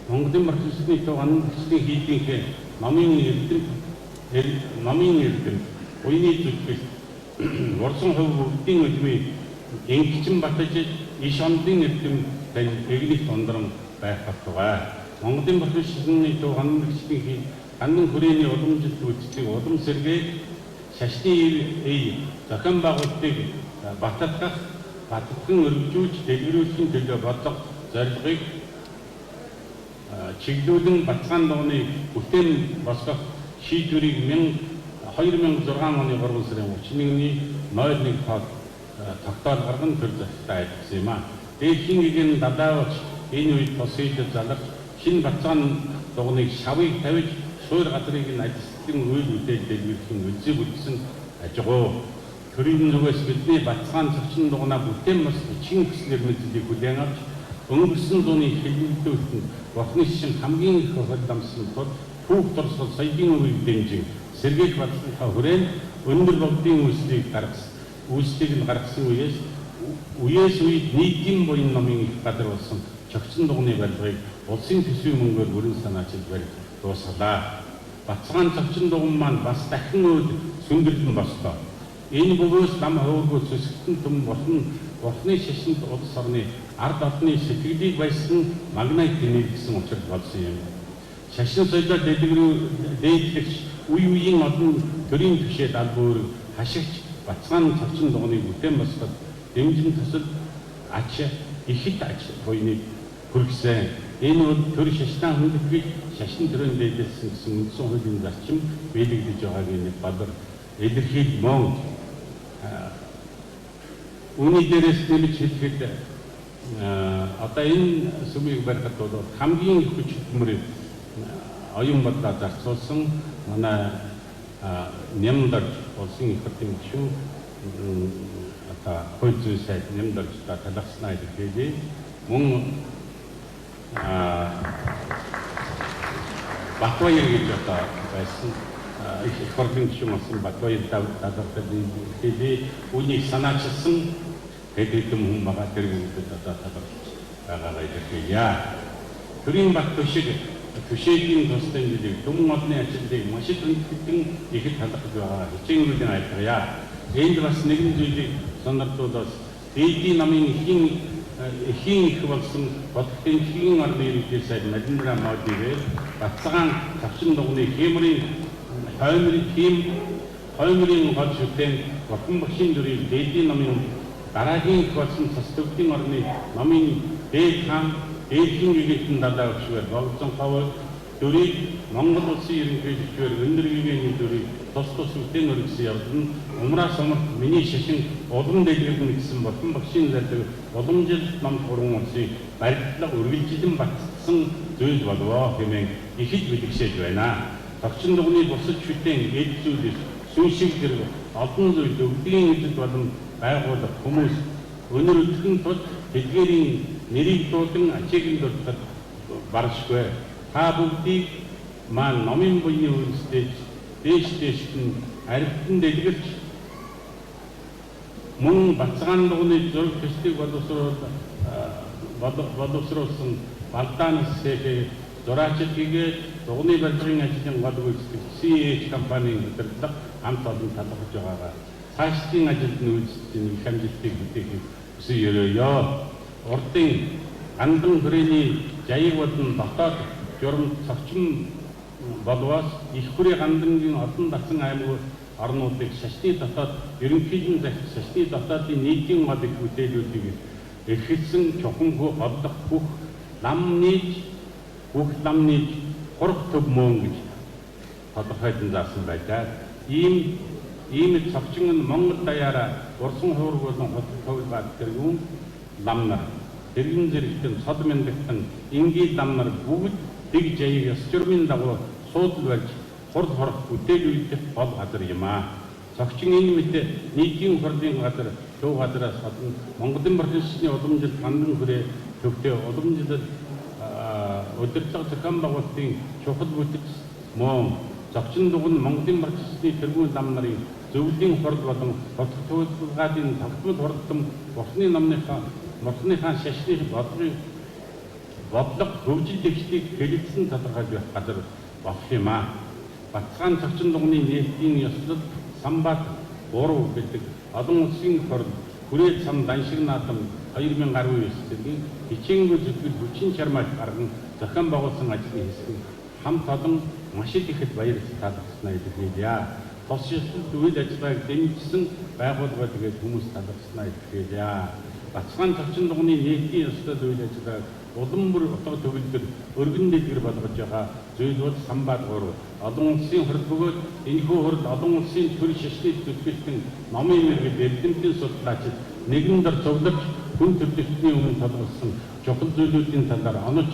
Монголын бархын шашны тугаан хийдийнхээ номын эрдэмтэн уйны зүтгэл урсан хөв бүгдийн үлмий ингэчин батаж иш ондын эрдэмтэн эгнэх тондрон байх батугай. Монголын бархын шашны тугаан гандан хүрээний уламжлалт үйлчлэг улам сэргээд шашны зохион байгуулалтыг баталгах, баталган өргөжүүлж дэлгэрүүлэхийн төлөө бодлого зорилгыг чиглүүлэн баталгаан дууны бүтээн босгох шийдвэрийг 2006 оны 3 сарын 31-ний 01 тоод тогтоол гарган төр захтай ажилласан юм а. Дээдхийн гэгэн далаавч энэ үед тусгийж заларч шинэ баталгаан дууны шавыг тавьж суур газрыг нь ажилтны үйл үдэл дэлгэрүүлсэн үзээ бүтсэн ажигуу. Төрийн зүгээс бидний баталгаан зочин дугнаа бүтээн бас чин хүслэр мэдлийг хүлээн авч өнгөрсөн зууны хэлбэлтүүлсэн бурхны шин хамгийн их хөдөлмөрсөн тул түүх дурсгал соёлын үйл дэмжин сэргээх баталгаатай хүрээнд өндөр богдын үйлчлэгийг гаргасан үеэс үед нийтийн буян номын их газар болсон чогцсон дугны барилгыг улсын төсвийн мөнгөөр бүрэн санаачилж барих дуусгалаа. Баталгаан зочин дуган маань бас дахин өөд сүндэрлэн боллоо. Энэ бөгөөс нам хөвгөө зүсгэн төм бурхны шашинд улс орны ард олонны сэтгэлийг баясан магнайт нэлгэсэн учир болсон юм. Шашин соёлоо дээдлэгч үе үеийн олон төрийн түвшээд албаар хашигч баталгаан зочин дуганы бүтээн босгоод дэмжин тусал ач ихэд ач буйныг хүргэсэн. Энэ бол төр шашнаа хүндэтгэж шашин төрөнд дээдэлсэн гэсэн үндсэн хуулийн зарчим биелэгдэж байгааг нэг бадар илэрхийл мөн. Үүний дээрээс нэмж хэлэхэд одоо энэ сүмийг барихад бол хамгийн их хүч хөдөлмөрийг оюун бодлоо зарцуулсан манай Нямдарч улсын их хурлын гишүүн одоо хууль зүйн сайд Нямдарч талархснаа илэрхийлээ. Мөн Батбаяр гэж одоо байсан их хурлын гишүүн болсон Батбаяр талархлаа үүнийг санаачилсан хэдэн хүн байгаа тэр бүгд одоо талархж байгаагаа илэрхийлье. Төрийн бат төшөөгийн тустай нэлийг дүн модны ажилтныг маш их хэдэн ихэд талархж байгаа хичээнгүүдийн айлгая. Энд бас нэгэн зүйлийг санагдуулаад дээдийн намын эхийн их болсон бодгийн хийн орны ерөнхий сайд Нарендра модигээр баталгаан зочин дугны хоймрын гол шүтэн Батхан багшийн дүрийг дээдийн намын дараагийн их болсон цас төвдийн орны намын дээд хаан дээдхийн гэгэтэн далаа өгшвэр богдсон хавар дүрийг Монгол улсын ерөнхий зөвшөөр өндөр гэгээний дүрийг тус үтэн өргөсөн явдал нь умраас умарт миний шашин улам дэлгэрнэ гэсэн Батхан багшийн зардаг уламжлалт нам гурван улсын барилдлага үргэлжлэн батсан зүйл болов хэмээн ихэд бэлгшээж байна. Зочин дугны бусад шүтэн эд зүйлс сүүшиг зэрэг олон зүйл өвдөгийн эзэд болон байгуулах хүмүүс Өнөр өдөртөн тул тэдгээрийн нэрийг дуулан ачаагийн дуртад баршгүй. Та бүгдийг маань номын буйны үндэстэж дээш нь арвитан дэлгэрч мөн бацгаан дугны зураг төслийг боловсруулсан Балдаанаас сэхэ зураачид хийгээд дугны барилгын ажлын гол үйлчлэгч CH компанийн удирдлага хамт олон талхаж байгаагаа цаашдын ажилд нь үйлчлэлийн их амжилтыг бүтээх хүсэж өрөөё. Урдын гандан хүрээний жаяг болон дотоод журам цогцон болвоос их хүрээ гандангийн олон дасан аймаг орнуудыг шашны дотоод ерөнхийдэн захирал шашны дотоодын нийтийн голыг бүтээлүүдийг эрхэлсэн чухамгүй олдох бүх лам нийт хурх төв мөн гэж тодорхойлон заасан байдаг. Ийм цогцон нь Монгол даяараа урсан хуург болон хөлбат тэргүүн лам нар тэргэн зэрэгтэн сод мэндэгтэн энгийн лам нар бүгд дэг жаяг ёс журмын дагуу суудл барьж хурд хорох бүтээл үйлдэх гол газар юм аа. Цогцон энэ мэт нийтийн хурлын газар төв газараас гадна Монголын барилчны уламжилт гандан хүрээ төвтэй уламжилт удирдлага зохион байгуулалтын чухал бүтэц мөн зочин дугн Монголын барилчны тэргүүн лам нарын зөвлөлийн хурд болон хотгоотгадын тогтмол хурдтам усны номныхаа шашны бодлого хөгжил дэвшлийг хэлэлцэн тодорхойлж байх газар болох юм аа. Бацгаан зочин дугны нийтийн ёслол Самvad III гэдэг олон улсын хурд хүрээ цам даншиг наадам 2019 тэргийн хичээнгүй зөвлөл хүчин чармааж гарган зохион байгуулсан ажлын хэсэг хамт олон маш их баяр талархснаа илэрхийлье. Тус шилжилт үйл ажиллагааг дэмжсэн байгууллага тэгээд хүмүүс талархснаа илэрхийлье. Бацгаан зочин дугны нийтийн ёслол үйл ажиллагааг улам бүр утга төгөлдөр өргөн дэлгэр болгож байгаа зүйл бол Самvad III олон улсын хурд бөгөөд энэхүү хурд олон улсын төр шашны төлөвлөлтийн номын мэргэд эрдэмтэн судлаачид нэгэн дор цуглаж хүн төрөлхтний өмнө тодорхойлсон чухал зүйлүүдийн талаар онож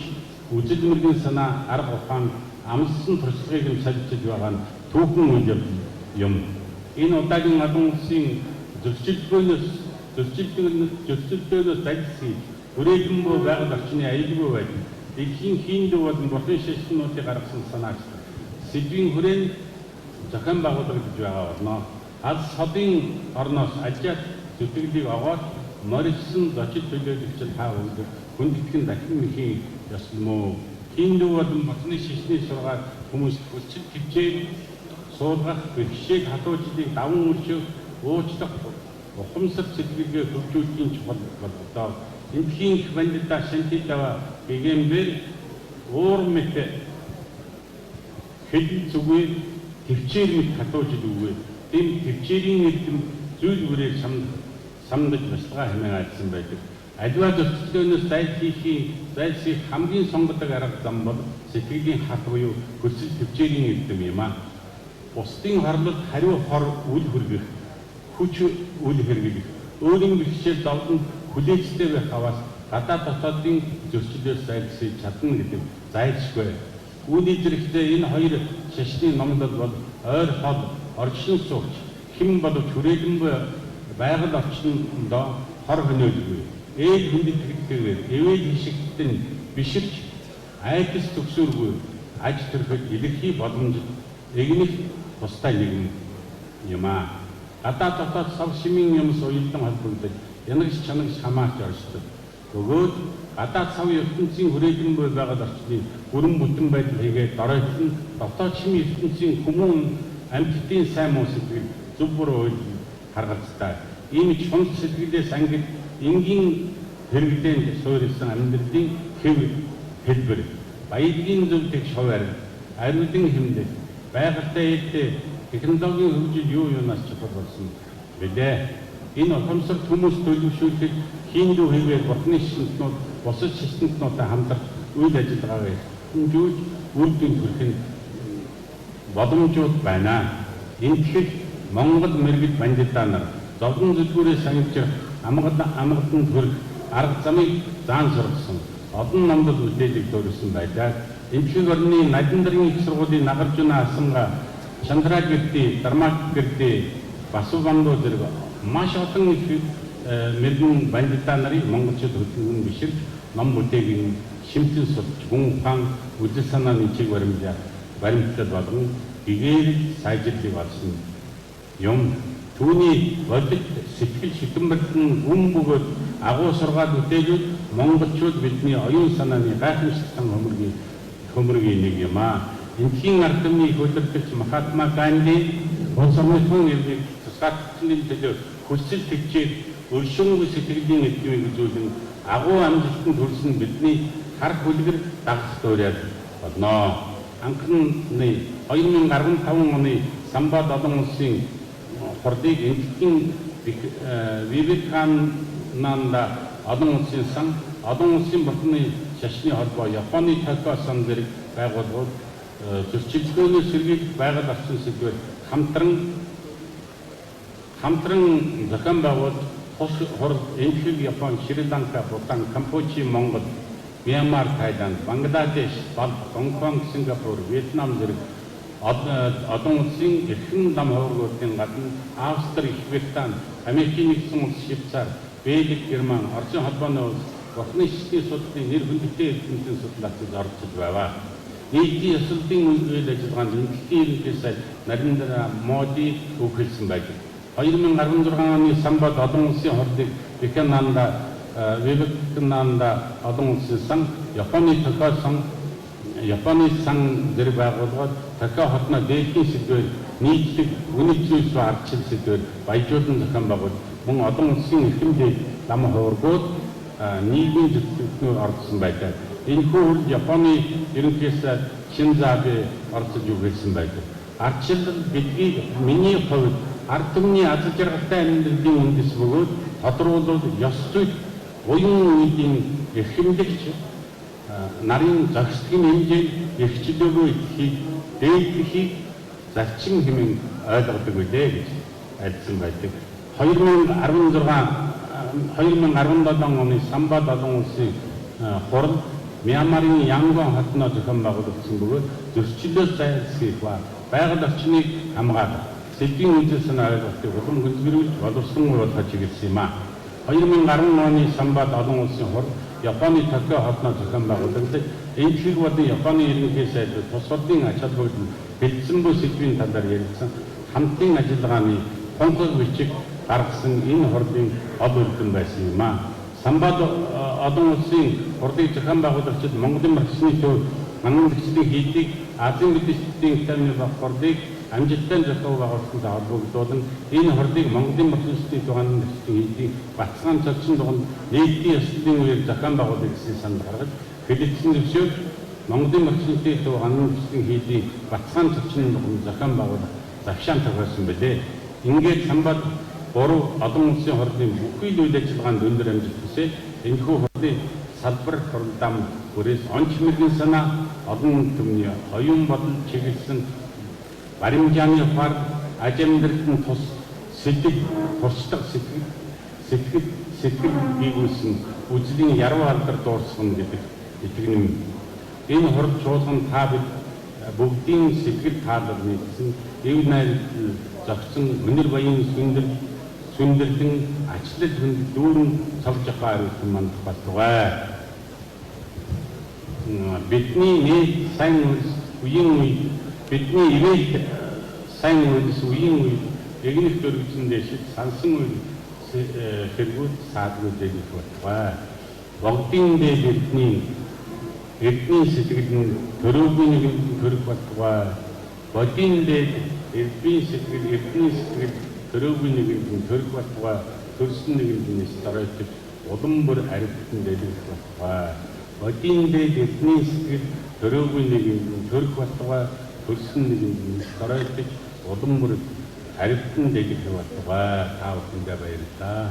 үзэл мэргийн санаа арга ухаан амлсан туршлагыг нь солилцож байгаа нь түүхэн үйл юм. Энэ удаагийн олон улсын зөрчилдөөс залсхий хүрээлэнбөө байгаль орчны аюулгүй байдал дэлхийн Хиндүү болон бурхан шашнуудыг гаргасан санаач сэдвийн хүрээнд зохион байгуулагдж байгаа болно. Алс хотын орноос ажиад зүтгэлийг аваад морилсан зочид төлөөлөгчд хаа өндөр хүндэтгэн дахин нэхийн ёслол мөө. Хиндүү болон бурхан шашны сургаал хүмүүс хүчил төвчээр суулгах бэрхшээг хатуужлыг даван үржих уучлах ухамсар сэтгэлгээ хөгжүүлэхийн чухал бололоо. Эндхийн их бандита шантитава гэгэмбэр уурмэт хэд зүгүй төвчээр мэт хатуужл үгүй. Тэм төвчээрийн эрдэм зүйл бүрээр самдаж бяцлага хэмээн айдсан байдаг. Аливаа зөрчилдөөнөөс зайлсхийх хамгийн сонгодог арга зам бол сэтгэлийн хат буюу хүсэл төвчээрийн эрдэм юм аа. Бусдын хорлол хариу хор үл хүргэх, хүч үл хэрэглэх, өөрийн бэрхшээл зовлон хүлээцтэй байх аваас гадаад дотоодын зөрчилдөөс зайлсхийж чадна гэдэг зайлшгүй. Үүний зэрэгтэй энэ хоёр шашны номлол бол ойр хол орчин суугч хэн боловч хүрээлэнгүй байгаль орчинд хор хөнөөлгүй. Ээд хүндэтгэгтэйгээр эвээл хишигтэн биширч айдас төгсөөргүй аж төрхөд илэрхий боломжит эгнэх тустай нэгэн юм аа. Гадаад дотоод сав шимийн юмс уялдан холбогдож янагч чанагч хамаарч оршдог. Бөгөөд гадаад сав ертөнцийн хүрээлэнгүй байгаль орчны бүрэн бүтэн байдал хийгээд доройтлон дотоод шимийн ертөнцийн хүмүүн амьтдын сайн муу сэтгэл зөв буруу үйл харгалзтай. Ийм чухал сэтгэлээс ангид энгийн хэрэглээнд суурилсан амьдралын хэв хэлбэр баялагын зөв тэгш хуваар ариудын хэмнэлт байгальтай ээлтэй технологийн хөгжил юу юунаас чухал болсон бэлээ. Энэ ухамсар хүмүүс төлөвшүүлэх Хиндүү хэвээр бурхны шашнууд бусад шашнуудтай хамтрах үйл ажиллагаагаар хэмжүүлж үр дүн төрөх боломжууд байна. Энтгэл Монгол мэргэд бандита нар зовлон зүлгүүрээс сангиж амгалан төрөх арга замыг заан сургасан олон номдод үлдээлийг төрүүлсэн байлаа. Эмчиг орны Нарендрагийн их сургуулийн Нагаржуна асамга Чандраг гэрдээ, Дармак гэрдээ, Басу бандуу зэрэг маш олон их мэрэгэн бандитаа нарын монголчууд хөдөлгөөн бишир ном бүтээгийн шимтэн судалж хүн ухаан үжил санааны чиг баримтлал болгон гэгэрэл сайжрлыг олсон юм. Түүний бодит сэтгэл шитэнбэртэн хүн бөгөөд агуу сургаал бүтээлүүд монголчууд бидний оюун санааны гайхамшигтан хөмөргийн нэг юм аа. Энэхийн ард түмний хөдөлгөгч Махатма Ганди улс орны хүн иргэн тусгаарлалтын төлөө хүсэл төвчээр өршөөнгүй сэтгэлийн эдгмийг үзүүлэн агуу амжилтанд хүрсэн бидний хар хүлгэр дагах дуурайд болно. Анхны 2015 оны Самбад олон улсын хурдыг энэтхийн Вивекананда олон улсын сан, олон улсын бурхны шашны холбоо, Японы Токио сан зэрэг байгууллагууд зөрчилдөөний сэргийлж байгаль орчин сэдвээр хамтран зохион байгуулж хурд энэтхэг Япон, Шри-Ланка, Бутан, Кампучи, Монгол, Мьянмар, Тайланд, Бангладеш, Гонконг, Сингапур, Вьетнам зэрэг олон улсын эрхэм зам хувиргуудын гадна Австри, Британи, Америкийн нэгдсэн улс, Швейцар, Бельги, Герман, Оросын холбооны улс, бурхны шашны судлалын нэр хүндтэй эрдэмтэн судлаачид оролцож байв. Нийтийн ёслолтын үйл ажиллагаанд үндэсний ерөнхий сайд Нарендра Моди өгүүлсэн байдаг. 2016 оны Самбад олон улсын хурдыг Вивекананда олон улсын сан, Японы Токио сан, Японы сан зэрэг байгууллагууд Токио хотно дээдийн сэдвээр нийтлэг үнэтлүүлж ардчил сэдвээр баяжуулан зохион байгуул мөн олон улсын эрхэмлэл зам хувиргууд нийгмийн зөвлөлтөнд оролцсон байдаг. Энэхүү үйл Японы ерөнхий сайд Shinzo оролцож өгүүлсэн байдаг. Ардчил бидний миний хувьд ард түмний аз жаргалтай амьдралын үндэс бөгөөд тодруулбал ёс зүйн буян үеийн эрхэмлэгч нарын зохистой хэмжээ эрхчлөөгүй эдхийг дээдлэхийг зарчим хэмээн ойлгодог үлээ гэж альсан байдаг. 2017 оны Самбад олон улсын хурал Мьянмарын Янгон хотно зохион байгуулагдсан бөгөөд зөрчилөөс зайлсхийх ба байгаль орчныг хамгаалах, сэдвийн үйл санаа ойлголтыг улам гүнзгийрүүлж боловсон болгож чиглэсэн юм а. 2010 оны Самбад олон улсын хурал Японы Токио хотно зохион байгуулагдсан. Энэхийг болон Японы ерөнхий сайд тус улсын ач холбогдол бэлдсэн буй сэдвийн талаар ярилцсан хамтын ажиллагааны гонхог бичиг гаргасан энэ хурлын гол үр дүн байсан юм а. Самбад олон улсын хурдыг зохион байгуулагчид Монголын марксны төв манлагчдын хийдийг Азийн бүдистийн хэмжээний хурлыг амжилттай зохион байгуулалтанд холбогдуулан энэ хурлыг Монголын марксистийн тугааны хийдийг батцгаан цогцсон дуганд нийтийн ёслолын үеэр зохион байгуулах гэсэн санал гаргаж хэлэлцсэн зөвшөөрөл Монголын марксистийн тугааны хийдийг батцгаан цогцсон дуганд зохион байгуулах завшаан тохиолсон билээ. Ингээд Самбад 3 олон улсын хурлын бүхий л үйл ажиллагаанд өндөр амжилт хүсээ энэхүү хурлын салбар хурлам бүрээс онц мэрэгэн санаа олон түмний оюун бодол чиглэсэн баримжааны фар ажимдэртэн тус сэтгэл туршлага сэтгэл биегүүлсэн үзлийн яруу алдар дуусгана гэдэг итгэн. Энэ хурд чуулган та бид бүгдийн сэтгэл таалал нийцсэн эв найрал зогсон өнөр баян сүндэрлэн ачлал хүнд дүүрэн цогж байгаа манд батугай. Бидний нийт сайн үеийн үе бидний ивэйт сайн үеийн үе эгнэх дөрвсөн дэшид сансан үе хэрэгүүд саадгуудыг батугай. Вогдын дэ бидний эрдний сэтгэл нь төрөөгүй нэг төрөх батугай. Бодин дэ эрдний сэтгэл төрөөгүй нэг төрөх батугай. Төрсөн нэг нь сторойч улам бүр ариутан дэлгэх батугай. Бодин дэ эрдний сэтгэл төрөөгүй нэг төрөх батугай. Төрсөн нэг нь сторойч улам бүр ариутан дэлгэх батугай. Та бүхэндээ баярлалаа.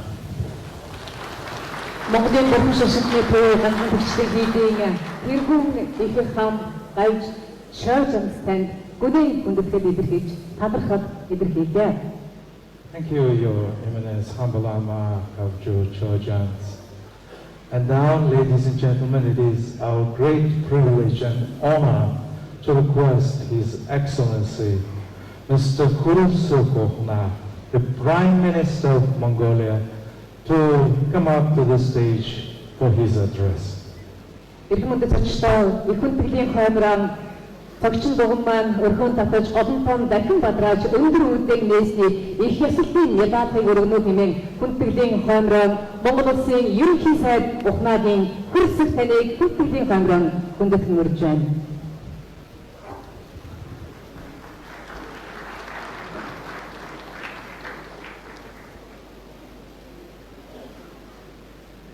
Монголын бурхан шашны төв ганцхан бичсэн хийдийн тэргүүн их хам гайж church understand гүний хүндэтгэл илэрхийлж талархал илэрхийлээ. Thank you, Your Eminence, Humble Lama of Georgians. And now, ladies and gentlemen, it is our great privilege and honor to request His Excellency, Mr. Khurelsukhna, the Prime Minister of Mongolia, to come up to the stage for his address. Эрхэм үндэс зочдоо их хүндэтгэлийн хоймроо цогчин дуган маань өрхөөн татаж олон том дахин бадрааж өндөр үдэг нээсний их ёслолтын медалийг өргөнө хэмээн хүндэтгэлийн хоймроо Монгол улсын ерөнхий сайд Ухнаагийн хүрсэх таныг хүндэтгэлийн хоймроо хүндэтгэн урьж байна.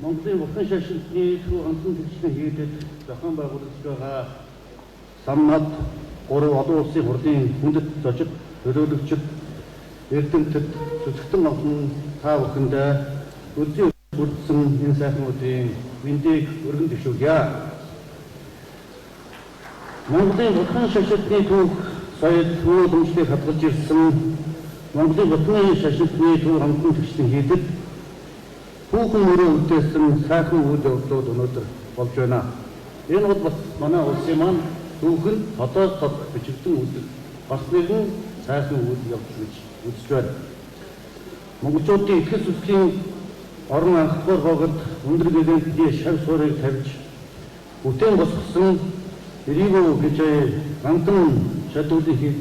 Монголын улсын шашинтны төв онцон төслийн хийдэд зохион байгуулж байгаа Самvad III олон улсын хурлын хүндэт зочид, төлөөлөгчид, эрдэмтэд, зүсгтэн олон та бүхэндээ өдрийн бүрдсэн энэ сайхан өдрийн мэндийг өргөн дэвшүүлье. Монголын улсын шашинтны төв соёл үйл өмчлийг хадгалж ирсэн Монголын улсын шашинтны төв онцон төслийн хийдэд хүүхэн өрөө үдээсэн сайхан үйл явдлууд өнөөдөр болж байна. Энэ бол бас манай улсын маань түүхэн одоо бичигдэн үзэх бас нэгэн сайхан үйл явдал гэж үзэж байна. Монголчуудын итгэл сүнсийн орон анхдугаар хогод өндөр гэгэнтний шав суурийг тавьж бүтээн босгосон эрийгөө гэж гандан шатуулын хэд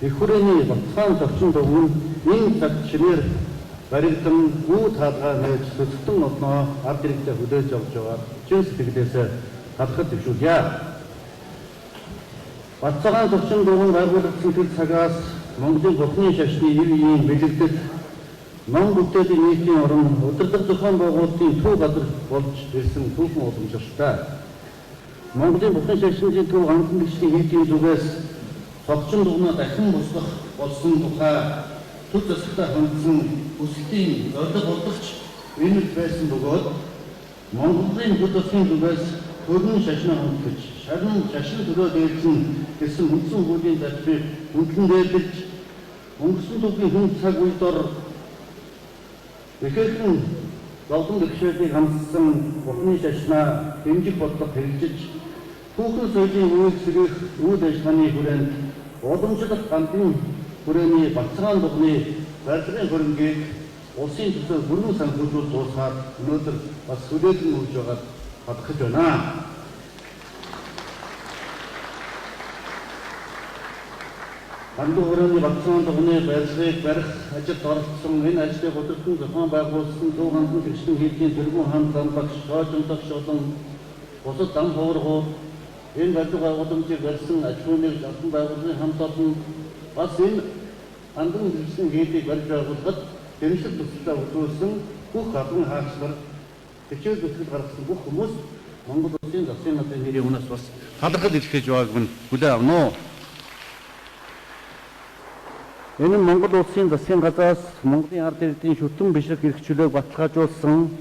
их хүрээний батцаан зочин дугуй энэ цаг шинээр баригдан гүү таалгаа нээж зүсгтэн одноо ард иргэдэд хүлээж авч байгаа чин сэтгэлээсээ талхад дэвшүүлье. Батцаагаан зочин дугуй байгуулагдсан тэр цагаас Монголын Бурхны шашны ив ийм бэлэгдэд ном бүтээлийн нийтийн орон удирдах зохион байгуулалтын төв газар болж ирсэн түүхэн уламжлалтай. Монголын Бурхны шашны төв хандан гişний нийтийн зүгээс цогчин дугнаа дахин босгох болсон тухай төв засагтай хандсан хүсэлтийн зорилго болгоч энэ байсан бөгөөд Монголын төв засгийн зүгээс хөрөн шашнаа хөндлөж шарн шашин төрөө дээлсэн гэсэн үндсэн хуулийн зарчмыг хөндлөн дээлж өнгөрсөн түүхийн хүн цаг үед дор ихэнхэн зовлон гэрчлэлийг хамтсан Бурхны шашнаа дэмжих бодлого хэрэгжиж түүхэн соёлын үйлчлэх үйл ажиллагааны хүрээнд уламжлах гандан хүрээний батцагаан дугны барилгын хөрөнгийг улсын төсөв бүрэн санхүүжүүлж дуусгаад өнөөдөр бас хүлээлгэн өгж байгаад хадгалж байна. Гандан хүрээний батцагаан дугны барилгыг барих ажилд оролцсон энэ ажлыг удирдан зохион байгуулсан төв гандан гэрчлийн хийдийн тэргүүн хамт багш, тоожонтогч болон бусад дан хуургууд энэ барилга уламжийг барьсан аж ахуйн зохион байгуулалтын хамт олон бас энэ гандан гэрчлийн хийдийг барьж байгуулахад дэмжлэг тусалцаа үзүүлсэн бүх гадны хаагчлал хичээл зүтгэл гаргасан бүх хүмүүс Монгол улсын засгийн газрын нэрийн өмнөөс бас талархал илэрхийлж байгааг нь хүлээн авна уу. Энэ нь Монгол улсын засгийн газраас Монголын ард иргэдийн шүтэн бишрэх эрх чөлөөг баталгаажуулсан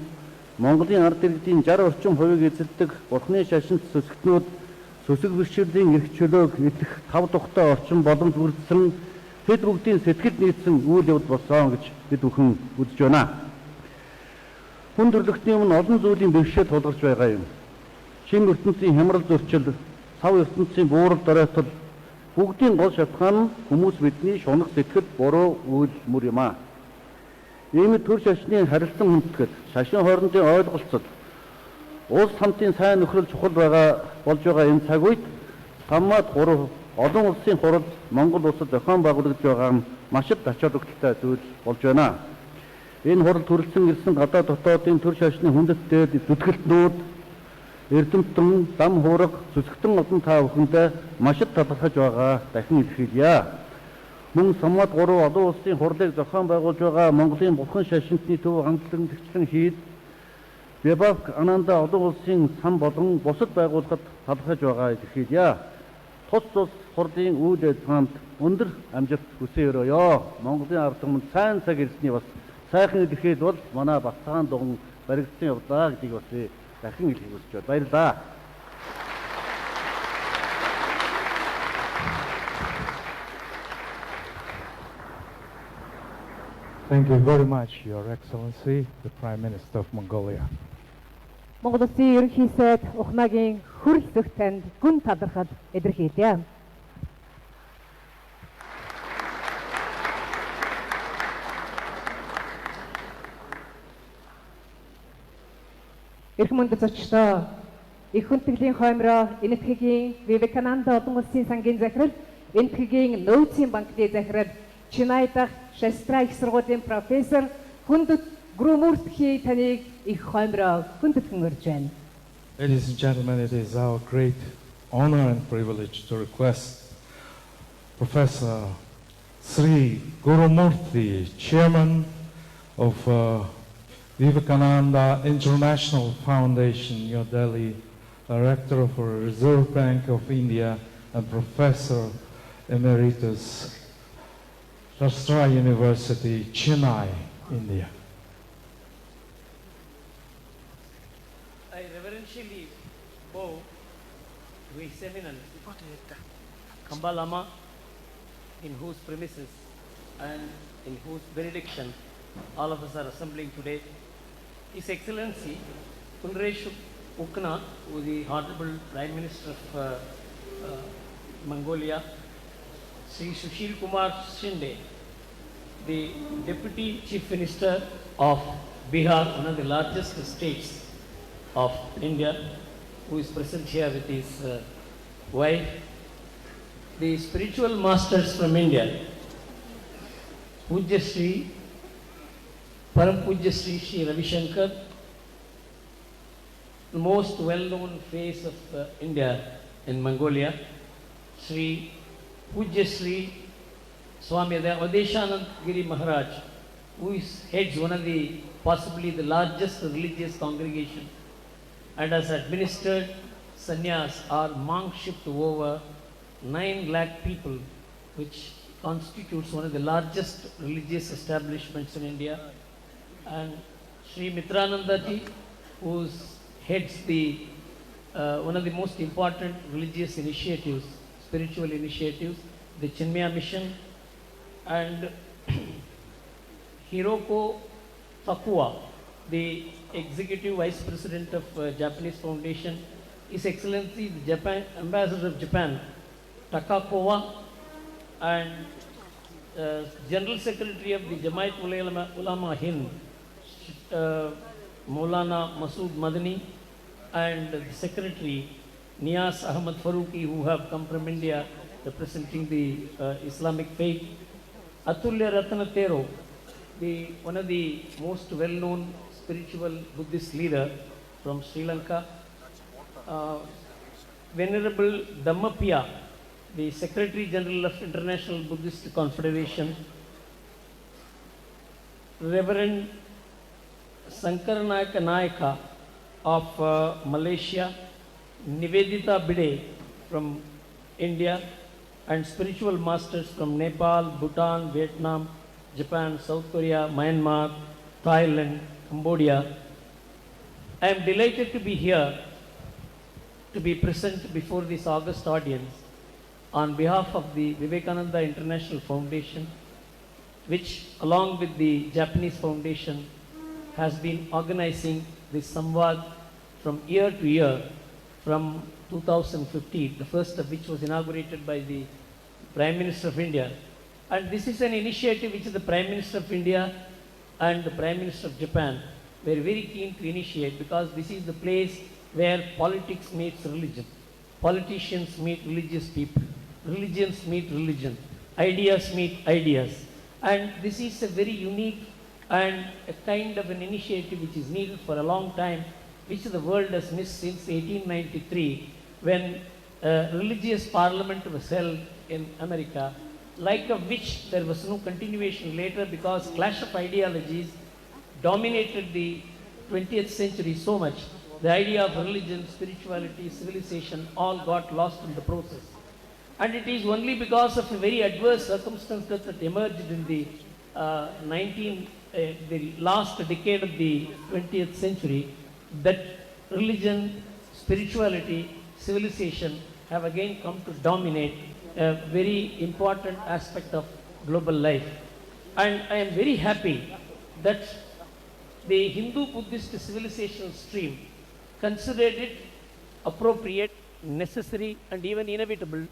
Монголын ард иргэдийн 60% эзэлдэг Бурхны шашинт сүсгтнүүд сүсэг бэрхшээлийн эрх чөлөөг идэх 5 тухтай орчин боломж бүрдсэн хэд бүгдийн сэтгэл нийцсэн үйл явдал болсон гэж бид бүхэн үзэж байна. Хүн төрлөختний өмнө олон зүйлийн бэрхшээл тулгарч байгаа юм. Шинэ ертөнцийн хямрал зөрчил, сав ертөнцийн буурал доройтол бүгдийн гол шалтгаан нь хүмүүс бидний шунах сэтгэл буруу үйл мөр юм аа. Ийм төр шашны харилцан хүндэтгэл, шашин хоорондын ойлголцол, улс хамтын сайн нөхрөл чухал болж байгаа энэ цаг үед Самvad III олон улсын хурал Монгол улсад зохион байгуулагдж байгаа нь маш их ач холбогдолтой зүйл болж байна. Энэ хурал төрөлсөн ирсэн гадаад дотоодын төр шашны хүндэттэй зүтгэлтнүүд эрдэмтэн, дам хуурга, зүсгтэн олон та бүхэндээ маш их талархаж байгаа дахин илэрхийлье. Мөн Самvad III олон улсын хурлыг зохион байгуулж байгаа Монголын Бурхан шашинтны төв хандлан гэрчлэн хийд Бебак Ананда олон улсын сан болон бусад байгууллагад талархаж байгаа илэрхийлье. Тус улс хурлын үйл ажиллагаанд өндөр амжилт хүсье өрөөё. Монголын ард түмэнд сайн цаг ирсний бас сайхан илэрхийл бол манай батцагаан дуган баригдсан явдлаа гэдгийг бас дахин илэрхийлж байна. Баярлалаа. Thank you very much, Your Excellency, the Prime Minister of Mongolia. Монгол улсын ерөнхий сайд Ухнаагийн хүрэл зөх танд гүн талархал илэрхийлье. Эрх мөндөд зочдоо их хүндэтгэлийн хоймроо энэтхэгийн Vivekananda олон улсын сангийн захирал, энэтхэгийн нөөцийн банкны захирал, Чинай дахь Шастра их сургуулийн профессор Хүндэт Гүрүмүртхи таныг их хоймроо хүндэтгэн урьж байна. Ladies and gentlemen, it is our great honor and privilege to request Professor Sri Gurumurthy, Chairman of Vivekananda International Foundation, New Delhi, Director of Reserve Bank of India, and Professor Emeritus, Shastra University, Chennai, India. I reverentially bow to His Eminence Kamba Lama, in whose premises and in whose benediction all of us are assembling today. His Excellency Kunreshu Ukna, who is the Honorable Prime Minister of Mongolia, Sri Sushil Kumar Shinde, the Deputy Chief Minister of Bihar, one of the largest states of India, who is present here with his wife, the spiritual masters from India, Pujya Sri, Param Pujya Sri Sri Ravi Shankar, the most well-known face of India in Mongolia, Sri Pujya Sri Swami Adeshanand Giri Maharaj, who heads one of the possibly the largest religious congregation and has administered sannyas or monkship to over 9 lakh people, which constitutes one of the largest religious establishments in India. And Sri Mitrananda ji, who heads the one of the most important religious initiatives, spiritual initiatives, the Chinmaya Mission, and Hiroko Fakua, the Executive Vice President of Japanese Foundation, His Excellency the Japan Ambassador of Japan, Takakowa, and General Secretary of the Jamaat Ulama Hind, Maulana Masood Madani, and the Secretary Nias Ahmad Faruqi, who have come from India representing the Islamic faith, Atulya Ratanatero, one of the most well-known spiritual Buddhist leader from Sri Lanka, Venerable Dhammapaya, the Secretary General of International Buddhist Confederation, Reverend Sankaranayaka Nayaka of Malaysia, Nivedita Bide from India, and spiritual masters from Nepal, Bhutan, Vietnam, Japan, South Korea, Myanmar, Thailand, Cambodia. I am delighted to be here to be present before this august audience on behalf of the Vivekananda International Foundation, which along with the Japanese Foundation has been organizing this Samvad from year to year from 2015, the first of which was inaugurated by the Prime Minister of India. And this is an initiative which the Prime Minister of India and the Prime Minister of Japan were very keen to initiate, because this is the place where politics meets religion, politicians meet religious people, religions meet religion, ideas meet ideas. And this is a very unique and a kind of an initiative which is needed for a long time, which the world has missed since 1893, when a religious parliament was held in America, like of which there was no continuation later, because clash of ideologies dominated the 20th century so much. The idea of religion, spirituality, civilization all got lost in the process. And it is only because of a very adverse circumstance that emerged in the the last decade of the 20th century, that religion, spirituality, civilization have again come to dominate a very important aspect of global life. And I am very happy that the Hindu-Buddhist civilization stream considered it appropriate, necessary, and even inevitable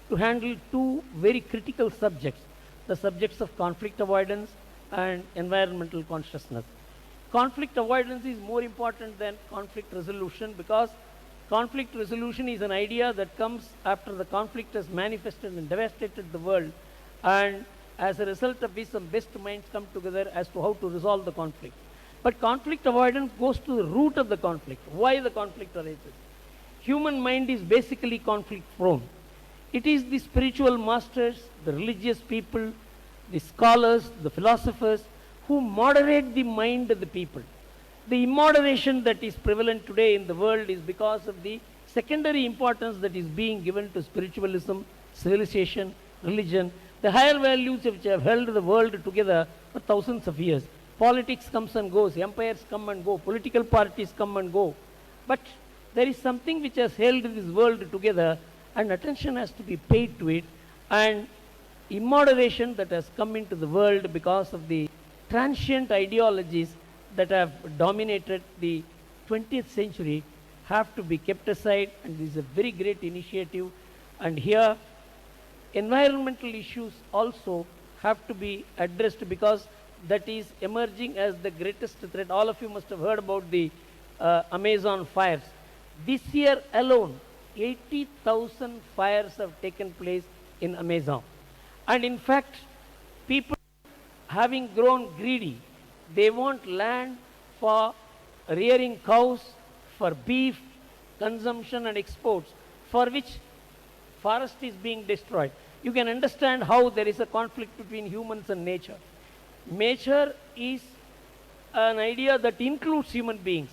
to handle two very critical subjects, the subjects of conflict avoidance and environmental consciousness. conflict avoidance is more important than conflict resolution, because conflict resolution is an idea that comes after the conflict has manifested and devastated the world, and as a result of which some best minds come together as to how to resolve the conflict. But conflict avoidance goes to the root of the conflict, why the conflict arises. Human mind is basically conflict prone. It is the spiritual masters, the religious people, the scholars, the philosophers who moderate the mind of the people. The immoderation that is prevalent today in the world is because of the secondary importance that is being given to spiritualism, civilization, religion, the higher values which have held the world together for thousands of years. Politics comes and goes, empires come and go, political parties come and go. But there is something which has held this world together, and attention has to be paid to it, and immoderation that has come into the world because of the transient ideologies that have dominated the 20th century have to be kept aside, and this is a very great initiative. And here environmental issues also have to be addressed, because that is emerging as the greatest threat. All of you must have heard about the Amazon fires. This year alone, 80,000 fires have taken place in Amazon. And in fact, people having grown greedy, they want land for rearing cows, for beef consumption and exports, for which forest is being destroyed. You can understand how there is a conflict between humans and nature. Nature is an idea that includes human beings,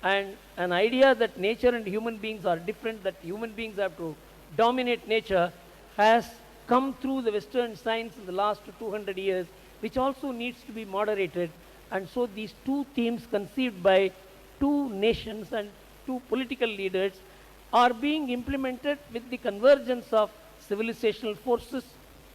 and an idea that nature and human beings are different, that human beings have to dominate nature, has come through the Western science in the last 200 years, which also needs to be moderated. And so these two themes, conceived by two nations and two political leaders, are being implemented with the convergence of civilizational forces,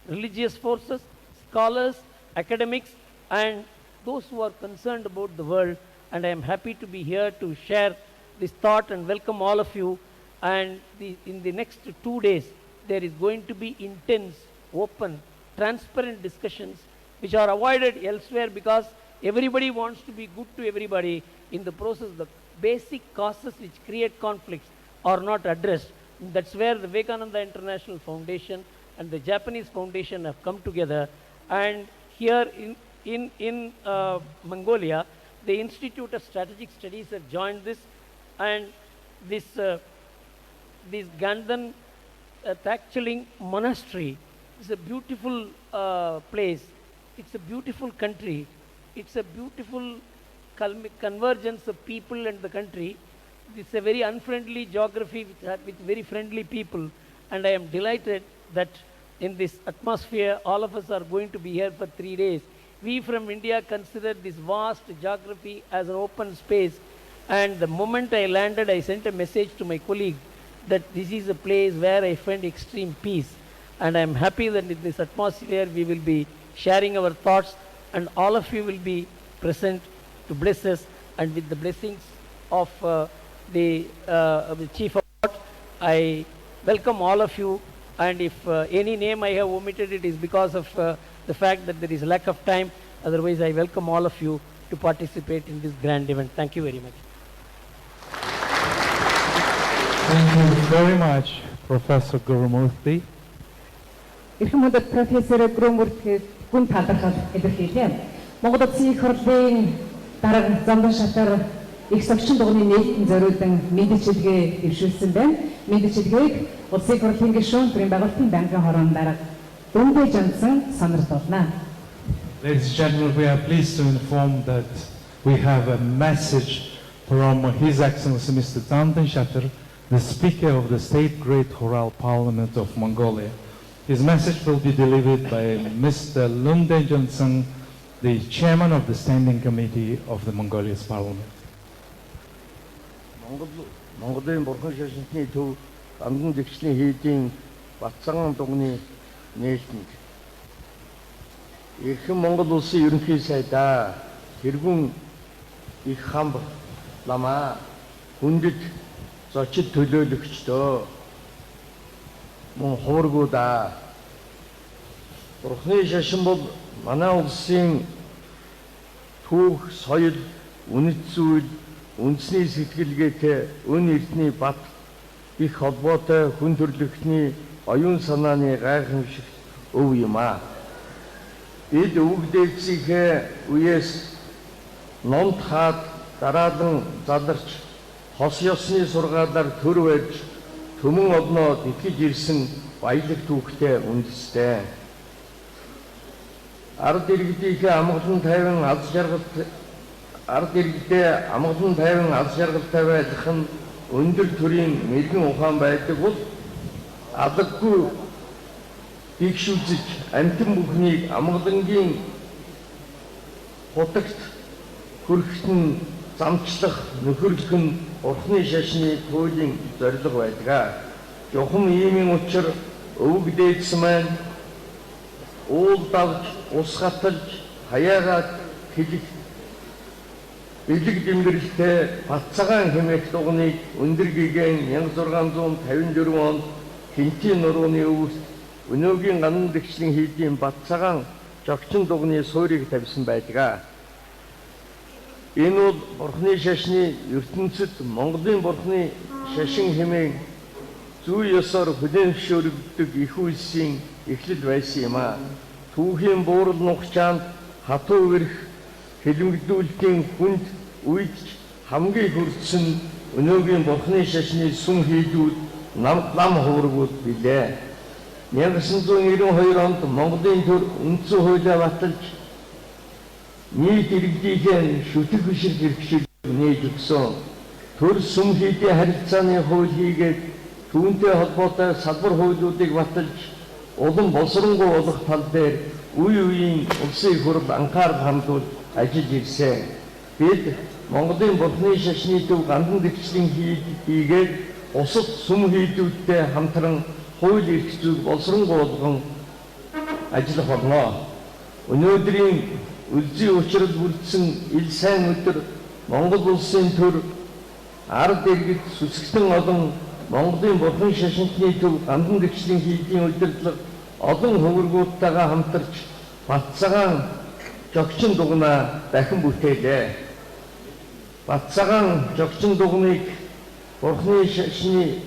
religious forces, scholars, academics, and those who are concerned about the world. And I am happy to be here to share this thought and welcome all of you. And in the next 2 days, there is going to be intense, open, transparent discussions which are avoided elsewhere, because everybody wants to be good to everybody. In the process, the basic causes which create conflicts are not addressed. That's where the Vivekananda International Foundation and the Japanese Foundation have come together. And here in Mongolia, the Institute of Strategic Studies have joined this, and this Gandhan Takchaling Monastery is a beautiful place. It's a beautiful country. It's a beautiful convergence of people and the country. It's a very unfriendly geography with very friendly people, and I am delighted that in this atmosphere all of us are going to be here for 3 days. We from India consider this vast geography as an open space, and the moment I landed, I sent a message to my colleague that this is a place where I find extreme peace, and I am happy that in this atmosphere we will be sharing our thoughts, and all of you will be present to bless us. And with the blessings of the Chief of Court, I welcome all of you, and if any name I have omitted, it is because of the fact that there is lack of time. Otherwise, I welcome all of you to participate in this grand event. Thank you very much. Thank you very much, Professor Gurumurthy. Эрхэмүдэд профессор Гүрүмүртhyд гүн талархал илэрхийлээ. Монгол Улсын их хурлын дарга Замдан шатар их совчин дугны нээлтэн зориулсан мэдээлэлгээ дэвшүүлсэн байна. Мэдээлэлгийг Улсын их хурлын гишүүн бүрийн байгуулалтын банкын хорон дарга Дүндэ Жансан санаарлуулна. Ladies and gentlemen, we are pleased to inform that we have a message from His Excellency Mr. Zamdan Shatar, the Speaker of the State Great Khural Parliament of Mongolia. His message will be delivered by Mr. Lunde Johnson, the Chairman of the Standing Committee of the Mongolia's Parliament. Mongolia Burkhan Shashni to Angun Dixley Heating, Batsang Dogni Nation. If Mongol see Yunki said, Hirgun, Ich Hamb, Lama, Hundit, such a Tulu Luxto, Monhorgoda, Burkhan Shashimbo, Manao Sing, Two Soyed үнэт зүйл, үндэсний сэтгэлгээтэй өн эрдний бат их холбоотой хүн төрөлхтний оюун санааны гайхамшигт өв юм аа. Бид өвгдээсийнхээ үеэс номд хаад дараадан задарч хос ёсны сургаалаар төр байж төмөн одноо итгэж ирсэн баялаг түүхтэй үндэстэй. Ард иргэдийнхээ амгалан тайван аз жаргалтай байх нь өндөр төрийн мэрэгэн ухаан байдаг бол алгадгүй бигшүүлж амтэн бүхнийг амгалангийн хутагт хүрхт нь замчлах нөхөрлөх нь урхны шашны туйлын зорилго байдаг. Жохом иймийн учир өвөг дээдс маань уул давж ус хаталж хаяагаад хэлэх бэлэг дэмбэрэлтэй Баццагаан хэмээх дугныг өндөр гэгээн 1654 онд Хинтийн нурууны өвөлт өнөөгийн ганан дэгчлийн хийдийн Баццагаан жогчин дугны суурийг тавьсан байдаг. Энэ бол Бурхны шашны ертөнцид Монголын Бурхны шашин хэмээн зүй ёсоор хүлээн зөвшөөрөгддөг их үйлсийн эхлэл байсан юм аа. Түүхийн буурал нухчаанд хатуу өрх хэлмэгдүүлэлтийн хүнд үйдж хамгийн хүрдсэн өнөөгийн Бурхны шашны сүм хийдүүд нам хуврагууд билээ. 1992 онд Монголын төр үндсэн хуулиа баталж нийт иргэдийнхээ шүтэг бишрэг хэрэгжил нээж өгсөн. Төр сүм хийдийн харилцааны хууль хийгээд түүнтэй холбоотой салбар хуулиудыг баталж улам боловсронгуй болох тал дээр үе үеийн улсын их хурл анхаарал хандуулж ажиллаж ирсэн. Бид Монголын Бурхны шашны төв гандан дэгчлийн хийгээд бусад сүм хийдүүдтэй хамтран хууль эрх зүйг боловсронгуй болгон ажиллах болно. Өнөөдрийн үлзий учрал бүрдсэн ил сайн өдөр Монгол улсын төр ард иргэд сүсгтэн олон Монголын Бурхны шашинтны төв гандан дэгчлийн хийдийн удирдлага олон хөвөргүүдтэйгээ хамтарч Баццагаан жогчин дугнаа дахин бүтээлээ. Баццагаан жогчин дугныг Бурхны шашны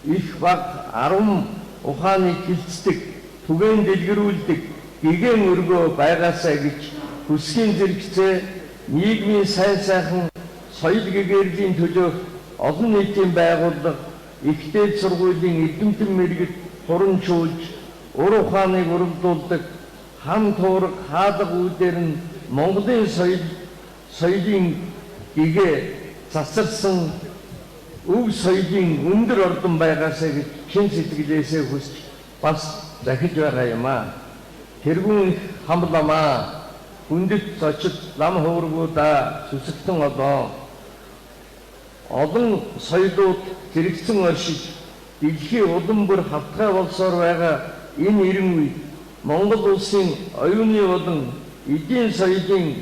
их баг 10 ухааныг хилцдэг, түгээн дэлгэрүүлдэг гэгэн өргөө байгаасаа гэж хүсхийн зэрэгцээ нийгмийн сайн сайхан соёл гэгэрлийн төлөөх олон нийтийн байгууллага ихтэй сургуулийн эрдэмтэн мэргэд хурамжуулж ур ухааныг уралдуулдаг хам туураг хаалга үүдээр нь Монголын соёлын гэгээ засарсан өв соёлын өндөр ордон байгаасаа гэж чин сэтгэлээсээ хүсч бас захиж байгаа юм аа. Тэргүүн хамламаа хүндэт зочид лам хуврагуудаа сүсгтэн олон соёлууд зэрэгцэн оршиж дэлхийн улам бүр хавтгай болсоор байгаа энэ эрен үед Монгол улсын оюуны болон эдийн соёлын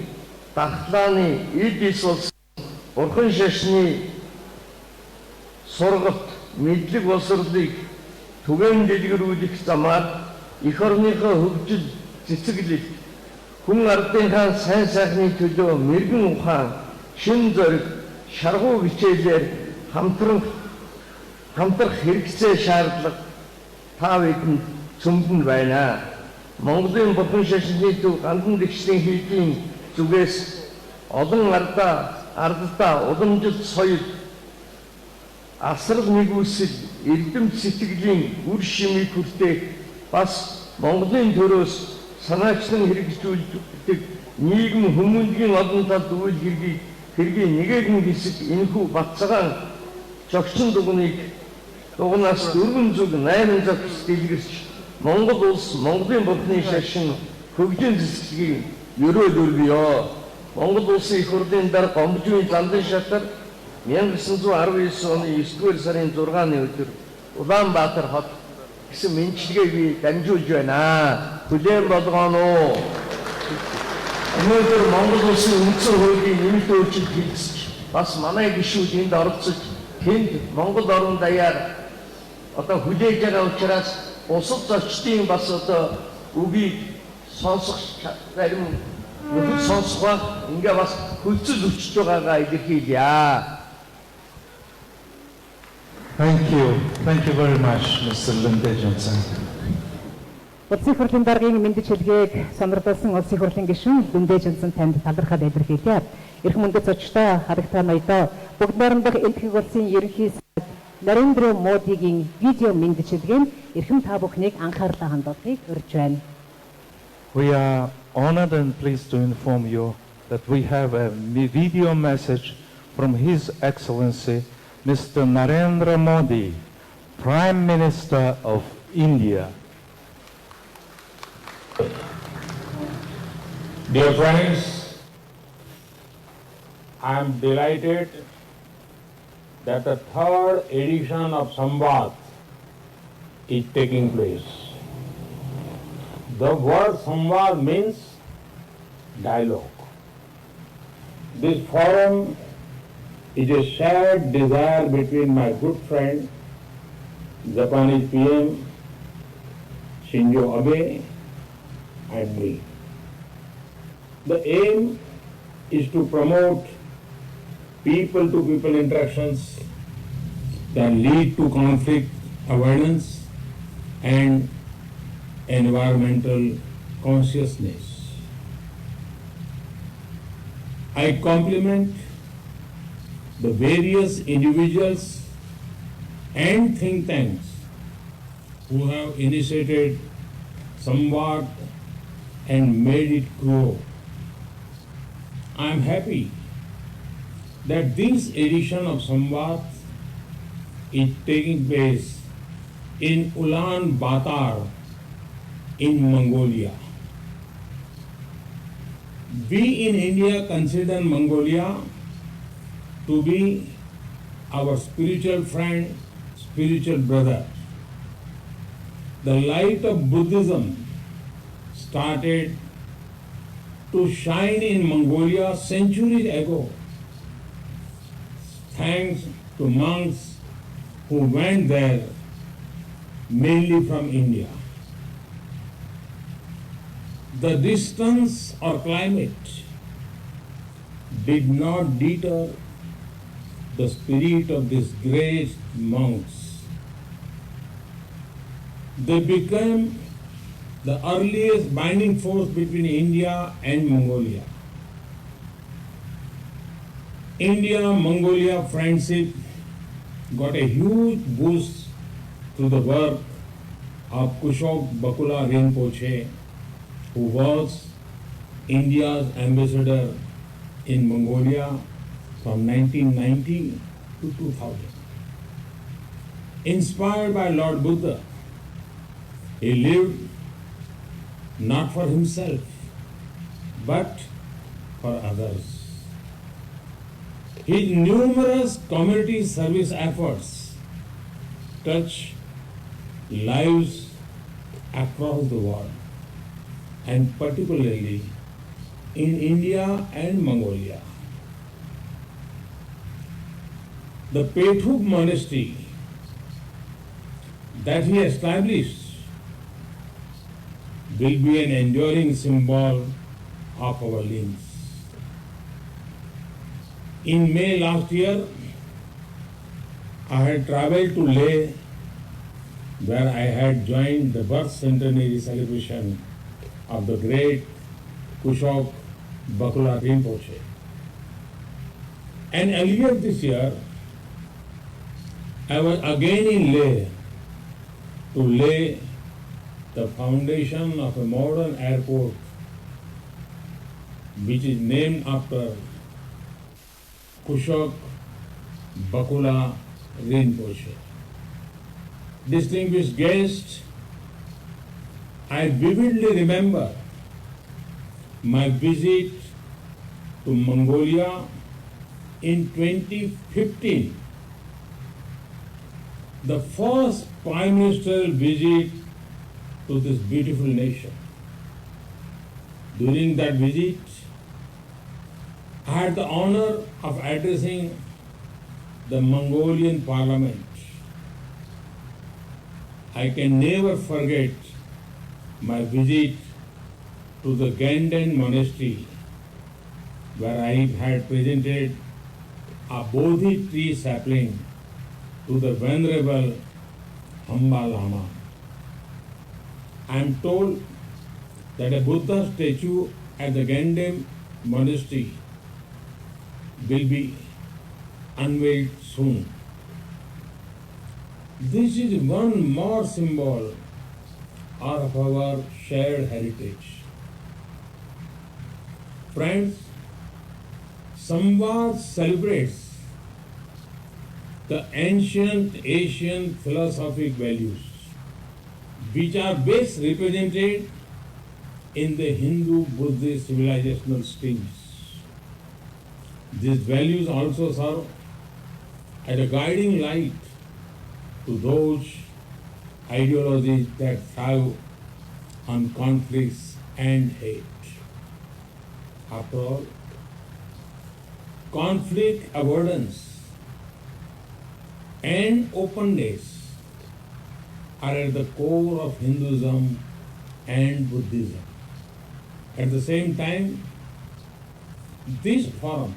дархлааны эд ис болсон Бурхан шашны сургалт мэдлэг боловсролыг түгээн дэлгэрүүлэх замаар эх орныхоо хөгжил цэцэглэл хүн ардынхаа сайн сайхны төлөө мэрэгэн ухаан шин зориг шаргуу хичээлээр хамтрах хэрэгцээ шаардлага та бидэнд цөмдөн байна. Монголын Бурхан шашны төв гандан дэгчлийн хийдийн зүгээс олон ардаа уламжлалт соёл асрал нэгүсэл эрдэм сэтгэлийн үр шимийг хүртээх бас Монголын төрөөс санаачлан хэрэгжүүлдэг нийгэм хүмүүнлэгийн олон талд үйл хэргийн нэгэн хэсэг энэхүү Баццагаан жогчин дугнаас 4 зүг 8 зохис дэлгэрч Монгол улс Монголын Бурхны шашин хөгжин зэвсгийн ерөөл өргөё. Монгол улсын их хурлын дараа Гомбожийн Ландын шатар 1919 оны 9-р сарын 6-ны өдөр Улаанбаатар хот гэсэн мэдлэгийг би дамжуулж байна. Хүлээн болгоно. Өнөөдөр Монгол улсын үндсэн хуулийн нэмэлт өөрчлөлт хийгдэж бас манай гишүүд энд оролцож тэнд Монгол орон даяар хүлээж байгаа учраас бусад зочдын бас үгийг сонсох зарим нөхөд сонсгоо ингээ бас хөлцөж өчөж байгаагаа илэрхийлье. Thank you very much, Mr. Linde Johnson. Улсын хурлын даргын мэдж хэлгээг сонирхолтой улсын хурлын гишүүн Лinde Johnson танд талархаад илэрхийлье. Эрх мөндөд зочтой харагтай ноёдоо бүгд найрамдах энтхэг улсын ерөнхий сайд Narendra Modi-гийн видео мэдж хэлгээн эрхэм та бүхнийг анхаарлаа хандуулахыг урьж байна. We are honored and pleased to inform you that we have a video message from His Excellency Mr. Narendra Modi, Prime Minister of India. Dear friends, I am delighted that the third edition of Samvad is taking place. The word Samvad means dialogue. This forum is a shared desire between my good friend, Japanese PM Shinzo Abe, and me. The aim is to promote people-to-people interactions that lead to conflict avoidance and environmental consciousness. I compliment the various individuals and think tanks who have initiated Samvad and made it grow. I am happy that this edition of Samvad is taking place in Ulaanbaatar in Mongolia. We in India consider Mongolia to be our spiritual friend, spiritual brother. The light of Buddhism started to shine in Mongolia centuries ago, thanks to monks who went there mainly from India. The distance or climate did not deter the spirit of these great monks. They became the earliest binding force between India and Mongolia. India-Mongolia friendship got a huge boost through the work of Kushok Bakula Rinpoche, who was India's ambassador in Mongolia from 1990 to 2000. Inspired by Lord Buddha, he lived not for himself, but for others. His numerous community service efforts touch lives across the world, and particularly in India and Mongolia. The Pethuk monastery that he established will be an enduring symbol of our limbs. In May last year, I had traveled to Leh, where I had joined the birth centenary celebration of the great Kushok Bakula Rinpoche. And earlier this year, I was again in Leh to lay the foundation of a modern airport which is named after Kushok Bakula Rinpoche. Distinguished guests, I vividly remember my visit to Mongolia in 2015, the first Prime Ministerial visit to this beautiful nation. During that visit, I had the honor of addressing the Mongolian Parliament. I can never forget my visit to the Ganden Monastery where I had presented a Bodhi tree sapling to the Venerable Hamba Lama. I am told that a Buddha statue at the Gandham monastery will be unveiled soon. This is one more symbol of our shared heritage. Friends, Samvad celebrates the ancient Asian philosophic values which are best represented in the Hindu-Buddhist civilizational streams. These values also serve as a guiding light to those ideologies that thrive on conflicts and hate. After all, conflict avoidance and openness are at the core of Hinduism and Buddhism. At the same time, this forum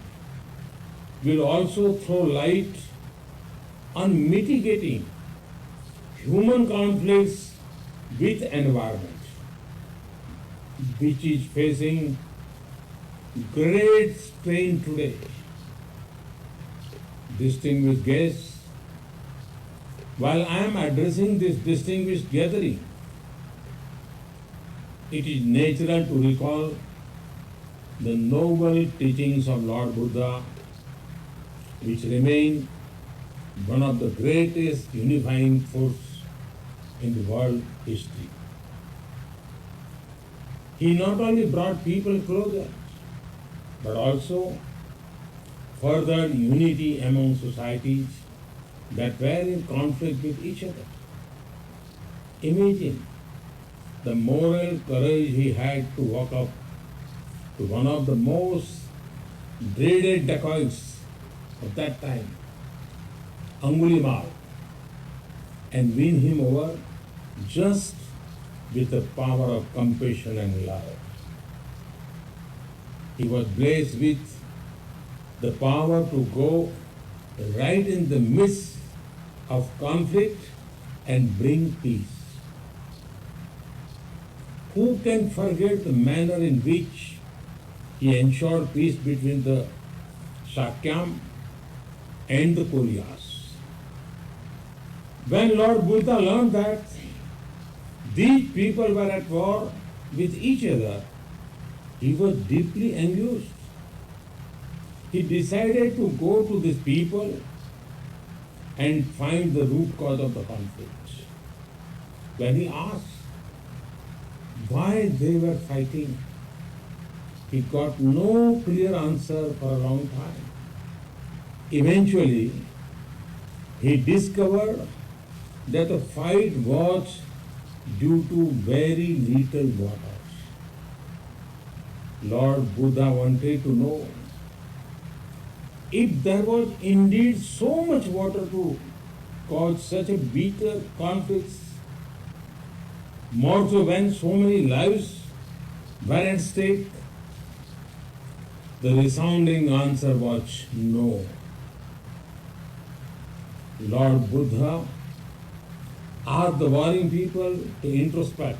will also throw light on mitigating human conflicts with environment, which is facing great strain today. Distinguished guests, while I am addressing this distinguished gathering, it is natural to recall the noble teachings of Lord Buddha, which remain one of the greatest unifying forces in the world history. He not only brought people closer, but also furthered unity among societies that were in conflict with each other. Imagine the moral courage he had to walk up to one of the most dreaded dacoits of that time, Angulimal, and win him over just with the power of compassion and love. He was blessed with the power to go right in the midst of conflict and bring peace. Who can forget the manner in which he ensured peace between the Shakyam and the Koryas? When Lord Buddha learned that these people were at war with each other, he was deeply envious. He decided to go to these people and find the root cause of the conflict. When he asked why they were fighting, he got no clear answer for a long time. Eventually, he discovered that the fight was due to very little water. Lord Buddha wanted to know if there was indeed so much water to cause such a bitter conflicts, more so when so many lives were at stake. The resounding answer was no. Lord Buddha asked the warring people to introspect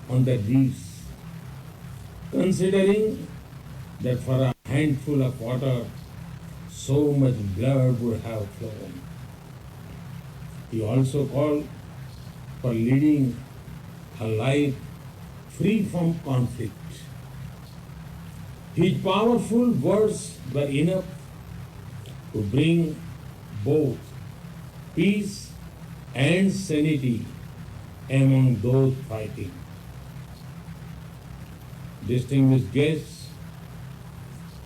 on their deeds, considering that for a handful of water, so much blood would have flown. He also called for leading a life free from conflict. His powerful words were enough to bring both peace and sanity among those fighting. Distinguished guests,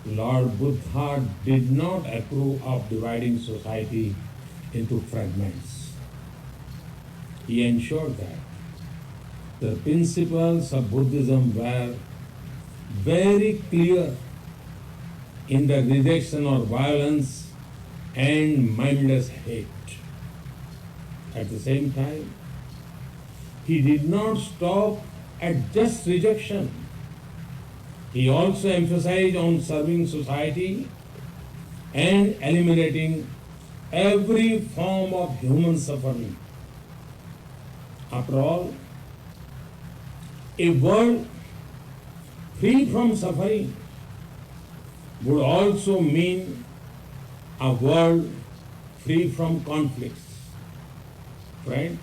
Lord Buddha did not approve of dividing society into fragments. He ensured that the principles of Buddhism were very clear in the rejection of violence and mindless hate. At the same time, he did not stop at just rejection. He also emphasized on serving society and eliminating every form of human suffering. After all, a world free from suffering would also mean a world free from conflicts. Friends,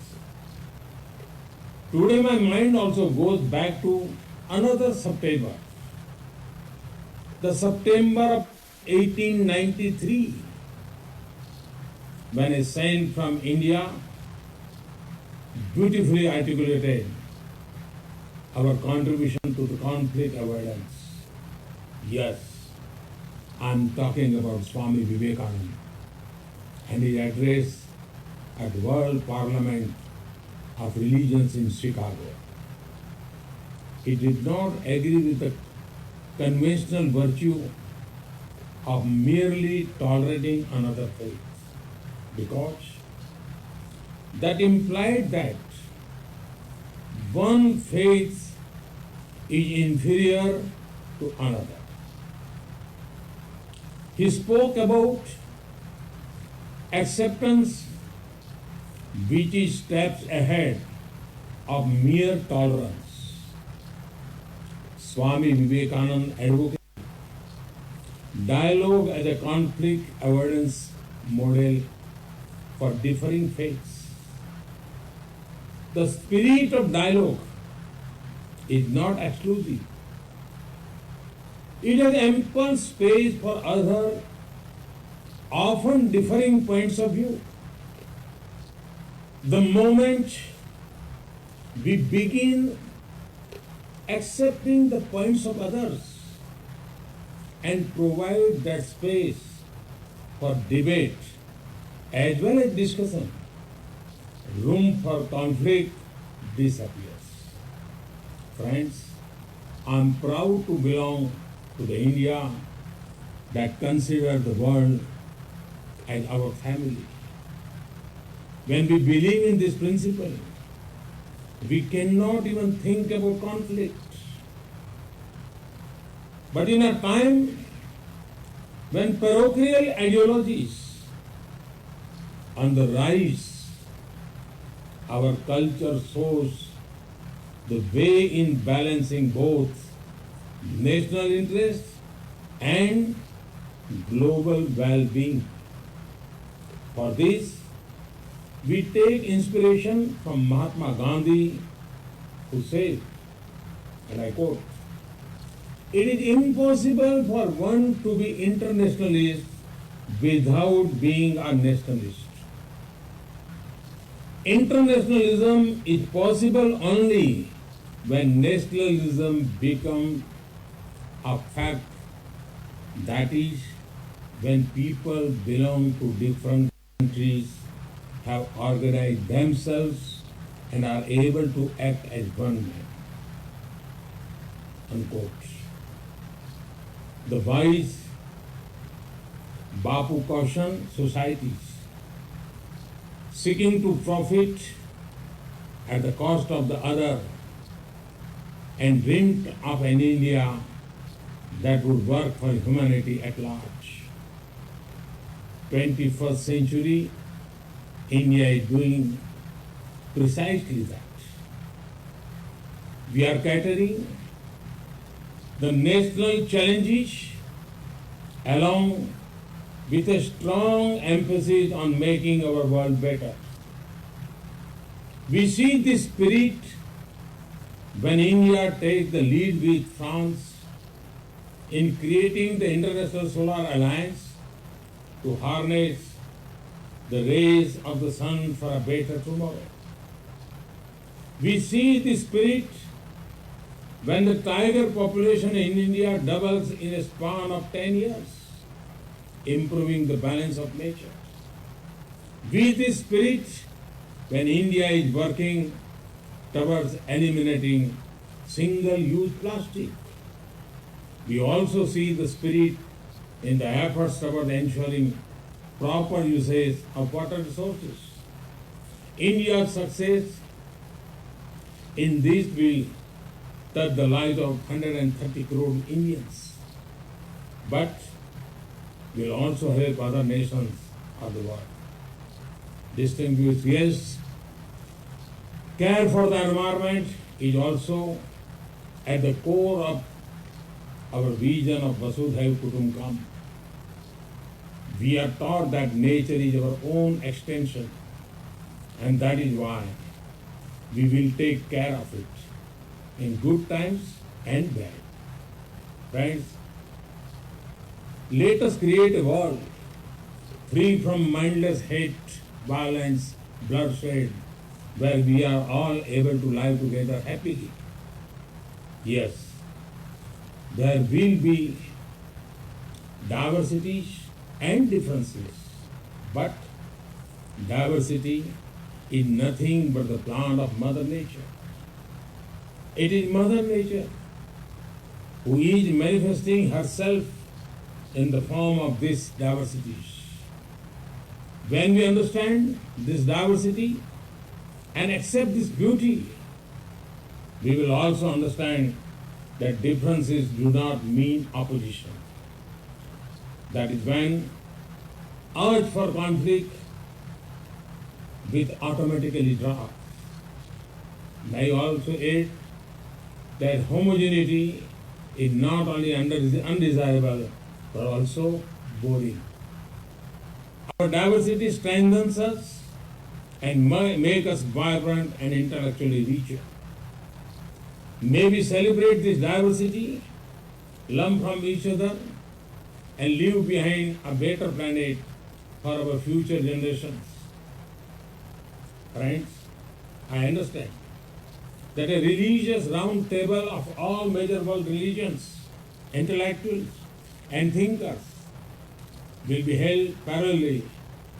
today my mind also goes back to another September, the September of 1893, when a saint from India beautifully articulated our contribution to the conflict avoidance. Yes, I'm talking about Swami Vivekananda and his address at World Parliament of Religions in Chicago. He did not agree with the conventional virtue of merely tolerating another faith, because that implied that one faith is inferior to another. He spoke about acceptance, which is steps ahead of mere tolerance. Swami Vivekananda advocated dialogue as a conflict avoidance model for differing faiths. The spirit of dialogue is not exclusive. It has ample space for other, often differing points of view. The moment we begin accepting the points of others and provide that space for debate as well as discussion, room for conflict disappears. Friends, I am proud to belong to the India that considers the world as our family. When we believe in this principle, we cannot even think about conflict. But in a time when parochial ideologies on the rise, our culture shows the way in balancing both national interests and global well-being. For this, we take inspiration from Mahatma Gandhi, who said, and I quote, "It is impossible for one to be internationalist without being a nationalist. Internationalism is possible only when nationalism becomes a fact, that is, when people belong to different countries, have organized themselves and are able to act as one man." Unquote. The wise Bapu cautioned societies seeking to profit at the cost of the other and dreamed of an India that would work for humanity at large. 21st century, India is doing precisely that. We are catering the national challenges along with a strong emphasis on making our world better. We see this spirit when India takes the lead with France in creating the International Solar Alliance to harness the rays of the sun for a better tomorrow. We see this spirit when the tiger population in India doubles in a span of 10 years, improving the balance of nature. We see this spirit when India is working towards eliminating single-use plastic. We also see the spirit in the efforts toward ensuring proper usage of water resources. India's success in this will touch the lives of 130 crore Indians, but will also help other nations of the world. Distinguished guests, care for the environment is also at the core of our vision of Vasudhaiva Kutumbakam. We are taught that nature is our own extension, and that is why we will take care of it in good times and bad. Friends, let us create a world free from mindless hate, violence, bloodshed, where we are all able to live together happily. Yes, there will be diversities and differences, but diversity is nothing but the plan of Mother Nature. It is Mother Nature who is manifesting herself in the form of these diversities. When we understand this diversity and accept this beauty, we will also understand that differences do not mean opposition. That is when urge for conflict will automatically drop. May also add that homogeneity is not only undesirable but also boring. Our diversity strengthens us and make us vibrant and intellectually richer. May we celebrate this diversity, learn from each other, and leave behind a better planet for our future generations. Friends, I understand that a religious round table of all major world religions, intellectuals, and thinkers will be held parallelly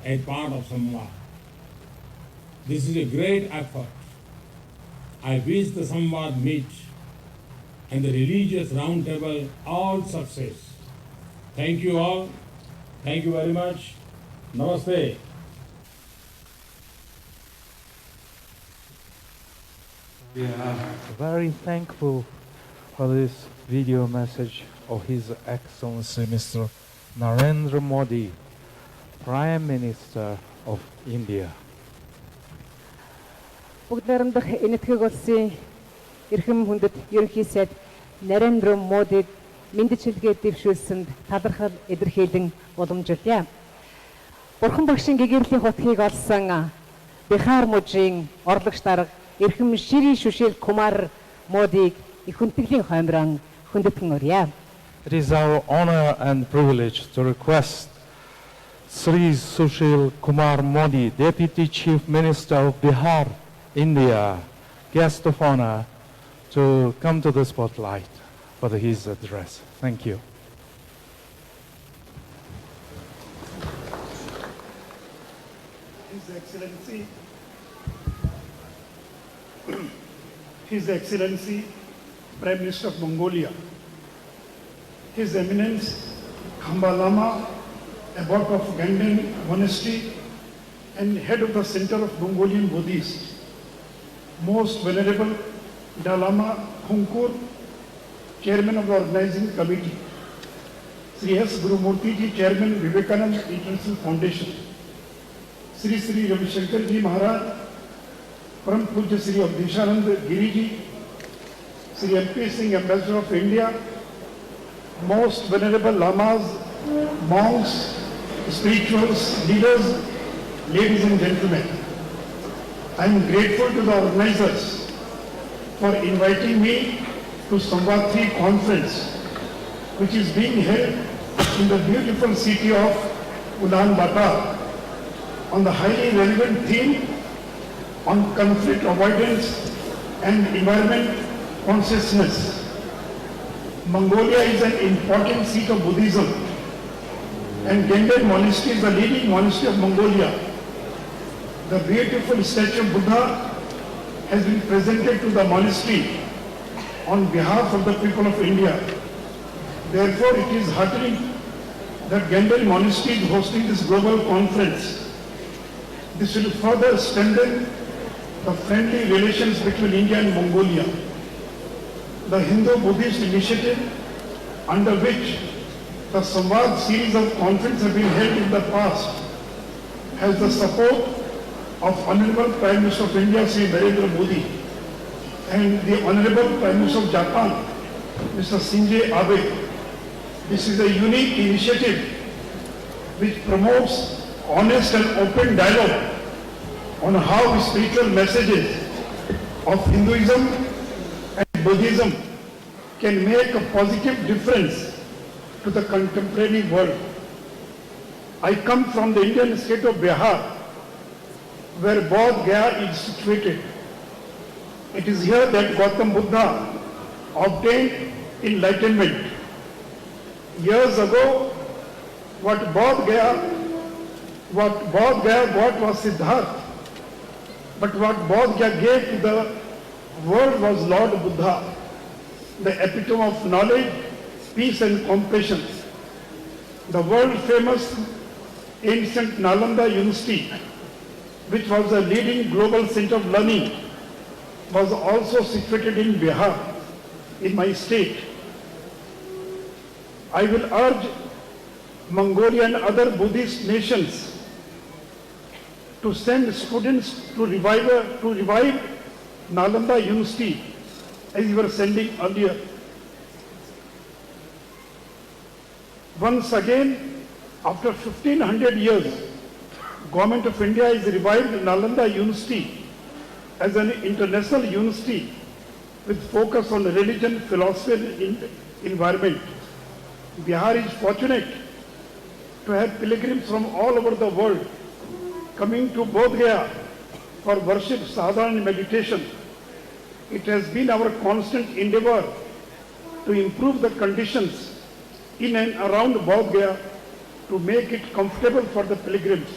as part of Samvad. This is a great effort. I wish the Samvad meet and the religious round table all success. Thank you all. Thank you very much. Namaste. We are very thankful for this video message of His Excellency Mr. Narendra Modi, Prime Minister of India. Бүгд найрамдах энэтхэг улсын эрхэм хүндэт ерөнхий сайд Нарендра Модид мэндчилгээ дэвшүүлсэнд талархал илэрхийлэн уламжуулъя. Бурхан багшийн гэгэрлийн хутгийг олсон Бихар мужийн орлогч дарга эрхэм Шири Шүшэл Кумар Модиг их хүндэтгэлийн хоймрон хүндэтгэн урья. It is our honor and privilege to request Sri Sushil Kumar Modi, Deputy Chief Minister of Bihar, India, guest of honor, to come to the spotlight for his address. Thank you. His Excellency, Prime Minister of Mongolia, His Eminence, Khamba Lama, abbot of Ganden Monastery and head of the Center of Mongolian Buddhists, Most Venerable Dalama Khunkur, Chairman of the Organizing Committee, Sri S. Guru Murthy Ji, Chairman, Vivekananda International Foundation, Sri Sri Ravi Shankar Ji Maharaj, Param Pujya Sri Abdishanand Giri Ji, Sri MP Singh, Ambassador of India, Most Venerable Lamas, monks, spirituals, leaders, ladies and gentlemen, I am grateful to the organizers for inviting me to Samvad III conference, which is being held in the beautiful city of Ulaanbaatar on the highly relevant theme on conflict avoidance and environment consciousness. Mongolia is an important seat of Buddhism, and Ganden Monastery is the leading monastery of Mongolia. The beautiful statue of Buddha has been presented to the monastery on behalf of the people of India. Therefore, it is heartening that Ganden Monastery is hosting this global conference. This will further strengthen the friendly relations between India and Mongolia. the Hindu-Buddhist initiative under which the Samvad series of conferences have been held in the past has the support of Honorable Prime Minister of India, Sri Narendra Modi, and the Honorable Prime Minister of Japan, Mr. Shinzo Abe. This is a unique initiative which promotes honest and open dialogue on how spiritual messages of Hinduism and Buddhism can make a positive difference to the contemporary world. I come from the Indian state of Bihar, where Bodh Gaya is situated. It is here that Gautam Buddha obtained enlightenment. Years ago, what Bodh Gaya got was Siddhartha, but what Bodh Gaya gave to the world was Lord Buddha, the epitome of knowledge, peace and compassion. The world famous ancient Nalanda University, which was a leading global center of learning, was also situated in Bihar, in my state. I will urge Mongolia and other Buddhist nations to send students to revive Nalanda University, as you were sending earlier. Once again, after 1500 years, Government of India has revived Nalanda University as an international university with focus on religion, philosophy and environment. Bihar is fortunate to have pilgrims from all over the world coming to Bodh Gaya for worship, sadhana and meditation. It has been our constant endeavor to improve the conditions in and around Bodh Gaya to make it comfortable for the pilgrims.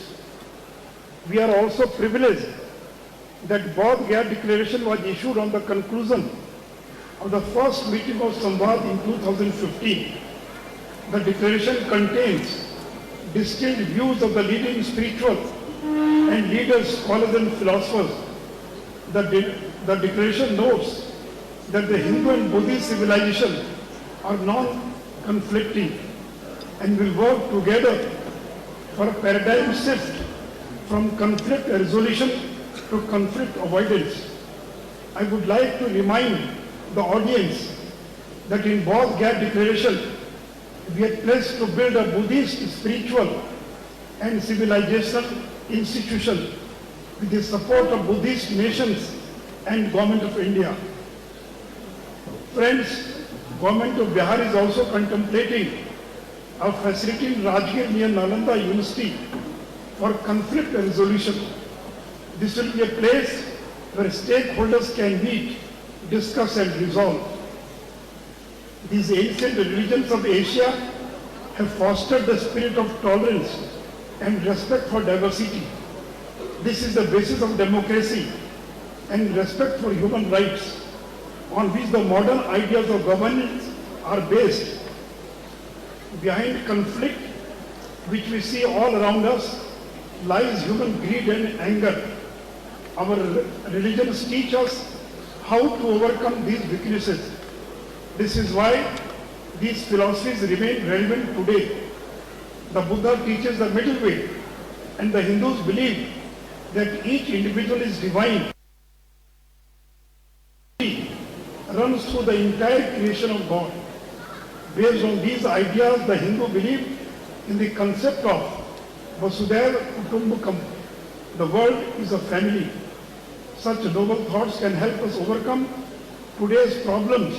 We are also privileged that Bodh Gaya Declaration was issued on the conclusion of the first meeting of Samvad in 2015. The declaration contains distilled views of the leading spiritual and leaders, scholars and philosophers. The declaration notes that the Hindu and Buddhist civilization are non-conflicting and will work together for a paradigm shift from conflict resolution to conflict avoidance. I would like to remind the audience that in Bodh Gaya Declaration, we are pledged to build a Buddhist spiritual and civilizational institution with the support of Buddhist nations and Government of India. Friends, Government of Bihar is also contemplating a facility in Rajgir near Nalanda University for conflict resolution. This will be a place where stakeholders can meet, discuss and resolve. These ancient religions of Asia have fostered the spirit of tolerance and respect for diversity. This is the basis of democracy and respect for human rights, on which the modern ideas of governance are based. Behind conflict, which we see all around us, lies human greed and anger. Our religions teach us how to overcome these weaknesses. This is why these philosophies remain relevant today. The Buddha teaches the middle way, and the Hindus believe that each individual is divine. Runs through the entire creation of God. Based on these ideas, the Hindu believe in the concept of Vasudhaiva Kutumbakam. The world is a family. Such noble thoughts can help us overcome today's problems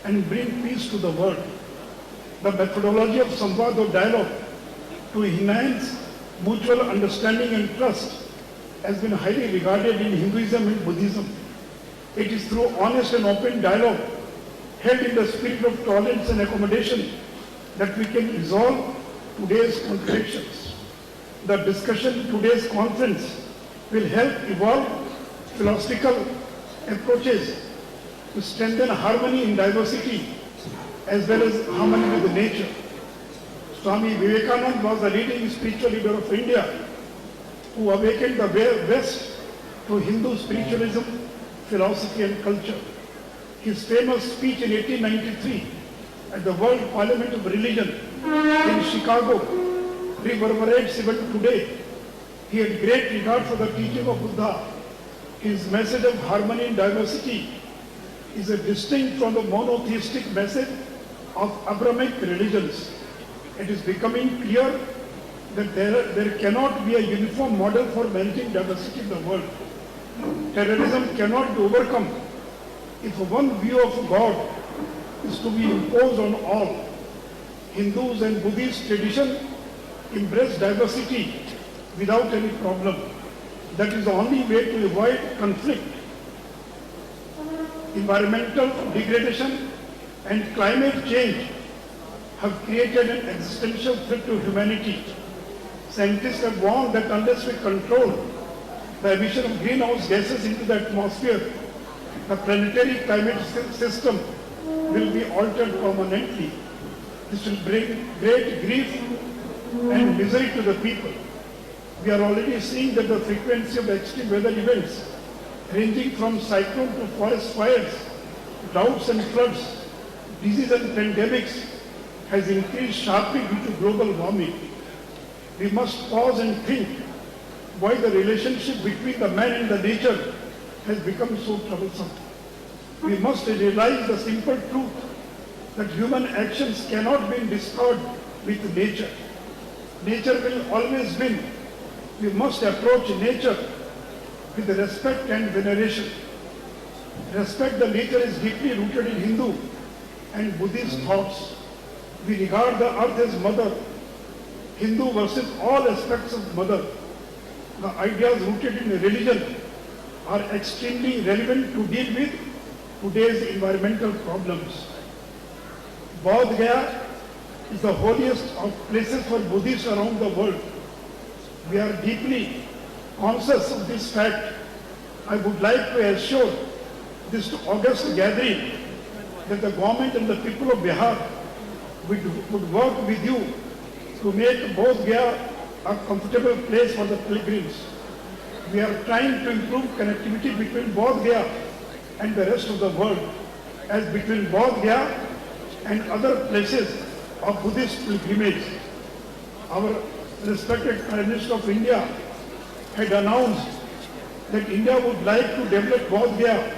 and bring peace to the world. The methodology of Samvad or dialogue to enhance mutual understanding and trust has been highly regarded in Hinduism and Buddhism. It is through honest and open dialogue held in the spirit of tolerance and accommodation that we can resolve today's contradictions. The discussion in today's conference will help evolve philosophical approaches to strengthen harmony in diversity as well as harmony with nature. Swami Vivekananda was the leading spiritual leader of India who awakened the West to Hindu spiritualism, philosophy and culture. His famous speech in 1893 at the World Parliament of Religion in Chicago reverberates even today. He had great regard for the teaching of Buddha. His message of harmony and diversity is a distinct from the monotheistic message of Abrahamic religions. It is becoming clear that there cannot be a uniform model for managing diversity in the world. Terrorism cannot be overcome if one view of God is to be imposed on all. Hindus and Buddhist tradition embrace diversity without any problem. That is the only way to avoid conflict. Environmental degradation and climate change have created an existential threat to humanity. Scientists have warned that unless we control the emission of greenhouse gases into the atmosphere, the planetary climate system will be altered permanently. This will bring great grief and misery to the people. We are already seeing that the frequency of extreme weather events, ranging from cyclone to forest fires, droughts and floods, disease and pandemics, has increased sharply due to global warming. We must pause and think why the relationship between the man and the nature has become so troublesome. We must realize the simple truth that human actions cannot be in discord with nature. Nature will always win. We must approach nature with respect and veneration. Respect the nature is deeply rooted in Hindu and Buddhist thoughts. We regard the earth as mother. Hindu worships all aspects of mother. The ideas rooted in religion are extremely relevant to deal with today's environmental problems. Bodh Gaya is the holiest of places for Buddhists around the world. We are deeply conscious of this fact. I would like to assure this august gathering that the government and the people of Bihar would work with you to make Bodh Gaya a comfortable place for the pilgrims. We are trying to improve connectivity between Bodh Gaya and the rest of the world, as between Bodh Gaya and other places of Buddhist pilgrimage. Our respected Prime Minister of India had announced that India would like to develop Bodh Gaya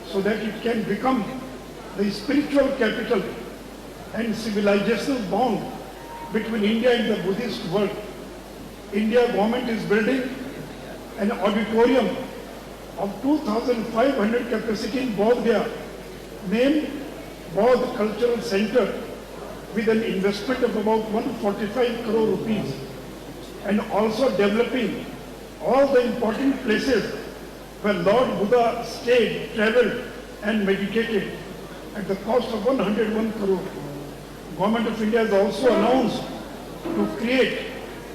so that it can become the spiritual capital and civilizational bond between India and the Buddhist world. India government is building an auditorium of 2,500 capacity in Bodh Gaya, named Bodh Cultural Center, with an investment of about 145 crore rupees, and also developing all the important places where Lord Buddha stayed, traveled and meditated at the cost of 101 crore. Government of India has also announced to create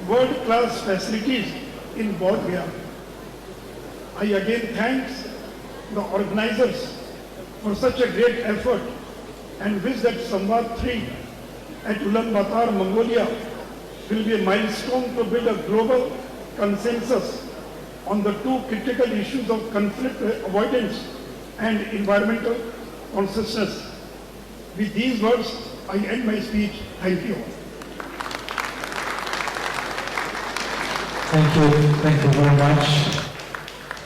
world-class facilities in Bodh Gaya. I again thank the organizers for such a great effort and wish that Samvad III at Ulaanbaatar, Mongolia will be a milestone to build a global consensus on the two critical issues of conflict avoidance and environmental consciousness. With these words, I end my speech. Thank you. Thank you very much,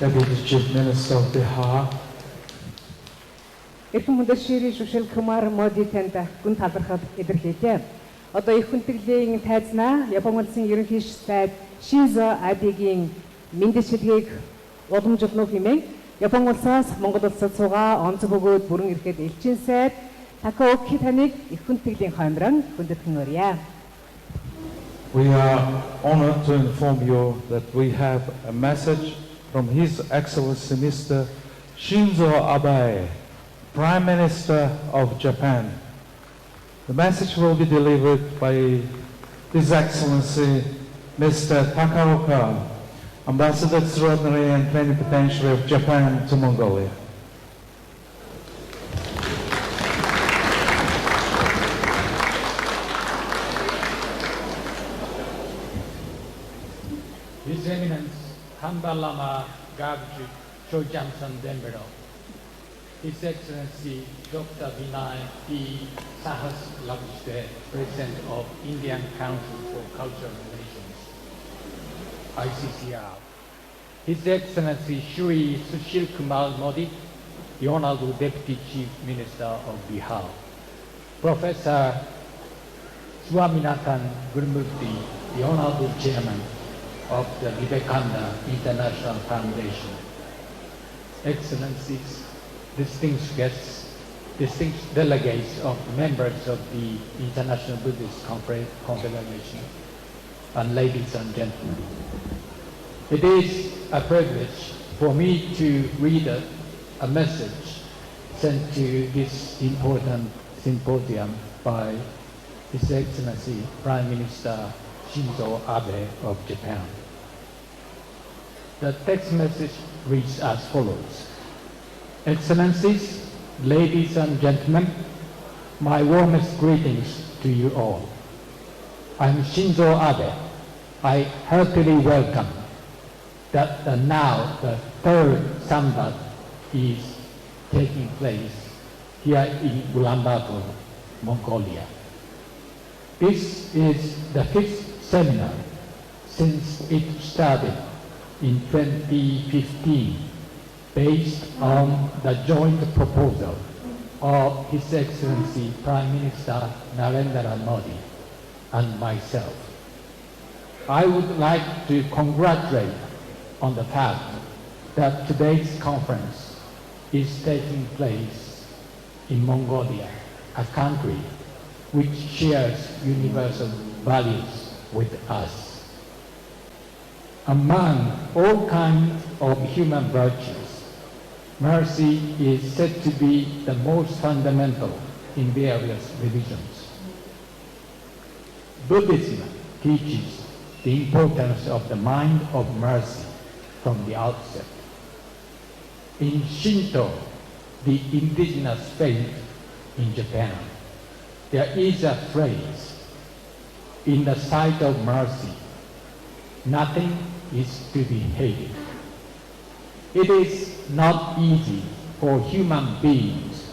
Deputy Chief Minister of Bihar. Эрхэм хүндэшээрийн шүшэл Kumar Modi танд гүн талархал илэрхийлээ. Одоо их хүндэтгэлийн тайзнаа Японы улсын ерөнхий сайд Shinzo Abeгийн мэдээлэлийг уламжлуулах хэмээн Японы улсаас Монгол улсад суугаа онцгой бөгөөд бүрэн ирэхэд элчин сайд Takao таныг их хүндэтгэлийн хоймрон хүндэтгэн өрье. We are honored to inform you that we have a message from His Excellency Mr. Shinzo Abe, Prime Minister of Japan. The message will be delivered by His Excellency Mr. Takaoka, Ambassador Extraordinary and Plenipotentiary of Japan to Mongolia. His Eminence Hanba Lama Gabji Chojamsan Denbero, His Excellency Dr. Vinay P. Sahasrabujde, President of Indian Council for Cultural Relations, ICCR. His Excellency Shri Sushil Kumar Modi, the Honorable Deputy Chief Minister of Bihar. Professor Swaminathan Gurmurthy, the Honorable Chairman of the Vivekananda International Foundation. Excellencies, distinguished guests, distinguished delegates of members of the International Buddhist Confederation, and ladies and gentlemen. It is a privilege for me to read a message sent to this important symposium by His Excellency Prime Minister Shinzo Abe of Japan. The text message reads as follows. Excellencies, ladies and gentlemen, my warmest greetings to you all. I'm Shinzo Abe. I heartily welcome that now the third Samvad is taking place here in Ulaanbaatar, Mongolia. This is the fifth seminar since it started in 2015, based on the joint proposal of His Excellency Prime Minister Narendra Modi and myself. I would like to congratulate on the fact that today's conference is taking place in Mongolia, a country which shares universal values with us. Among all kinds of human virtues, mercy is said to be the most fundamental in various religions. Buddhism teaches the importance of the mind of mercy from the outset. In Shinto, the indigenous faith in Japan, there is a phrase, in the sight of mercy, nothing is to be hated. It is not easy for human beings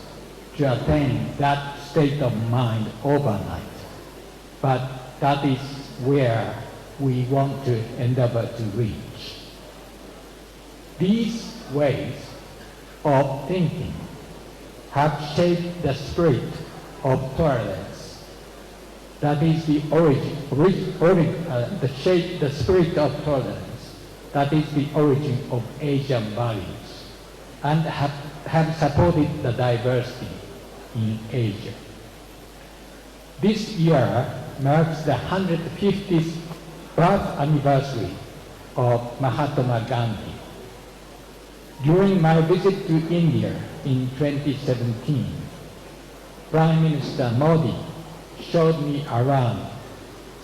to attain that state of mind overnight, but that is where we want to endeavor to reach. These ways of thinking have shaped the spirit of tolerance. That is the the spirit of tolerance. That is the origin of Asian values, and have supported the diversity in Asia. This year marks the 150th birth anniversary of Mahatma Gandhi. During my visit to India in 2017, Prime Minister Modi showed me around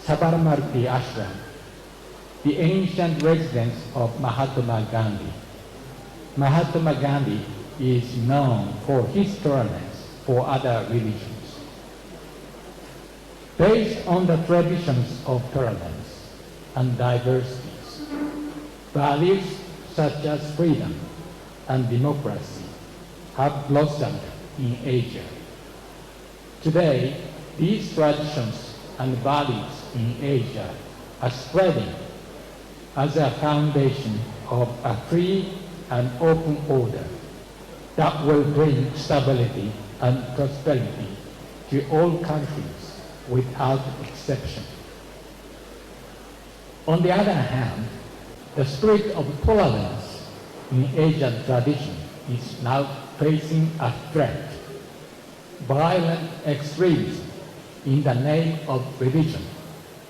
Sabarmati Ashram, the ancient residence of Mahatma Gandhi. Mahatma Gandhi is known for his tolerance for other religions. Based on the traditions of tolerance and diversities, values such as freedom and democracy have blossomed in Asia. Today, these traditions and values in Asia are spreading as a foundation of a free and open order that will bring stability and prosperity to all countries without exception. On the other hand, the spirit of tolerance in Asian tradition is now facing a threat. Violent extremism in the name of religion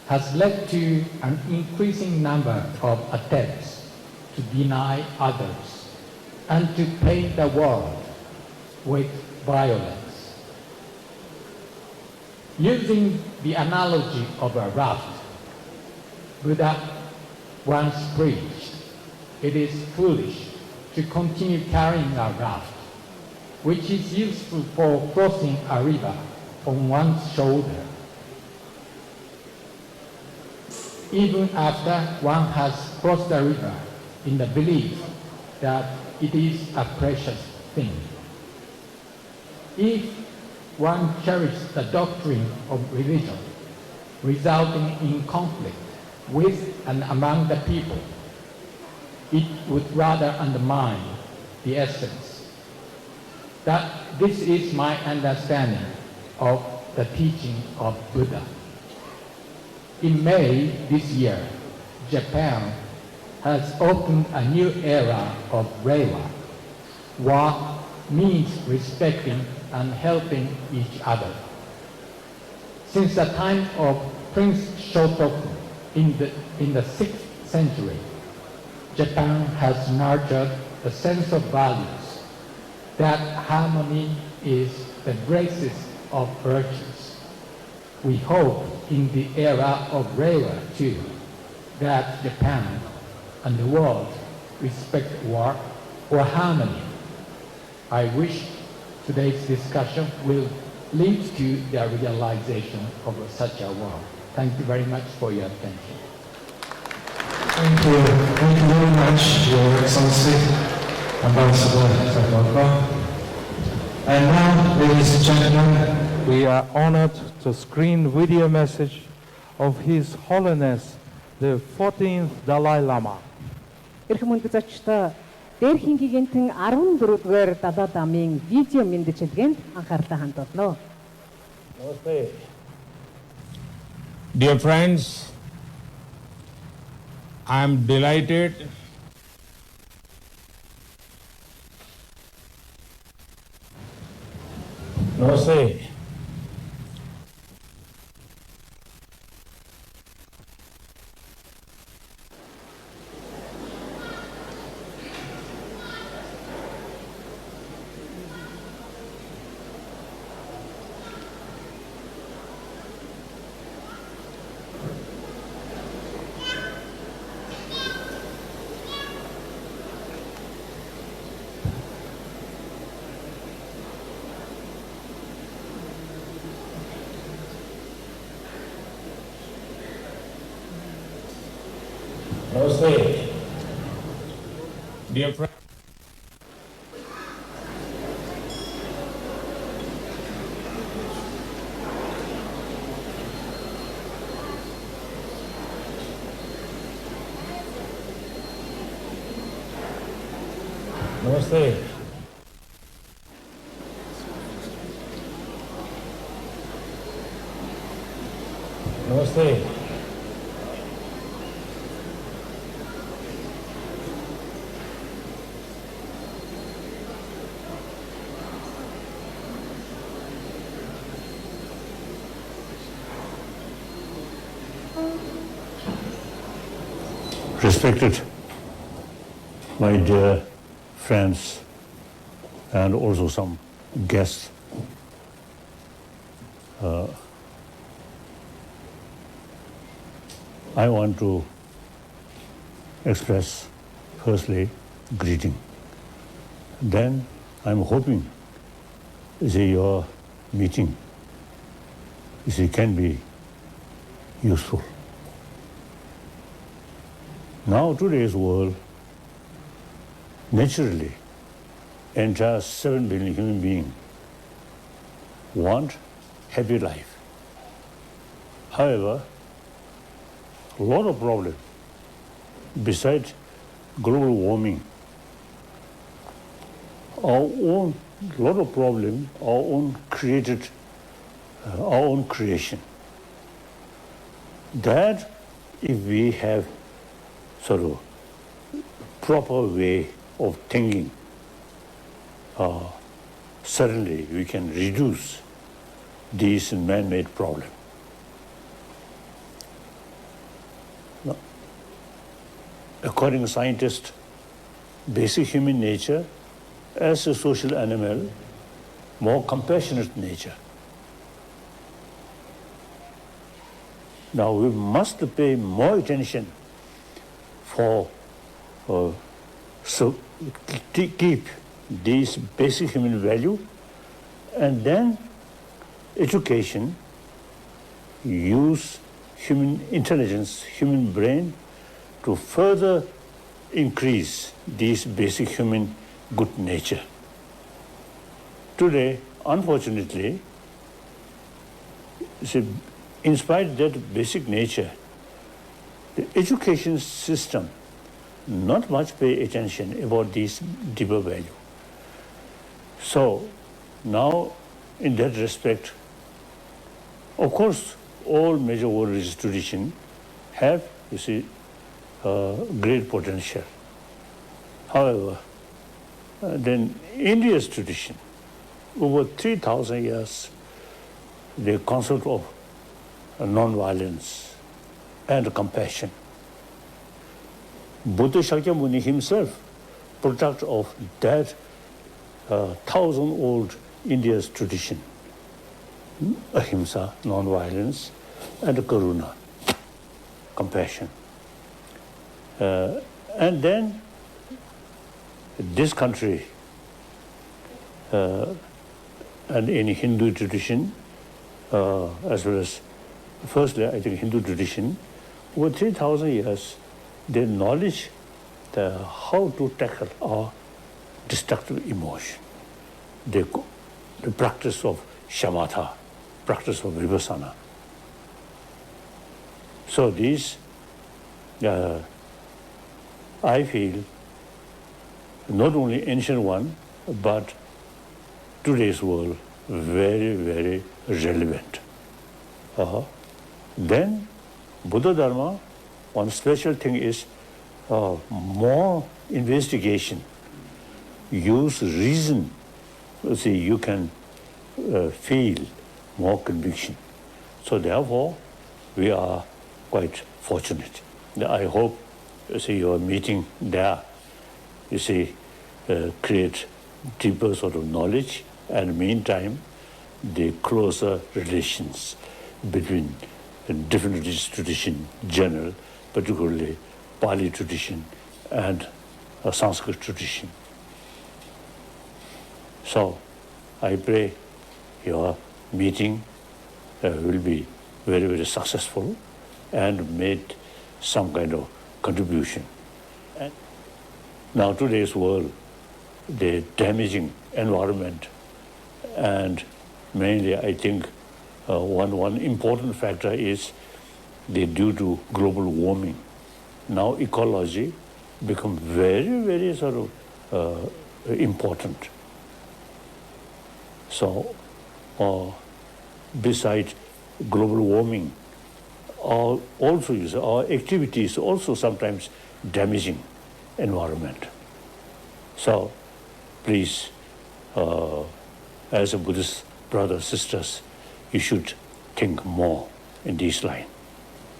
has led to an increasing number of attempts to deny others and to paint the world with violence. Using the analogy of a raft, Buddha once preached, it is foolish to continue carrying a raft, which is useful for crossing a river on one's shoulder, even after one has crossed the river in the belief that it is a precious thing. if one cherished the doctrine of religion, resulting in conflict with and among the people, it would rather undermine the essence. This is my understanding of the teaching of Buddha. In May this year, Japan has opened a new era of Reiwa, what means respecting and helping each other. Since the time of Prince Shotoku in the 6th century, Japan has nurtured the sense of values, that harmony is the basis of virtues. We hope in the era of Reiwa too, that Japan and the world respect war or harmony. I wish today's discussion will lead to the realization of such a world. Thank you very much for your attention. Thank you. Thank you very much, Your Excellency, Ambassador Samvad. And now, ladies and gentlemen, we are honored to screen video message of His Holiness, the 14th Dalai Lama. Эрхэм хүндэзэгчдээ дээр хинхигэнтэн 14-р Далай ламын видео мэндчилгээнд анхаарлаа хандуулно. Namaste. Dear friends, I am delighted Namaste. Namaste. Dear friends, Namaste. Namaste. Respected, my dear friends, and also some guests, I want to express firstly greeting. Then I'm hoping your meeting can be useful. Now today's world, naturally, entire 7 billion human beings want happy life. However, a lot of problems, besides global warming, our own creation. That if we have sort of proper way of thinking, certainly we can reduce these man-made problems. Now, according to scientists, basic human nature as a social animal, more compassionate nature. Now we must pay more attention so keep these basic human value, and then education, use human intelligence, human brain to further increase these basic human good nature. Today, unfortunately, see, in spite of that basic nature, the education system not much pay attention about these deeper value. So now, in that respect, of course, all major world religious traditions have, you see, great potential. However, then India's tradition, over 3,000 years, the concept of non-violence and compassion. Buddha Shakyamuni himself, product of that 1,000-old India's tradition, ahimsa, non-violence, and karuna, compassion. And then this country, and in Hindu tradition, as well as, firstly, I think Hindu tradition, over 3,000 years, they knowledge how to tackle our destructive emotion. The practice of shamatha, practice of vipassana. So these, I feel, not only ancient one, but today's world, very, very relevant. Then Buddha Dharma, one special thing is more investigation. Use reason. See, you can feel more conviction. So therefore, we are quite fortunate. I hope, you see, your meeting there, you see, create deeper sort of knowledge, and meantime, the closer relations between different religious tradition, general, particularly Pali tradition and Sanskrit tradition. So I pray your meeting will be very, very successful and made some kind of contribution. And now today's world, the damaging environment, and mainly I think one important factor is due to global warming. Now ecology become very, very sort of important. So besides global warming, also our activities also sometimes damaging environment. So please, as a Buddhist brothers, sisters, you should think more in this line.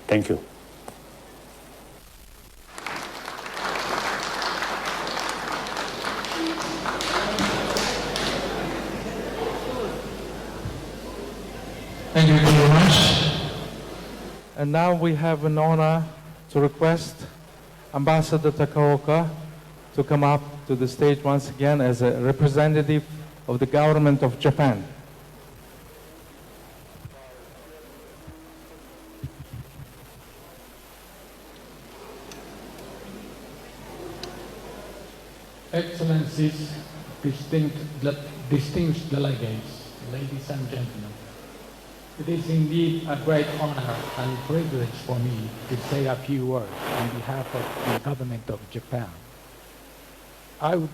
Thank you. Thank you very much. And now we have an honor to request Ambassador Takaoka to come up to the stage once again as a representative of the government of Japan. Excellencies, distinguished delegates, ladies and gentlemen, it is indeed a great honor and privilege for me to say a few words on behalf of the government of Japan. I would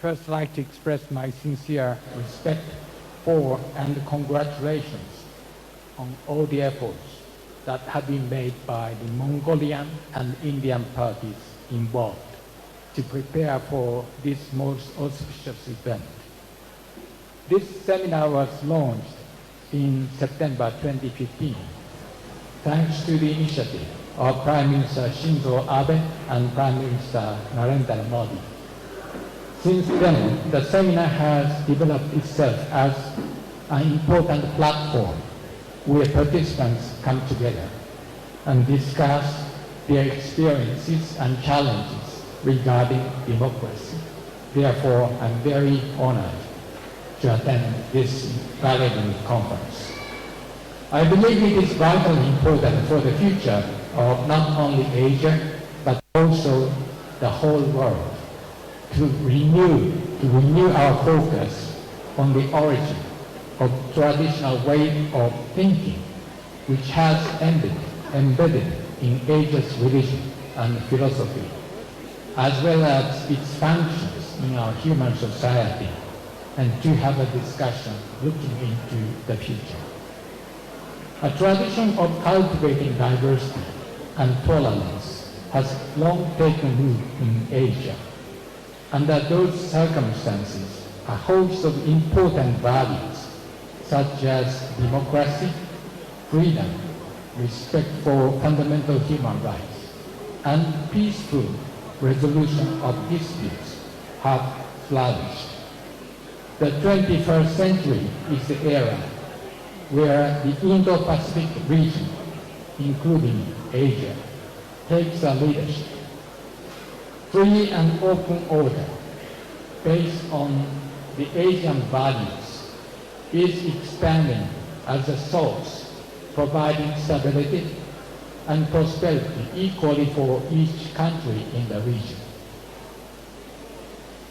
first like to express my sincere respect for and congratulations on all the efforts that have been made by the Mongolian and Indian parties involved to prepare for this most auspicious event. This seminar was launched in September 2015, thanks to the initiative of Prime Minister Shinzo Abe and Prime Minister Narendra Modi. Since then, the seminar has developed itself as an important platform where participants come together and discuss their experiences and challenges regarding democracy. Therefore, I'm very honored to attend this valuable conference. I believe it is vitally important for the future of not only Asia, but also the whole world to renew our focus on the origin of traditional way of thinking which has embedded in ageless religion and philosophy, as well as its functions in our human society, and to have a discussion looking into the future. A tradition of cultivating diversity and tolerance has long taken root in Asia. Under those circumstances, a host of important values such as democracy, freedom, respect for fundamental human rights, and peaceful resolution of disputes have flourished. The 21st century is the era where the Indo-Pacific region, including Asia, takes a leadership. Free and open order based on the Asian values is expanding as a source, providing stability and prosperity equally for each country in the region.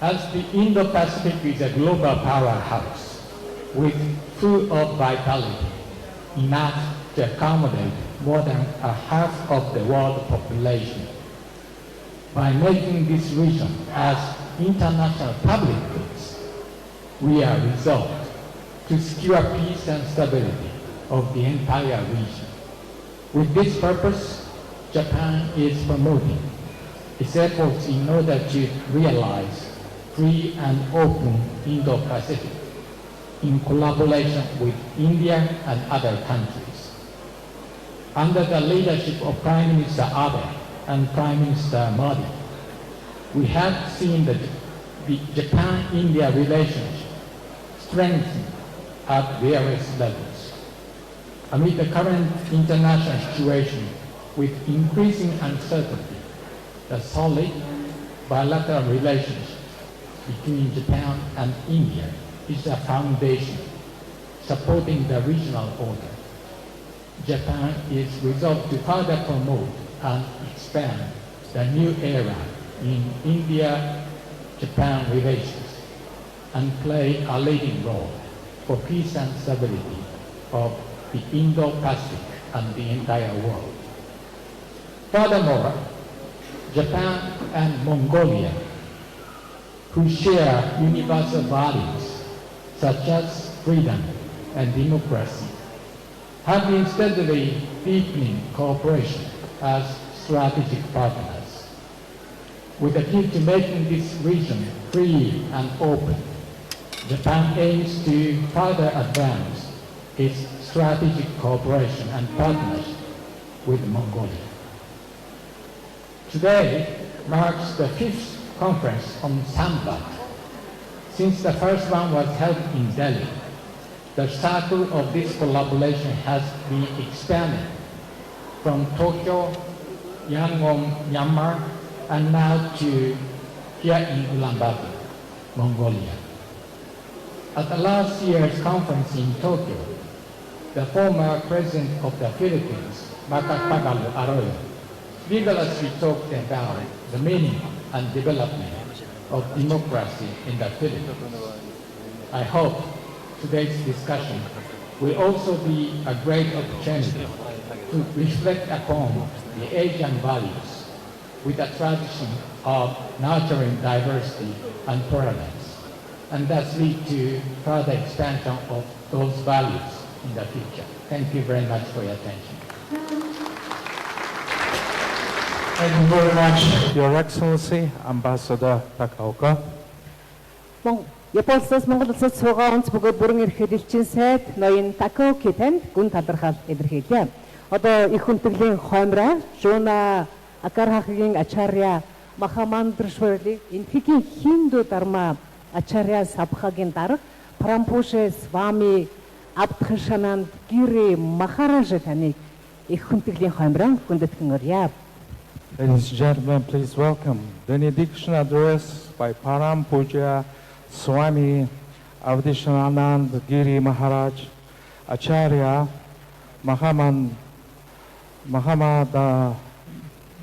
As the Indo-Pacific is a global powerhouse with full of vitality, enough to accommodate more than a half of the world population, by making this region as international public goods, we are resolved to secure peace and stability of the entire region. With this purpose, Japan is promoting its efforts in order to realize free and open Indo-Pacific in collaboration with India and other countries. Under the leadership of Prime Minister Abe and Prime Minister Modi, we have seen the Japan-India relationship strengthen at various levels. Amid the current international situation with increasing uncertainty, the solid bilateral relationship between Japan and India is a foundation supporting the regional order. Japan is resolved to further promote and expand the new era in India-Japan relations and play a leading role for peace and stability of the Indo-Pacific and the entire world. Furthermore, Japan and Mongolia, who share universal values such as freedom and democracy, have been steadily deepening cooperation as strategic partners. With a view to making this region free and open, Japan aims to further advance its strategic cooperation and partnership with Mongolia. Today marks the 5th conference on Samvad. Since the first one was held in Delhi, the circle of this collaboration has been expanded from Tokyo, Yangon, Myanmar, and now to here in Ulaanbaatar, Mongolia. At the last year's conference in Tokyo, the former president of the Philippines, Makapagalu Arroyo, vigorously talked about the meaning and development of democracy in the Philippines. I hope today's discussion will also be a great opportunity to reflect upon the Asian values with a tradition of nurturing diversity and tolerance, and thus lead to further expansion of those values in the future. Thank you very much for your attention. Thank you very much, Your Excellency, Ambassador Takaoka. Япон улсаас Монгол улсад суугаа онц бөгөөд бүрэн ирэхэд элчин сайд ноён Такаоки танд гүн талархал илэрхийлье. Одоо их хүндэтгэлийн хоймраа Жуна Акархагийн Ачарья Махамандрашварли энтхийн Хинду дарма Ачарья Сабхагийн дарга Прампуше Свами Абдхашананд Гири Махаража таныг их хүндэтгэлийн хоймраа хүндэтгэн өрье. Ladies and gentlemen, please welcome the benediction address by Param Puja Swami Avdishanand Giri Maharaj Acharya Mahamad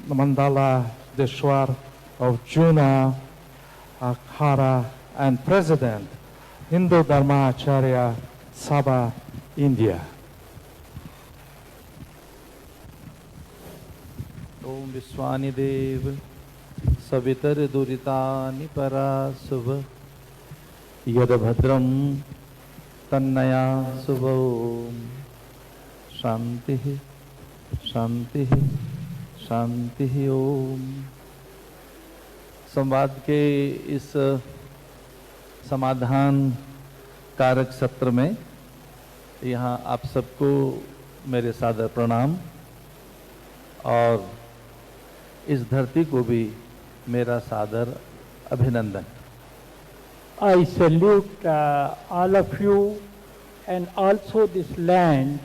Mandala Deshwar of Juna Akhara and President Hindu Dharma Acharya Sabha, India. Om Vishwani Dev Savitar Duritani Parasuva Yadabhadram Tannaya Subha Shanti Shanti Shanti Om। संवाद के इस समाधान कारक सत्र में यहाँ आप सबको मेरे सादर प्रणाम और इस धरती को भी मेरा सादर अभिनंदन। I salute all of you and also this land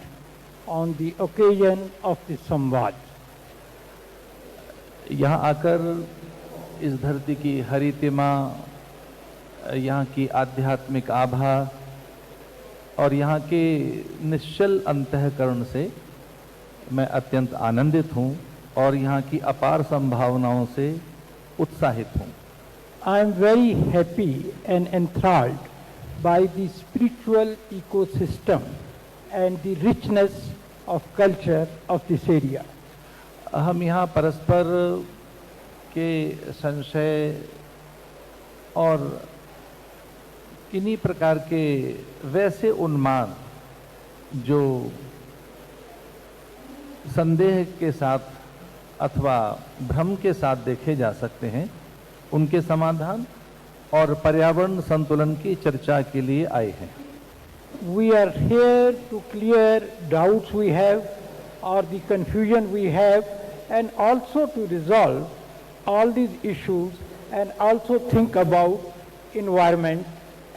on the occasion of the Samvad. यहाँ आकर इस धरती की हरितिमा, यहाँ की आध्यात्मिक आभा और यहाँ के निश्चल अंतःकरण से मैं अत्यंत आनंदित हूँ और यहाँ की अपार संभावनाओं से उत्साहित हूँ। I am very happy and enthralled by the spiritual ecosystem and the richness of culture of this area. हम यहाँ परस्पर के संशय और किन्हीं प्रकार के वैसे उन्माद जो संदेह के साथ अथवा भ्रम के साथ देखे जा सकते हैं, उनके समाधान और पर्यावरण संतुलन की चर्चा के लिए आए हैं। We are here to clear doubts we have or the confusion we have and also to resolve all these issues and also think about environment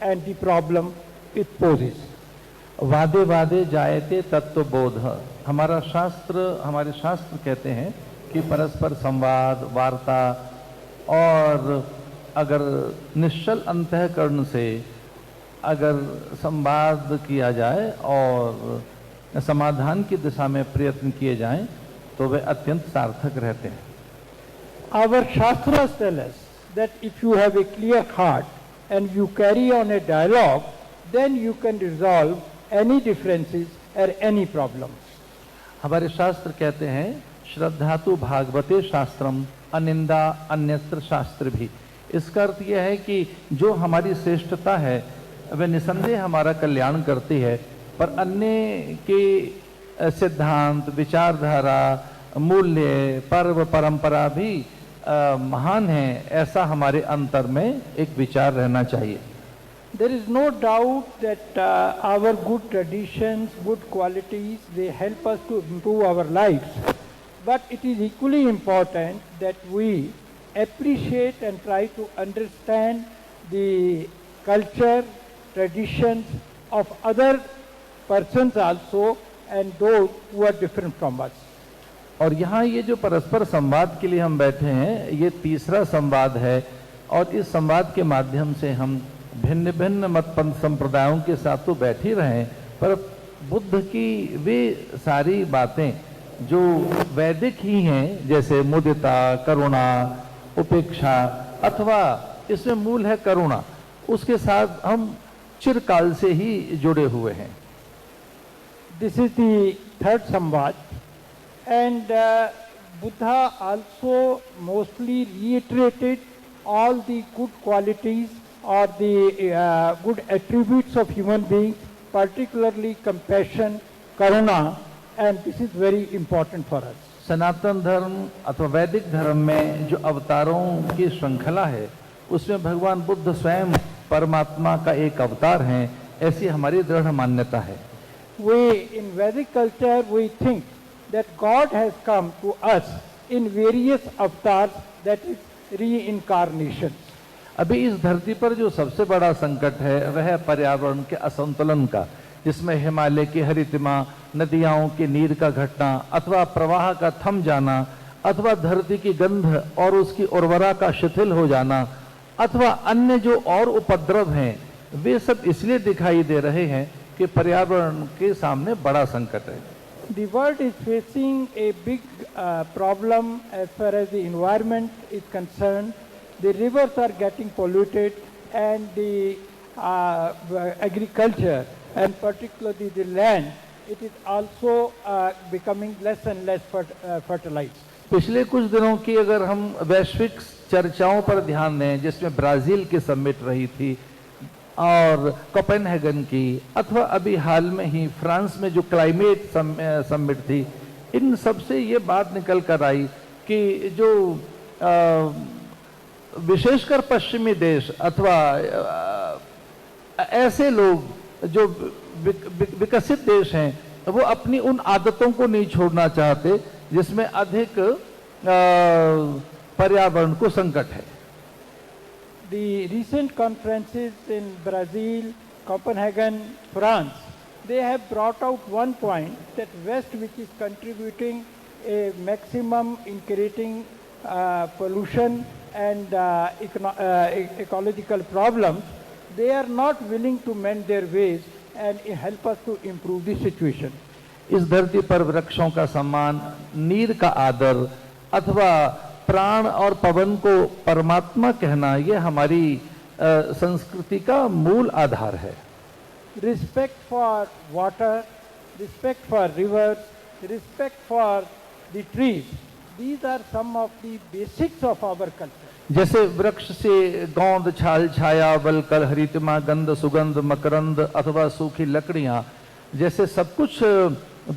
and the problem it poses. वादे वादे जायते तत्व बोध। हमारे शास्त्र कहते हैं कि परस्पर संवाद, वार्ता और अगर निश्चल अंतःकरण से अगर संवाद किया जाए और समाधान की दिशा में प्रयत्न किए जाएं तो वे अत्यंत सार्थक रहते हैं। Our Shastras tell us that if you have a clear heart and you carry on a dialogue, then you can resolve any differences or any problems. हमारे शास्त्र कहते हैं श्रद्धातु भागवते शास्त्रम अनिंदा अन्यत्र शास्त्र भी। इसका अर्थ यह है कि जो हमारी श्रेष्ठता है वह निसंदेह हमारा कल्याण करती है, पर अन्य के सिद्धांत, विचारधारा, मूल्य, पर्व, परंपरा भी महान है, ऐसा हमारे अंतर में एक विचार रहना चाहिए। There is no doubt that our good traditions, good qualities, they help us to improve our lives. But it is equally important that we appreciate and try to understand the culture, traditions of other persons also and those who are different from us. और यहाँ ये जो परस्पर संवाद के लिए हम बैठे हैं, ये तीसरा संवाद है और इस संवाद के माध्यम से हम भिन्न भिन्न मतपंथ संप्रदायों के साथ तो बैठ ही रहे, पर बुद्ध की वे सारी बातें जो वैदिक ही हैं, जैसे मुदिता, करुणा, उपेक्षा अथवा इसमें मूल है करुणा, उसके साथ हम चिरकाल से ही जुड़े हुए हैं। This is the third Samvad, and Buddha also mostly reiterated all the good qualities or the good attributes of human beings, particularly compassion, karuna, and this is very important for us. सनातन धर्म अथवा वैदिक धर्म में जो अवतारों की श्रृंखला है, उसमें भगवान बुद्ध स्वयं परमात्मा का एक अवतार हैं, ऐसी हमारी दृढ़ मान्यता है। We in Vedic culture we think that God has come to us in various avatars, that is reincarnations. अभी इस धरती पर जो सबसे बड़ा संकट है वह है पर्यावरण के असंतुलन का, जिसमें हिमालय की हरितिमा, नदियों की नीर का घटना अथवा प्रवाह का थम जाना अथवा धरती की गंध और उसकी उर्वरा का शिथिल हो जाना अथवा अन्य जो और उपद्रव हैं, वे सब इसलिए दिखाई दे रहे हैं कि पर्यावरण के सामने बड़ा संकट है। The world is facing a big problem as far as the environment is concerned. The rivers are getting polluted and the agriculture and particularly the land, it is also becoming less and less fertilized. पिछले कुछ दिनों की अगर हम वैश्विक चर्चाओं पर ध्यान दें, जिसमें ब्राजील की समिट रही थी और कोपेनहेगन की, अथवा अभी हाल में ही फ्रांस में जो क्लाइमेट समिट थी, इन सब से ये बात निकल कर आई कि जो विशेषकर पश्चिमी देश अथवा ऐसे लोग जो विकसित देश हैं, वो अपनी उन आदतों को नहीं छोड़ना चाहते जिसमें अधिक पर्यावरण को संकट है। The recent conferences in Brazil, Copenhagen, France, they have brought out one point that West, which is contributing a maximum in creating pollution and ecological problems, they are not willing to mend their ways and help us to improve the situation. इस धरती पर वृक्षों का सम्मान, नीर का आदर अथवा प्राण और पवन को परमात्मा कहना, ये हमारी संस्कृति का मूल आधार है। Respect for water, respect for rivers, respect for the trees, these are some of the basics of our culture. जैसे वृक्ष से गोंद, छाल, छाया, वलकल, हरितमा, गंध, सुगंध, मकरंद अथवा सूखी लकड़ियां, जैसे सब कुछ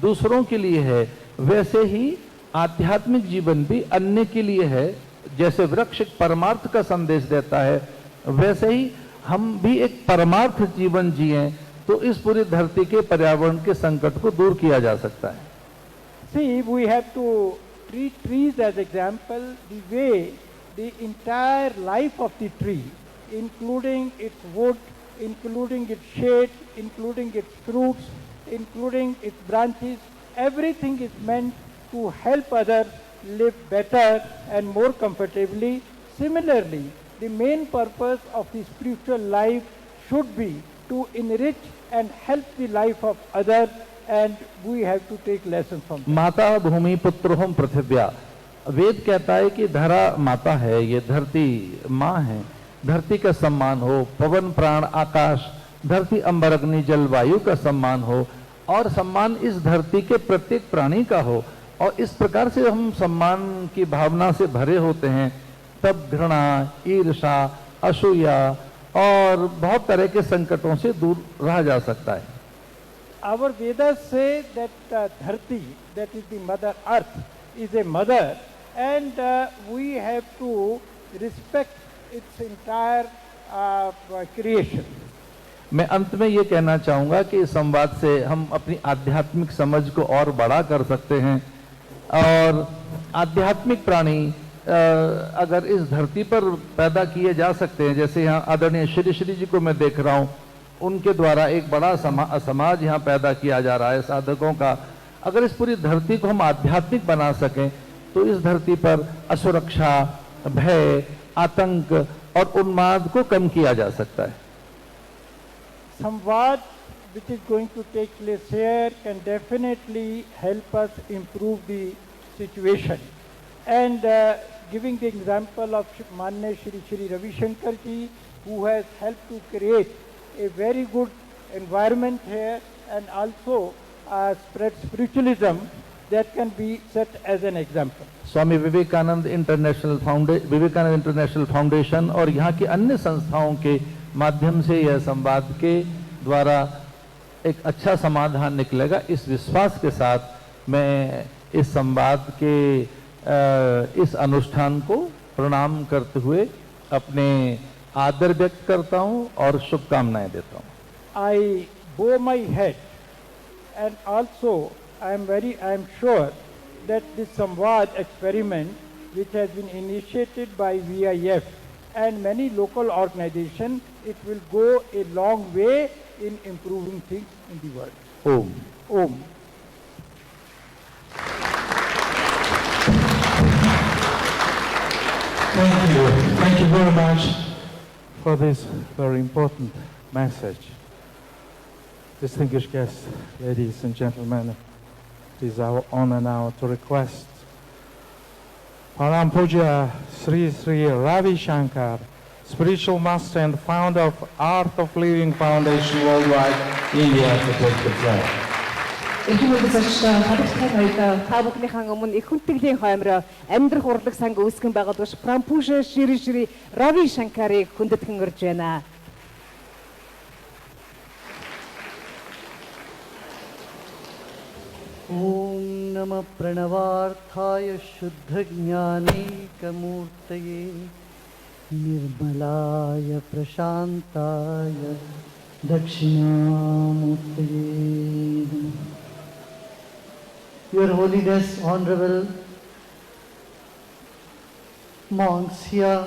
दूसरों के लिए है, वैसे ही आध्यात्मिक जीवन भी अन्य के लिए है। जैसे वृक्ष एक परमार्थ का संदेश देता है, वैसे ही हम भी एक परमार्थ जीवन जिएं तो इस पूरी धरती के पर्यावरण के संकट को दूर किया जा सकता है। See, we have to treat trees as example, the way the entire life of the tree, including its wood, including its shade, including its fruits, including its branches, everything is meant to help others live better and more comfortably. Similarly, the main purpose of the spiritual life should be to enrich and help the life of others, and we have to take lessons from that. माता भूमि पुत्रोहम पृथिव्या, वेद कहता है कि धरा माता है, ये धरती माँ है, धरती का सम्मान हो, पवन प्राण आकाश, धरती अंबर अग्नि जल वायु का सम्मान हो और सम्मान इस धरती के प्रत्येक प्राणी का हो। और इस प्रकार से हम सम्मान की भावना से भरे होते हैं, तब घृणा, ईर्षा, असूया और बहुत तरह के संकटों से दूर रहा जा सकता है। Our Vedas say that Dharti, that is the mother earth, is a mother, and we have to respect its entire creation. मैं अंत में ये कहना चाहूँगा कि इस संवाद से हम अपनी आध्यात्मिक समझ को और बड़ा कर सकते हैं और आध्यात्मिक प्राणी अगर इस धरती पर पैदा किए जा सकते हैं, जैसे यहाँ आदरणीय श्री श्री जी को मैं देख रहा हूँ, उनके द्वारा एक बड़ा समाज यहाँ पैदा किया जा रहा है साधकों का। अगर इस पूरी धरती को हम आध्यात्मिक बना सकें तो इस धरती पर असुरक्षा, भय, आतंक और उन्माद को कम किया जा सकता है। Samvad, which is going to take place here, can definitely help us improve the situation. And giving the example of Manne Shri Shri Ravi Shankar ji, who has helped to create a very good environment here and also spread spiritualism, that can be set as an example. Swami Vivekananda International Foundation और यहाँ की अन्य संस्थाओं के माध्यम से यह संवाद के द्वारा एक अच्छा समाधान निकलेगा। इस विश्वास के साथ मैं इस संवाद के इस अनुष्ठान को प्रणाम करते हुए अपने आदर व्यक्त करता हूँ और शुभकामनाएं देता हूँ। I bow my head, and also I am sure that this Samvad experiment, which has been initiated by VIF and many local organizations, it will go a long way in improving things in the world. Om. Om. Thank you. Thank you very much for this very important message. Distinguished guests, ladies and gentlemen, it is our honor now to request Param Puja Sri Sri Ravi Shankar spiritual master and founder of Art of Living Foundation Worldwide, India, to take the flag. Та бүхнийхэн өмнө их хүндэтгэлийн хоймроо амьдрах урлаг санг үүсгэн байгуулж Прампуша Шри Рави Шанкарыг хүндэтгэн урьж байна. Om Namah Pranavarthaya Shuddha Jnanekam-murtaye Nirmalaya Prashantaya Dakshinamurtaye. Your Holiness, Honorable monks here,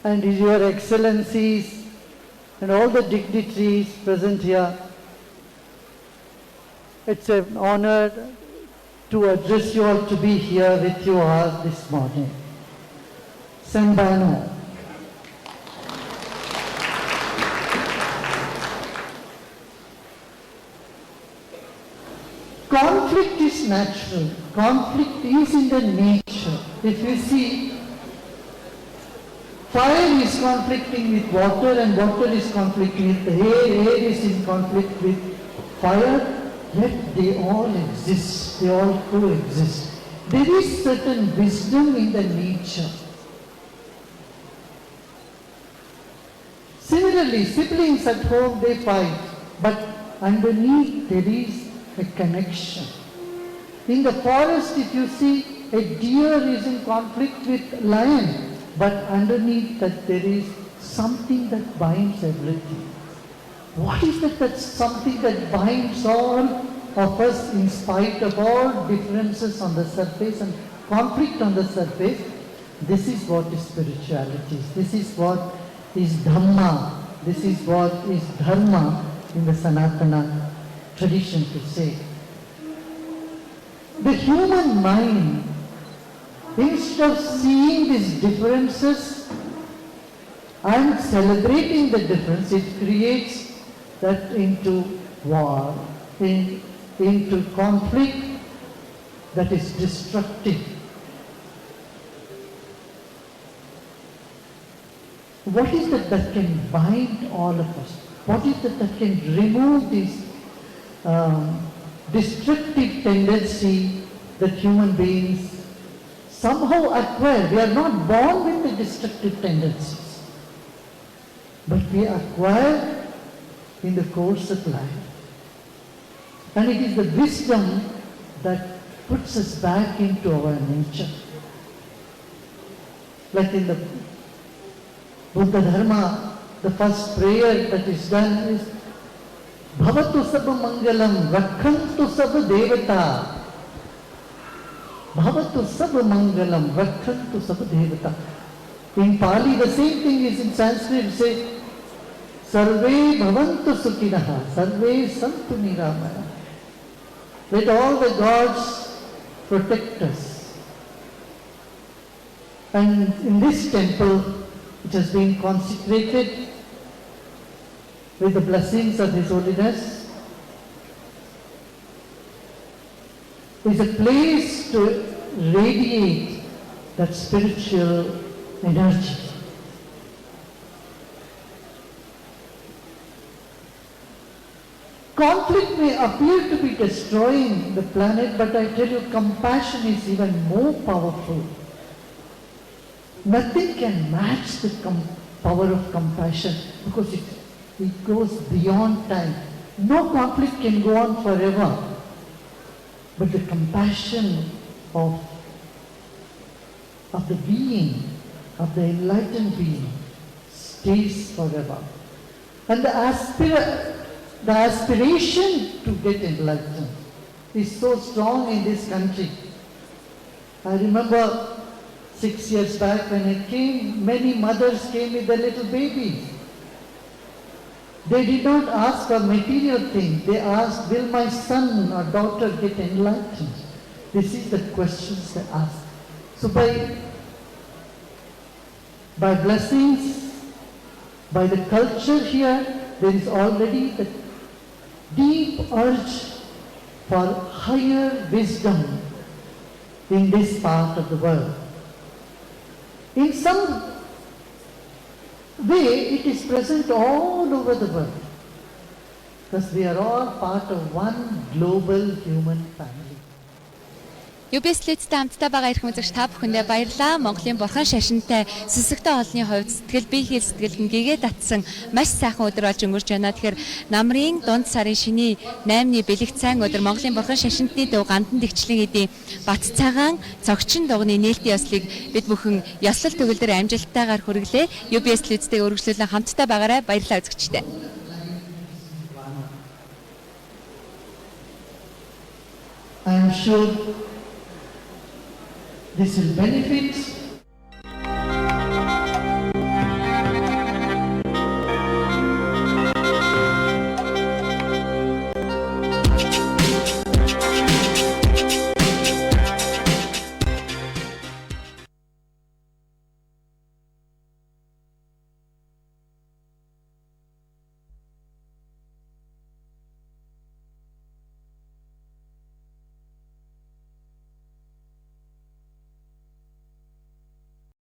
and Your Excellencies, and all the dignitaries present here, it's an honor to address you all, to be here with you all this morning. Sambano. Conflict is natural. Conflict is in the nature. If you see, fire is conflicting with water and water is conflicting with air, air is in conflict with fire, yet they all exist, they all coexist. There is certain wisdom in the nature. Similarly, siblings at home, they fight, but underneath there is a connection. In the forest, if you see, a deer is in conflict with lion, but underneath that there is something that binds everything. What is that? That's something that binds all of us in spite of all differences on the surface and conflict on the surface. This is what is spirituality. This is what is Dhamma. This is what is Dharma in the Sanatana tradition to say. The human mind, instead of seeing these differences and celebrating the difference, it creates that into war, into conflict that is destructive. What is that can bind all of us? What is that can remove this destructive tendency that human beings somehow acquire? We are not born with the destructive tendencies, but we acquire in the course of life. And it is the wisdom that puts us back into our nature. Like in the Buddha Dharma, the first prayer that is done is Bhavatu Sab Mangalam Rakhantu Sab Devata. Bhavatu Sab Mangalam Rakhantu Sab Devata. In Pali, the same thing is in Sanskrit. It says Sarve Bhavantu Sukhinaha, Sarve Santu Niramaya. Let all the gods protect us. And in this temple, it has been consecrated with the blessings of His Holiness. It's a place to radiate that spiritual energy. Conflict may appear to be destroying the planet, but I tell you, compassion is even more powerful. Nothing can match the power of compassion because it goes beyond time. No conflict can go on forever, but the compassion of the being, of the enlightened being, stays forever. And the aspiration to get enlightened is so strong in this country. I remember 6 years back when I came, many mothers came with their little babies. They did not ask for material things. They asked, will my son or daughter get enlightened? This is the questions they ask. So by blessings, by the culture here, there is already the deep urge for higher wisdom in this part of the world. In some way it is present all over the world. Because we are all part of one global human family. UBS-тэй хамтдаа байгаа эрх үзэгч та бүхэндээ баярлалаа. Монголын бурхан шашинтай сүсэгтэй олонний хувьд сэтгэл биеийн сэтгэлд гэгээ татсан маш сайхан өдөр болж өнгөрч байна. Тэгэхээр намрын дунд сарын шиний 8-ны бэлэг цайн өдөр Монголын бурхан шашинтны дуу гандан дэгчлэн эдийн бат цагаан цогчин дугны нээлтийн ёслыг бид бүхэн ёслол төгөлдөр амжилттайгаар хүргэлээ. UBS-тэй өргөжлүүлэн хамтдаа байгаарай. Баярлалаа үзэгчтэй. I am sure this will benefit